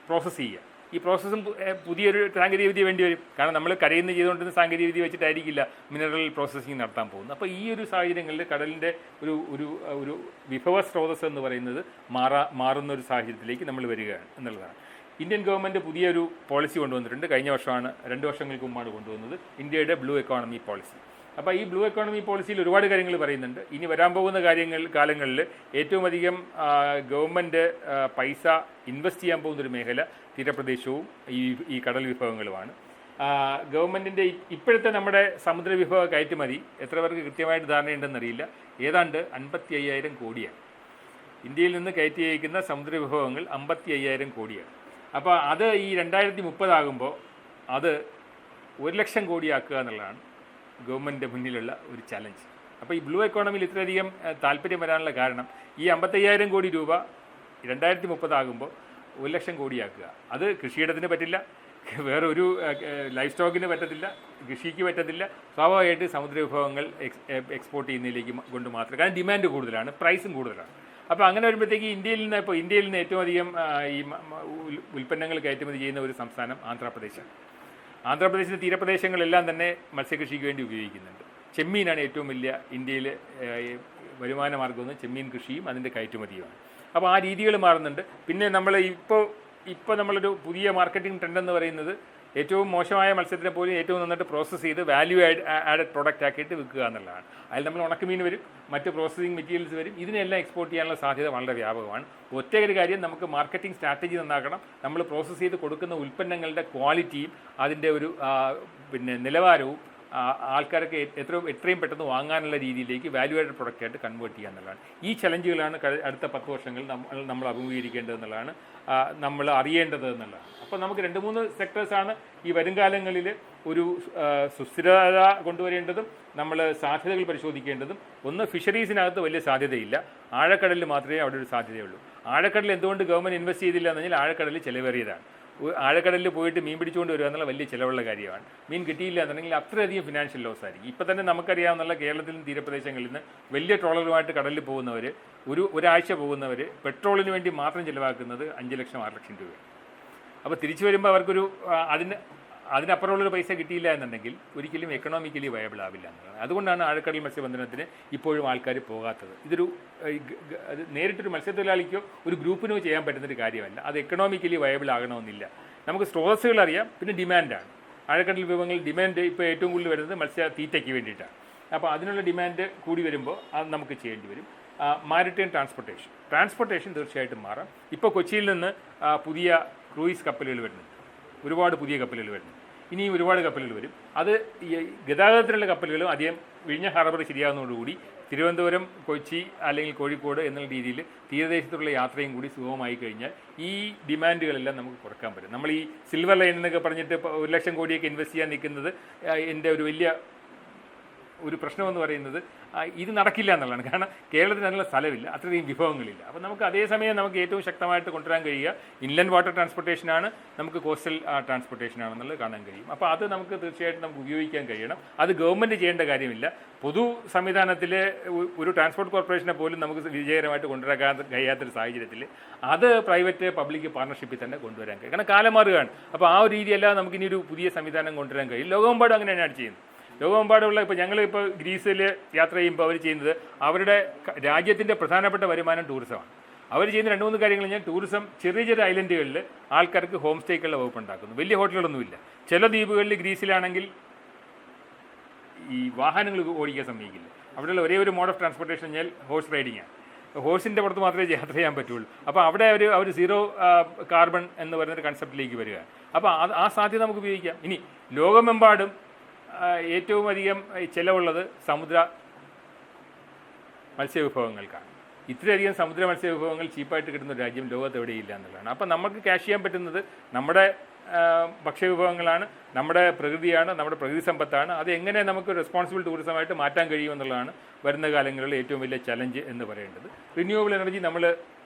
പ്രോസസ്സ് ചെയ്യുക. ഈ പ്രോസസ്സും പുതിയൊരു സാങ്കേതിക വിദ്യ വേണ്ടി വരും. കാരണം നമ്മൾ കരയിൽ നിന്ന് ചെയ്തുകൊണ്ടിരുന്ന സാങ്കേതിക വിദ്യ വെച്ചിട്ടായിരിക്കില്ല മിനറൽ പ്രോസസ്സിങ് നടത്താൻ പോകുന്നത്. അപ്പോൾ ഈ ഒരു സാഹചര്യങ്ങളിൽ കടലിൻ്റെ ഒരു വിഭവ സ്രോതസ് എന്ന് പറയുന്നത് മാറുന്ന ഒരു സാഹചര്യത്തിലേക്ക് നമ്മൾ വരികയാണ് എന്നുള്ളതാണ്. ഇന്ത്യൻ ഗവൺമെൻറ് പുതിയൊരു പോളിസി കൊണ്ടുവന്നിട്ടുണ്ട്. കഴിഞ്ഞ വർഷമാണ്, 2 വർഷങ്ങൾക്ക് മുമ്പാണ് കൊണ്ടുവന്നത്, ഇന്ത്യയുടെ ബ്ലൂ എക്കോണമി പോളിസി. അപ്പോൾ ഈ ബ്ലൂ എക്കോണമി പോളിസിയിൽ ഒരുപാട് കാര്യങ്ങൾ പറയുന്നുണ്ട്. ഇനി വരാൻ പോകുന്ന കാലങ്ങളിൽ ഏറ്റവും അധികം ഗവൺമെൻറ് പൈസ ഇൻവെസ്റ്റ് ചെയ്യാൻ പോകുന്നൊരു മേഖല തീരപ്രദേശവും ഈ കടൽ വിഭവങ്ങളുമാണ്. ഗവൺമെൻറ്റിൻ്റെ ഇപ്പോഴത്തെ നമ്മുടെ സമുദ്ര വിഭവ കയറ്റുമതി എത്ര പേർക്ക് കൃത്യമായിട്ട് ധാരണയുണ്ടെന്നറിയില്ല. ഏതാണ്ട് 55,000 കോടിയാണ്. ഇന്ത്യയിൽ നിന്ന് കയറ്റി അയക്കുന്ന സമുദ്ര വിഭവങ്ങൾ 55,000 കോടിയാണ്. അപ്പോൾ അത് ഈ 2030 ആകുമ്പോൾ അത് 1,00,000 കോടിയാക്കുക എന്നുള്ളതാണ് ഗവൺമെൻറ്റിൻ്റെ മുന്നിലുള്ള ഒരു ചലഞ്ച്. അപ്പോൾ ഈ ബ്ലൂ എക്കോണമിയിൽ ഇത്രയധികം താല്പര്യം വരാനുള്ള കാരണം ഈ 55,000 കോടി രൂപ 2030 ആകുമ്പോൾ 1,00,000 കോടിയാക്കുക. അത് കൃഷിയിടത്തിന് പറ്റില്ല, വേറെ ഒരു ലൈഫ് സ്റ്റോക്കിന് പറ്റത്തില്ല, കൃഷിക്ക് പറ്റത്തില്ല. സ്വാഭാവികമായിട്ട് സമുദ്ര വിഭവങ്ങൾ എക്സ്പോർട്ട് ചെയ്യുന്നതിലേക്ക് കൊണ്ട് മാത്രം. കാരണം ഡിമാൻഡ് കൂടുതലാണ്, പ്രൈസും കൂടുതലാണ്. അപ്പോൾ അങ്ങനെ വരുമ്പോഴത്തേക്ക് ഇന്ത്യയിൽ നിന്ന് ഏറ്റവും അധികം ഈ ഉൽപ്പന്നങ്ങൾ കയറ്റുമതി ചെയ്യുന്ന ഒരു സംസ്ഥാനം ആന്ധ്രാപ്രദേശാണ്. ആന്ധ്രാപ്രദേശിൻ്റെ തീരപ്രദേശങ്ങളെല്ലാം തന്നെ മത്സ്യകൃഷിക്ക് വേണ്ടി ഉപയോഗിക്കുന്നുണ്ട്. ചെമ്മീനാണ് ഏറ്റവും വലിയ ഇന്ത്യയിലെ വരുമാന മാർഗ്ഗമെന്ന്. ചെമ്മീൻ കൃഷിയും അതിൻ്റെ കയറ്റുമതിയുമാണ്. അപ്പോൾ ആ രീതികൾ മാറുന്നുണ്ട്. പിന്നെ നമ്മൾ ഇപ്പോൾ നമ്മളൊരു പുതിയ മാർക്കറ്റിംഗ് ട്രെൻഡ് എന്ന് പറയുന്നത് ഏറ്റവും മോശമായ മത്സ്യത്തിനെ പോലും ഏറ്റവും നന്നായിട്ട് പ്രോസസ്സ് ചെയ്ത് വാല്യൂ ആഡഡ് പ്രോഡക്റ്റ് ആക്കിയിട്ട് വിൽക്കുക എന്നുള്ളതാണ്. അതിൽ നമ്മൾ ഉണക്കമീൻ വരും, മറ്റ് പ്രോസസ്സിംഗ് മെറ്റീരിയൽസ് വരും. ഇതിനെല്ലാം എക്സ്പോർട്ട് ചെയ്യാനുള്ള സാധ്യത വളരെ വ്യാപകമാണ്. ഒറ്റ ഒരു കാര്യം, നമുക്ക് മാർക്കറ്റിംഗ് സ്ട്രാറ്റജി നന്നാക്കണം. നമ്മൾ പ്രോസസ്സ് ചെയ്ത് കൊടുക്കുന്ന ഉൽപ്പന്നങ്ങളുടെ ക്വാളിറ്റിയും അതിൻ്റെ ഒരു നിലവാരവും ആൾക്കാർക്ക് എത്രയും പെട്ടെന്ന് വാങ്ങാനുള്ള രീതിയിലേക്ക് വാല്യൂ ആഡഡ് പ്രൊഡക്റ്റായിട്ട് കൺവേർട്ട് ചെയ്യുക എന്നുള്ളതാണ്. ഈ ചലഞ്ചുകളാണ് അടുത്ത 10 വർഷങ്ങളിൽ നമ്മൾ അഭിമുഖീകരിക്കേണ്ടത് എന്നുള്ളതാണ്, നമ്മൾ അറിയേണ്ടത് എന്നുള്ളതാണ്. അപ്പോൾ നമുക്ക് 2-3 സെക്ടേഴ്സാണ് ഈ വരുംകാലങ്ങളിൽ ഒരു സുസ്ഥിരത കൊണ്ടുവരേണ്ടതും നമ്മൾ സാധ്യതകൾ പരിശോധിക്കേണ്ടതും. ഒന്ന്, ഫിഷറീസിനകത്ത് വലിയ സാധ്യതയില്ല, ആഴക്കടലിൽ മാത്രമേ അവിടെ ഒരു സാധ്യതയുള്ളൂ. ആഴക്കടലിൽ എന്തുകൊണ്ട് ഗവൺമെൻറ് ഇൻവെസ്റ്റ് ചെയ്തില്ല എന്ന് പറഞ്ഞാൽ ആഴക്കടലിൽ ചിലവേറിയതാണ്. ആഴക്കടലിൽ പോയിട്ട് മീൻ പിടിച്ചുകൊണ്ട് വരിക എന്നുള്ള വലിയ ചിലവുള്ള കാര്യമാണ്. മീൻ കിട്ടിയില്ല എന്നുണ്ടെങ്കിൽ അത്രയധികം ഫിനാൻഷ്യൽ ലോസ് ആയിരിക്കും. ഇപ്പം തന്നെ നമുക്കറിയാവുന്ന കേരളത്തിലും തീരപ്രദേശങ്ങളിൽ നിന്ന് വലിയ ട്രോളറുമായിട്ട് കടലിൽ പോകുന്നവർ, ഒരാഴ്ച പോകുന്നവർ പെട്രോളിന് വേണ്ടി മാത്രം ചിലവാക്കുന്നത് 5 ലക്ഷം 6 ലക്ഷം രൂപയാണ്. അപ്പോൾ തിരിച്ചു വരുമ്പോൾ അവർക്കൊരു അതിനപ്പുറമുള്ളൊരു പൈസ കിട്ടിയില്ല എന്നുണ്ടെങ്കിൽ ഒരിക്കലും എക്കണോമിക്കലി വയബിൾ ആവില്ല എന്നുള്ളതാണ്. അതുകൊണ്ടാണ് ആഴക്കടൽ മത്സ്യബന്ധനത്തിന് ഇപ്പോഴും ആൾക്കാർ പോകാത്തത്. ഇതൊരു നേരിട്ടൊരു മത്സ്യത്തൊഴിലാളിക്കോ ഒരു ഗ്രൂപ്പിനോ ചെയ്യാൻ പറ്റുന്നൊരു കാര്യമല്ല. അത് എക്കണോമിക്കലി വയബിൾ ആകണമെന്നില്ല. നമുക്ക് സ്രോതസ്സുകൾ അറിയാം, പിന്നെ ഡിമാൻഡാണ്. ആഴക്കടൽ വിഭവങ്ങൾ ഡിമാൻഡ് ഇപ്പോൾ ഏറ്റവും കൂടുതൽ വരുന്നത് മത്സ്യ തീറ്റയ്ക്ക് വേണ്ടിയിട്ടാണ്. അപ്പോൾ അതിനുള്ള ഡിമാൻഡ് കൂടി വരുമ്പോൾ അത് നമുക്ക് ചെയ്യേണ്ടി വരും. മാരിടൈം ട്രാൻസ്പോർട്ടേഷൻ തീർച്ചയായിട്ടും മാറാം. ഇപ്പോൾ കൊച്ചിയിൽ നിന്ന് പുതിയ ക്രൂയിസ് കപ്പലുകൾ വരുന്നുണ്ട്, ഒരുപാട് പുതിയ കപ്പലുകൾ വരുന്നു. ഇനിയും ഒരുപാട് കപ്പലുകൾ വരും. അത് ഗതാഗതത്തിനുള്ള കപ്പലുകളും അധികം വിഴിഞ്ഞ ഹാർബർ ശരിയാകുന്നതോടുകൂടി തിരുവനന്തപുരം, കൊച്ചി അല്ലെങ്കിൽ കോഴിക്കോട് എന്നുള്ള രീതിയിൽ തീരദേശത്തുള്ള യാത്രയും കൂടി സുഗമമായി കഴിഞ്ഞാൽ ഈ ഡിമാൻഡുകളെല്ലാം നമുക്ക് കുറക്കാൻ പറ്റും. നമ്മൾ ഈ സിൽവർ ലൈൻ എന്നൊക്കെ പറഞ്ഞിട്ട് 1 ലക്ഷം കോടിയൊക്കെ ഇൻവെസ്റ്റ് ചെയ്യാൻ നിൽക്കുന്നത് എൻ്റെ ഒരു വലിയ ഒരു പ്രശ്നമെന്ന് പറയുന്നത് ഇത് നടക്കില്ല എന്നുള്ളതാണ്. കാരണം കേരളത്തിന് അതിനുള്ള സ്ഥലമില്ല, അത്രയും വിഭവങ്ങളില്ല. അപ്പോൾ നമുക്ക് അതേസമയം നമുക്ക് ഏറ്റവും ശക്തമായിട്ട് കൊണ്ടുവരാൻ കഴിയുക ഇൻലൻഡ് വാട്ടർ ട്രാൻസ്പോർട്ടേഷനാണ്, നമുക്ക് കോസ്റ്റൽ ട്രാൻസ്പോർട്ടേഷനാണെന്നുള്ളത് കാണാൻ കഴിയും. അപ്പോൾ അത് നമുക്ക് തീർച്ചയായിട്ടും നമുക്ക് ഉപയോഗിക്കാൻ കഴിയണം. അത് ഗവൺമെൻറ് ചെയ്യേണ്ട കാര്യമില്ല. പൊതു സംവിധാനത്തിലെ ഒരു ട്രാൻസ്പോർട്ട് കോർപ്പറേഷനെ പോലും നമുക്ക് വിജയകരമായിട്ട് കൊണ്ടുവരാൻ കഴിയാത്തൊരു സാഹചര്യത്തിൽ അത് പ്രൈവറ്റ് പബ്ലിക് പാർട്ണർഷിപ്പിൽ തന്നെ കൊണ്ടുവരാൻ കഴിയും. കാരണം കാലം മാറുകയാണ്. അപ്പോൾ ആ ഒരു രീതിയല്ല നമുക്കിനി ഒരു പുതിയ സംവിധാനം കൊണ്ടുവരാൻ കഴിയും. ലോകമെമ്പാടും അങ്ങനെയാണ് ചെയ്യുന്നത്. ലോകമെമ്പാടുള്ള ഇപ്പോൾ ഞങ്ങളിപ്പോൾ ഗ്രീസിൽ യാത്ര ചെയ്യുമ്പോൾ അവർ ചെയ്യുന്നത് അവരുടെ രാജ്യത്തിൻ്റെ പ്രധാനപ്പെട്ട വരുമാനം ടൂറിസമാണ്. അവർ ചെയ്യുന്ന 2-3 കാര്യങ്ങൾ കഴിഞ്ഞാൽ ടൂറിസം ചെറിയ ചെറിയ ഐലൻഡുകളിൽ ആൾക്കാർക്ക് ഹോം സ്റ്റേക്കുള്ള വകുപ്പ് ഉണ്ടാക്കുന്നു. വലിയ ഹോട്ടലുകളൊന്നുമില്ല. ചില ദ്വീപുകളിൽ ഗ്രീസിലാണെങ്കിൽ ഈ വാഹനങ്ങൾ ഓടിക്കാൻ സമ്മതിക്കില്ല. അവിടെയുള്ള ഒരേ ഒരു മോഡ് ഓഫ് ട്രാൻസ്പോർട്ടേഷൻ കഴിഞ്ഞാൽ ഹോഴ്സ് റൈഡിങ്ങാണ്. ഹോഴ്സിൻ്റെ പുറത്ത് മാത്രമേ യാത്ര ചെയ്യാൻ പറ്റുള്ളൂ. അപ്പോൾ അവിടെ അവർ സീറോ കാർബൺ എന്ന് പറയുന്നൊരു കൺസെപ്റ്റിലേക്ക് വരിക. അപ്പോൾ ആ സാധ്യത നമുക്ക് ഉപയോഗിക്കാം. ഇനി ലോകമെമ്പാടും ഏറ്റവും അധികം ചിലവുള്ളത് സമുദ്ര മത്സ്യവിഭവങ്ങൾക്കാണ്. ഇത്രയധികം സമുദ്ര മത്സ്യവിഭവങ്ങൾ ചീപ്പായിട്ട് കിട്ടുന്ന ഒരു രാജ്യം ലോകത്ത് എവിടെയില്ല എന്നുള്ളതാണ്. അപ്പം നമുക്ക് ക്യാഷ് ചെയ്യാൻ പറ്റുന്നത് നമ്മുടെ ഭക്ഷ്യവിഭവങ്ങളാണ്, നമ്മുടെ പ്രകൃതിയാണ്, നമ്മുടെ പ്രകൃതി സമ്പത്താണ്. അത് എങ്ങനെ നമുക്ക് റെസ്പോൺസിബിൾ ടൂറിസമായിട്ട് മാറ്റാൻ കഴിയുമെന്നുള്ളതാണ് വരുന്ന കാലങ്ങളിലെ ഏറ്റവും വലിയ ചലഞ്ച് എന്ന് പറയേണ്ടത്. റിന്യൂവബിൾ എനർജി നമ്മൾ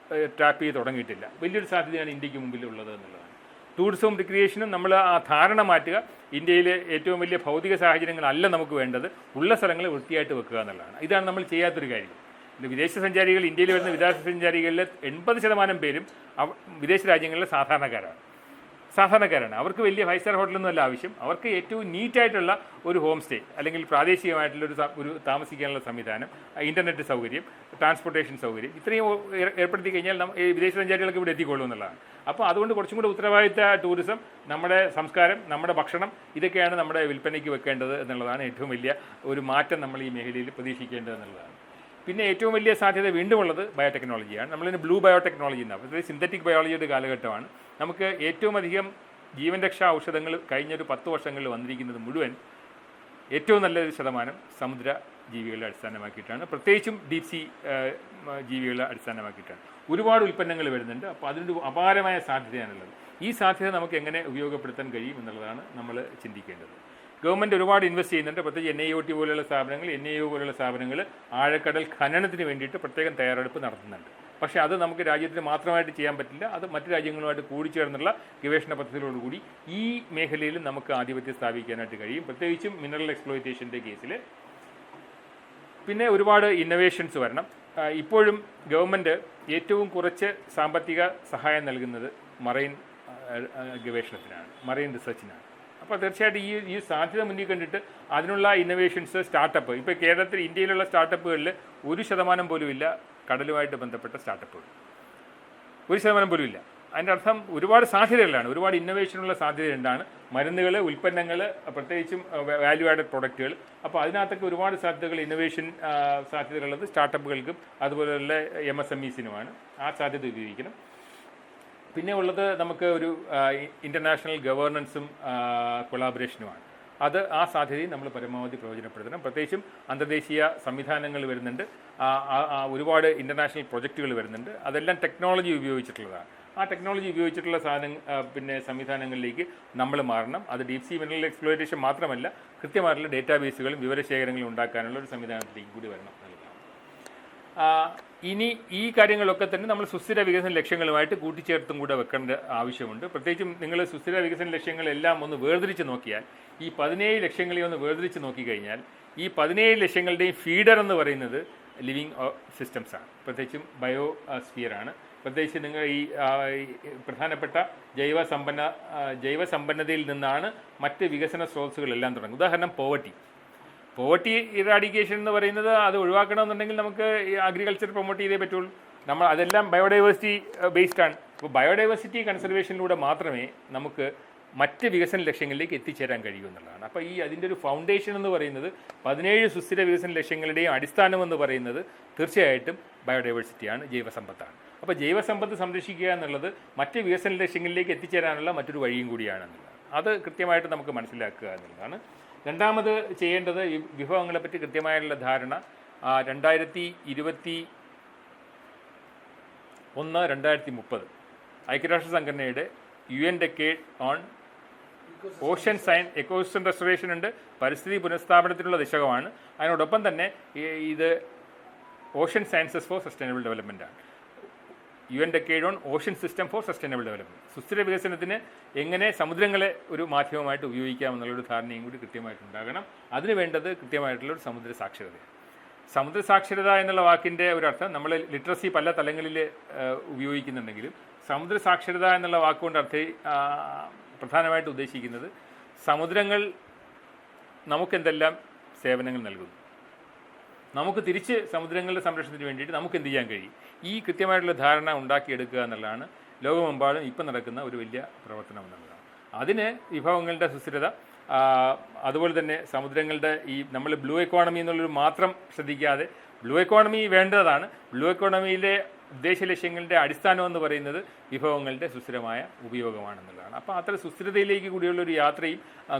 ടാപ്പ് ചെയ്ത് തുടങ്ങിയിട്ടില്ല. വലിയൊരു സാധ്യതയാണ് ഇന്ത്യക്ക് മുമ്പിൽ ഉള്ളത് എന്നുള്ളതാണ്. ടൂറിസവും റിക്രിയേഷനും നമ്മൾ ആ ധാരണ മാറ്റുക. ഇന്ത്യയിലെ ഏറ്റവും വലിയ ഭൗതിക സാഹചര്യങ്ങളല്ല നമുക്ക് വേണ്ടത്, ഉള്ള സ്ഥലങ്ങളെ വൃത്തിയായിട്ട് വെക്കുക എന്നുള്ളതാണ്. ഇതാണ് നമ്മൾ ചെയ്യാത്തൊരു കാര്യം. വിദേശ സഞ്ചാരികൾ, ഇന്ത്യയിൽ വരുന്ന വിദേശ സഞ്ചാരികളിൽ 80% പേരും വിദേശ രാജ്യങ്ങളിലെ സാധാരണക്കാരാണ്. അവർക്ക് വലിയ 5 സ്റ്റാർ ഹോട്ടലൊന്നും അല്ല ആവശ്യം. അവർക്ക് ഏറ്റവും നീറ്റായിട്ടുള്ള ഒരു ഹോം സ്റ്റേ അല്ലെങ്കിൽ പ്രാദേശികമായിട്ടുള്ള ഒരു താമസിക്കാനുള്ള സംവിധാനം, ഇൻ്റർനെറ്റ് സൗകര്യം, ട്രാൻസ്പോർട്ടേഷൻ സൗകര്യം ഇത്രയും ഏർപ്പെടുത്തി കഴിഞ്ഞാൽ വിദേശ സഞ്ചാരികൾക്ക് ഇവിടെ എത്തിക്കൊള്ളൂ എന്നുള്ളതാണ്. അപ്പോൾ അതുകൊണ്ട് കുറച്ചും കൂടെ ഉത്തരവാദിത്ത ടൂറിസം, നമ്മുടെ സംസ്കാരം, നമ്മുടെ ഭക്ഷണം, ഇതൊക്കെയാണ് നമ്മുടെ വിൽപ്പനയ്ക്ക് വെക്കേണ്ടത് എന്നുള്ളതാണ് ഏറ്റവും വലിയ ഒരു മാറ്റം നമ്മൾ ഈ മേഖലയിൽ പ്രതീക്ഷിക്കേണ്ടത് എന്നുള്ളതാണ്. പിന്നെ ഏറ്റവും വലിയ സാധ്യത വീണ്ടും ഉള്ളത് ബയോടെക്നോളജിയാണ്. നമ്മളിതിന് ബ്ലൂ ബയോടെക്നോളജി എന്നാണ്. അതായത് സിന്തറ്റിക് ബയോളജിയുടെ കാലഘട്ടമാണ്. നമുക്ക് ഏറ്റവും അധികം ജീവൻ രക്ഷാ ഔഷധങ്ങൾ കഴിഞ്ഞൊരു 10 വർഷങ്ങളിൽ വന്നിരിക്കുന്നത് മുഴുവൻ ഏറ്റവും നല്ലൊരു ശതമാനം സമുദ്ര ജീവികളെ അടിസ്ഥാനമാക്കിയിട്ടാണ്, പ്രത്യേകിച്ചും ഡീപ് സീ ജീവികളെ അടിസ്ഥാനമാക്കിയിട്ടാണ്. ഒരുപാട് ഉൽപ്പന്നങ്ങൾ വരുന്നുണ്ട്. അപ്പോൾ അതിനൊരു അപാരമായ സാധ്യതയാണുള്ളത്. ഈ സാധ്യത നമുക്ക് എങ്ങനെ ഉപയോഗപ്പെടുത്താൻ കഴിയും എന്നുള്ളതാണ് നമ്മൾ ചിന്തിക്കേണ്ടത്. ഗവൺമെൻറ് ഒരുപാട് ഇൻവെസ്റ്റ് ചെയ്യുന്നുണ്ട്. പ്രത്യേകിച്ച് NIOT പോലുള്ള സ്ഥാപനങ്ങൾ, NIO പോലുള്ള സ്ഥാപനങ്ങൾ ആഴക്കടൽ ഖനനത്തിന് വേണ്ടിയിട്ട് പ്രത്യേകം തയ്യാറെടുപ്പ് നടത്തുന്നുണ്ട്. പക്ഷേ അത് നമുക്ക് രാജ്യത്തിന് മാത്രമായിട്ട് ചെയ്യാൻ പറ്റില്ല. അത് മറ്റു രാജ്യങ്ങളുമായിട്ട് കൂടിച്ചേർന്നുള്ള ഗവേഷണ പദ്ധതികളോടുകൂടി ഈ മേഖലയിൽ നമുക്ക് ആധിപത്യം സ്ഥാപിക്കാനായിട്ട് കഴിയും, പ്രത്യേകിച്ചും മിനറൽ എക്സ്പ്ലോയിറ്റേഷൻ്റെ കേസിൽ. പിന്നെ ഒരുപാട് ഇന്നൊവേഷൻസ് വരണം. ഇപ്പോഴും ഗവൺമെൻറ് ഏറ്റവും കുറച്ച് സാമ്പത്തിക സഹായം നൽകുന്നത് മറൈൻ ഗവേഷണത്തിനാണ്, മറൈൻ റിസർച്ചിനാണ്. അപ്പോൾ തീർച്ചയായിട്ടും ഈ സാധ്യത മുന്നിൽ കണ്ടിട്ട് അതിനുള്ള ഇന്നൊവേഷൻസ്, സ്റ്റാർട്ടപ്പ്, ഇപ്പോൾ കേരളത്തിൽ, ഇന്ത്യയിലുള്ള സ്റ്റാർട്ടപ്പുകളിൽ 1% പോലും ഇല്ല കടലുമായിട്ട് ബന്ധപ്പെട്ട സ്റ്റാർട്ടപ്പുകൾ. 1% പോലും ഇല്ല. അതിൻ്റെ അർത്ഥം ഒരുപാട് സാധ്യതകളാണ്, ഒരുപാട് ഇന്നോവേഷനുള്ള സാധ്യതയുണ്ടാണ്. മരുന്നുകൾ, ഉൽപ്പന്നങ്ങൾ, പ്രത്യേകിച്ചും വാല്യൂ ആഡഡ് പ്രൊഡക്റ്റുകൾ. അപ്പോൾ അതിനകത്തൊക്കെ ഒരുപാട് സാധ്യതകൾ, ഇന്നോവേഷൻ സാധ്യതകളുള്ളത് സ്റ്റാർട്ടപ്പുകൾക്കും അതുപോലെയുള്ള MSMEസിനുമാണ്. ആ സാധ്യത ഉപയോഗിക്കണം. പിന്നെ ഉള്ളത് നമുക്ക് ഒരു ഇൻ്റർനാഷണൽ ഗവേണൻസും കൊളാബറേഷനുമാണ്. ആ സാധ്യതയും നമ്മൾ പരമാവധി പ്രയോജനപ്പെടുത്തണം. പ്രത്യേകിച്ചും അന്തർദേശീയ സംവിധാനങ്ങൾ വരുന്നുണ്ട്, ഒരുപാട് ഇൻ്റർനാഷണൽ പ്രൊജക്റ്റുകൾ വരുന്നുണ്ട്. അതെല്ലാം ടെക്നോളജി ഉപയോഗിച്ചിട്ടുള്ളതാണ്. ആ ടെക്നോളജി ഉപയോഗിച്ചിട്ടുള്ള സംവിധാനങ്ങളിലേക്ക് നമ്മൾ മാറണം. അത് ഡീപ് സീ മിനറൽ എക്സ്പ്ലോറേഷൻ മാത്രമല്ല, കൃത്യമായിട്ടുള്ള ഡേറ്റാബേസുകളും വിവരശേഖരങ്ങളും ഉണ്ടാക്കാനുള്ള ഒരു സംവിധാനത്തിലേക്ക് കൂടി വരണം എന്നുള്ളതാണ്. ഇനി ഈ കാര്യങ്ങളൊക്കെ തന്നെ നമ്മൾ സുസ്ഥിര വികസന ലക്ഷ്യങ്ങളുമായിട്ട് കൂട്ടിച്ചേർത്തും കൂടെ വെക്കേണ്ട ആവശ്യമുണ്ട്. പ്രത്യേകിച്ചും നിങ്ങൾ സുസ്ഥിര വികസന ലക്ഷ്യങ്ങളെല്ലാം ഒന്ന് വേർതിരിച്ച് നോക്കിയാൽ, ഈ 17 ലക്ഷ്യങ്ങളെ ഒന്ന് വേർതിരിച്ച് നോക്കിക്കഴിഞ്ഞാൽ, ഈ 17 ലക്ഷ്യങ്ങളുടെയും ഫീഡർ എന്ന് പറയുന്നത് ലിവിങ് സിസ്റ്റംസാണ്. പ്രത്യേകിച്ചും ബയോസ്ഫിയറാണ്. പ്രത്യേകിച്ച് നിങ്ങൾ ഈ പ്രധാനപ്പെട്ട ജൈവസമ്പന്നതയിൽ നിന്നാണ് മറ്റ് വികസന സ്രോതസ്സുകളെല്ലാം തുടങ്ങുന്നത്. ഉദാഹരണം പോവർട്ടി ഇറാഡിക്കേഷൻ എന്ന് പറയുന്നത്, അത് ഒഴിവാക്കണമെന്നുണ്ടെങ്കിൽ നമുക്ക് ഈ അഗ്രികൾച്ചർ പ്രൊമോട്ട് ചെയ്തേ പറ്റുള്ളൂ. അതെല്ലാം ബയോഡൈവേഴ്സിറ്റി ബേസ്ഡ് ആണ്. അപ്പോൾ ബയോഡൈവേഴ്സിറ്റി കൺസർവേഷനിലൂടെ മാത്രമേ നമുക്ക് മറ്റ് വികസന ലക്ഷ്യങ്ങളിലേക്ക് എത്തിച്ചേരാൻ കഴിയൂ എന്നുള്ളതാണ്. അപ്പോൾ അതിൻ്റെ ഒരു ഫൗണ്ടേഷൻ എന്ന് പറയുന്നത് 17 സുസ്ഥിര വികസന ലക്ഷ്യങ്ങളുടെയും അടിസ്ഥാനം എന്ന് പറയുന്നത് തീർച്ചയായിട്ടും ബയോഡൈവേഴ്സിറ്റിയാണ്, ജൈവസമ്പത്താണ്. അപ്പോൾ ജൈവസമ്പത്ത് സംരക്ഷിക്കുക എന്നുള്ളത് മറ്റ് വികസന ലക്ഷ്യങ്ങളിലേക്ക് എത്തിച്ചേരാനുള്ള മറ്റൊരു വഴിയും കൂടിയാണെന്നുള്ളത് അത് കൃത്യമായിട്ട് നമുക്ക് മനസ്സിലാക്കുക എന്നുള്ളതാണ്. രണ്ടാമത് ചെയ്യേണ്ടത് ഈ വിഭവങ്ങളെപ്പറ്റി കൃത്യമായുള്ള ധാരണ. 2021-2030 ഐക്യരാഷ്ട്ര സംഘടനയുടെ UN decade on ocean science ecosystem restoration ഉണ്ട്, പരിസ്ഥിതി പുനഃസ്ഥാപനത്തിനുള്ള ദശകമാണ്. അതിനോടൊപ്പം തന്നെ ഇത് ocean sciences four sustainable development ആണ്. UN decade on ocean system for sustainable development. സുസ്ഥിര വികസനത്തിന് എങ്ങനെ സമുദ്രങ്ങളെ ഒരു മാധ്യമമായിട്ട് ഉപയോഗിക്കാമെന്നുള്ളൊരു ധാരണയും കൂടി കൃത്യമായിട്ടുണ്ടാകണം. അതിന് വേണ്ടത് കൃത്യമായിട്ടുള്ള ഒരു സമുദ്ര സാക്ഷരതയാണ്. സമുദ്ര സാക്ഷരത എന്നുള്ള വാക്കിൻ്റെ ഒരർത്ഥം നമ്മൾ ലിറ്ററസി പല തലങ്ങളിൽ ഉപയോഗിക്കുന്നുണ്ടെങ്കിലും സമുദ്ര സാക്ഷരത എന്നുള്ള വാക്കുകൊണ്ട് പ്രധാനമായിട്ട് ഉദ്ദേശിക്കുന്നത് സമുദ്രങ്ങൾ നമുക്കെന്തെല്ലാം സേവനങ്ങൾ നൽകുന്നു, നമുക്ക് തിരിച്ച് സമുദ്രങ്ങളുടെ സംരക്ഷണത്തിന് വേണ്ടിയിട്ട് നമുക്ക് എന്ത് ചെയ്യാൻ കഴിയും, ഈ കൃത്യമായിട്ടുള്ള ധാരണ ഉണ്ടാക്കിയെടുക്കുക എന്നുള്ളതാണ് ലോകമെമ്പാടും ഇപ്പം നടക്കുന്ന ഒരു വലിയ പ്രവർത്തനം എന്നുള്ളതാണ്. അതിന് വിഭവങ്ങളുടെ സുസ്ഥിരത, അതുപോലെ തന്നെ സമുദ്രങ്ങളുടെ നമ്മൾ ബ്ലൂ എക്കോണമി എന്നുള്ളൊരു മാത്രം ശ്രദ്ധിക്കാതെ, ബ്ലൂ എക്കോണമി വേണ്ടതാണ്. ബ്ലൂ എക്കോണമിയിലെ ഉദ്ദേശ ലക്ഷ്യങ്ങളുടെ അടിസ്ഥാനം എന്ന് പറയുന്നത് വിഭവങ്ങളുടെ സുസ്ഥിരമായ ഉപയോഗമാണെന്നുള്ളതാണ്. അപ്പോൾ അത്ര സുസ്ഥിരതയിലേക്ക് കൂടിയുള്ളൊരു യാത്രയും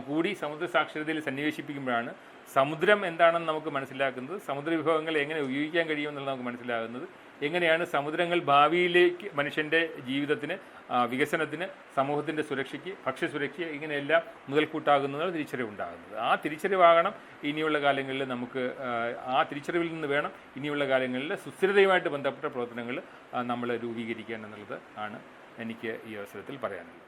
കൂടി സമുദ്ര സാക്ഷരതയിൽ സന്നിവേശിപ്പിക്കുമ്പോഴാണ് സമുദ്രം എന്താണെന്ന് നമുക്ക് മനസ്സിലാക്കുന്നത്, സമുദ്ര വിഭവങ്ങൾ എങ്ങനെ ഉപയോഗിക്കാൻ കഴിയുമെന്നുള്ളത് നമുക്ക് മനസ്സിലാകുന്നത്, എങ്ങനെയാണ് സമുദ്രങ്ങൾ ഭാവിയിലേക്ക് മനുഷ്യൻ്റെ ജീവിതത്തിന്, വികസനത്തിന്, സമൂഹത്തിൻ്റെ സുരക്ഷയ്ക്ക്, ഭക്ഷ്യസുരക്ഷ, ഇങ്ങനെയെല്ലാം മുതൽക്കൂട്ടാകുന്നത് തിരിച്ചറിവുണ്ടാകുന്നത്. ആ തിരിച്ചറിവാകണം ഇനിയുള്ള കാലങ്ങളിൽ നമുക്ക്, ആ തിരിച്ചറിവിൽ നിന്ന് വേണം ഇനിയുള്ള കാലങ്ങളിൽ സുസ്ഥിരതയുമായിട്ട് ബന്ധപ്പെട്ട പ്രവർത്തനങ്ങൾ നമ്മൾ രൂപീകരിക്കുക എന്നുള്ളത് ആണ് എനിക്ക് ഈ അവസരത്തിൽ പറയാനുള്ളത്.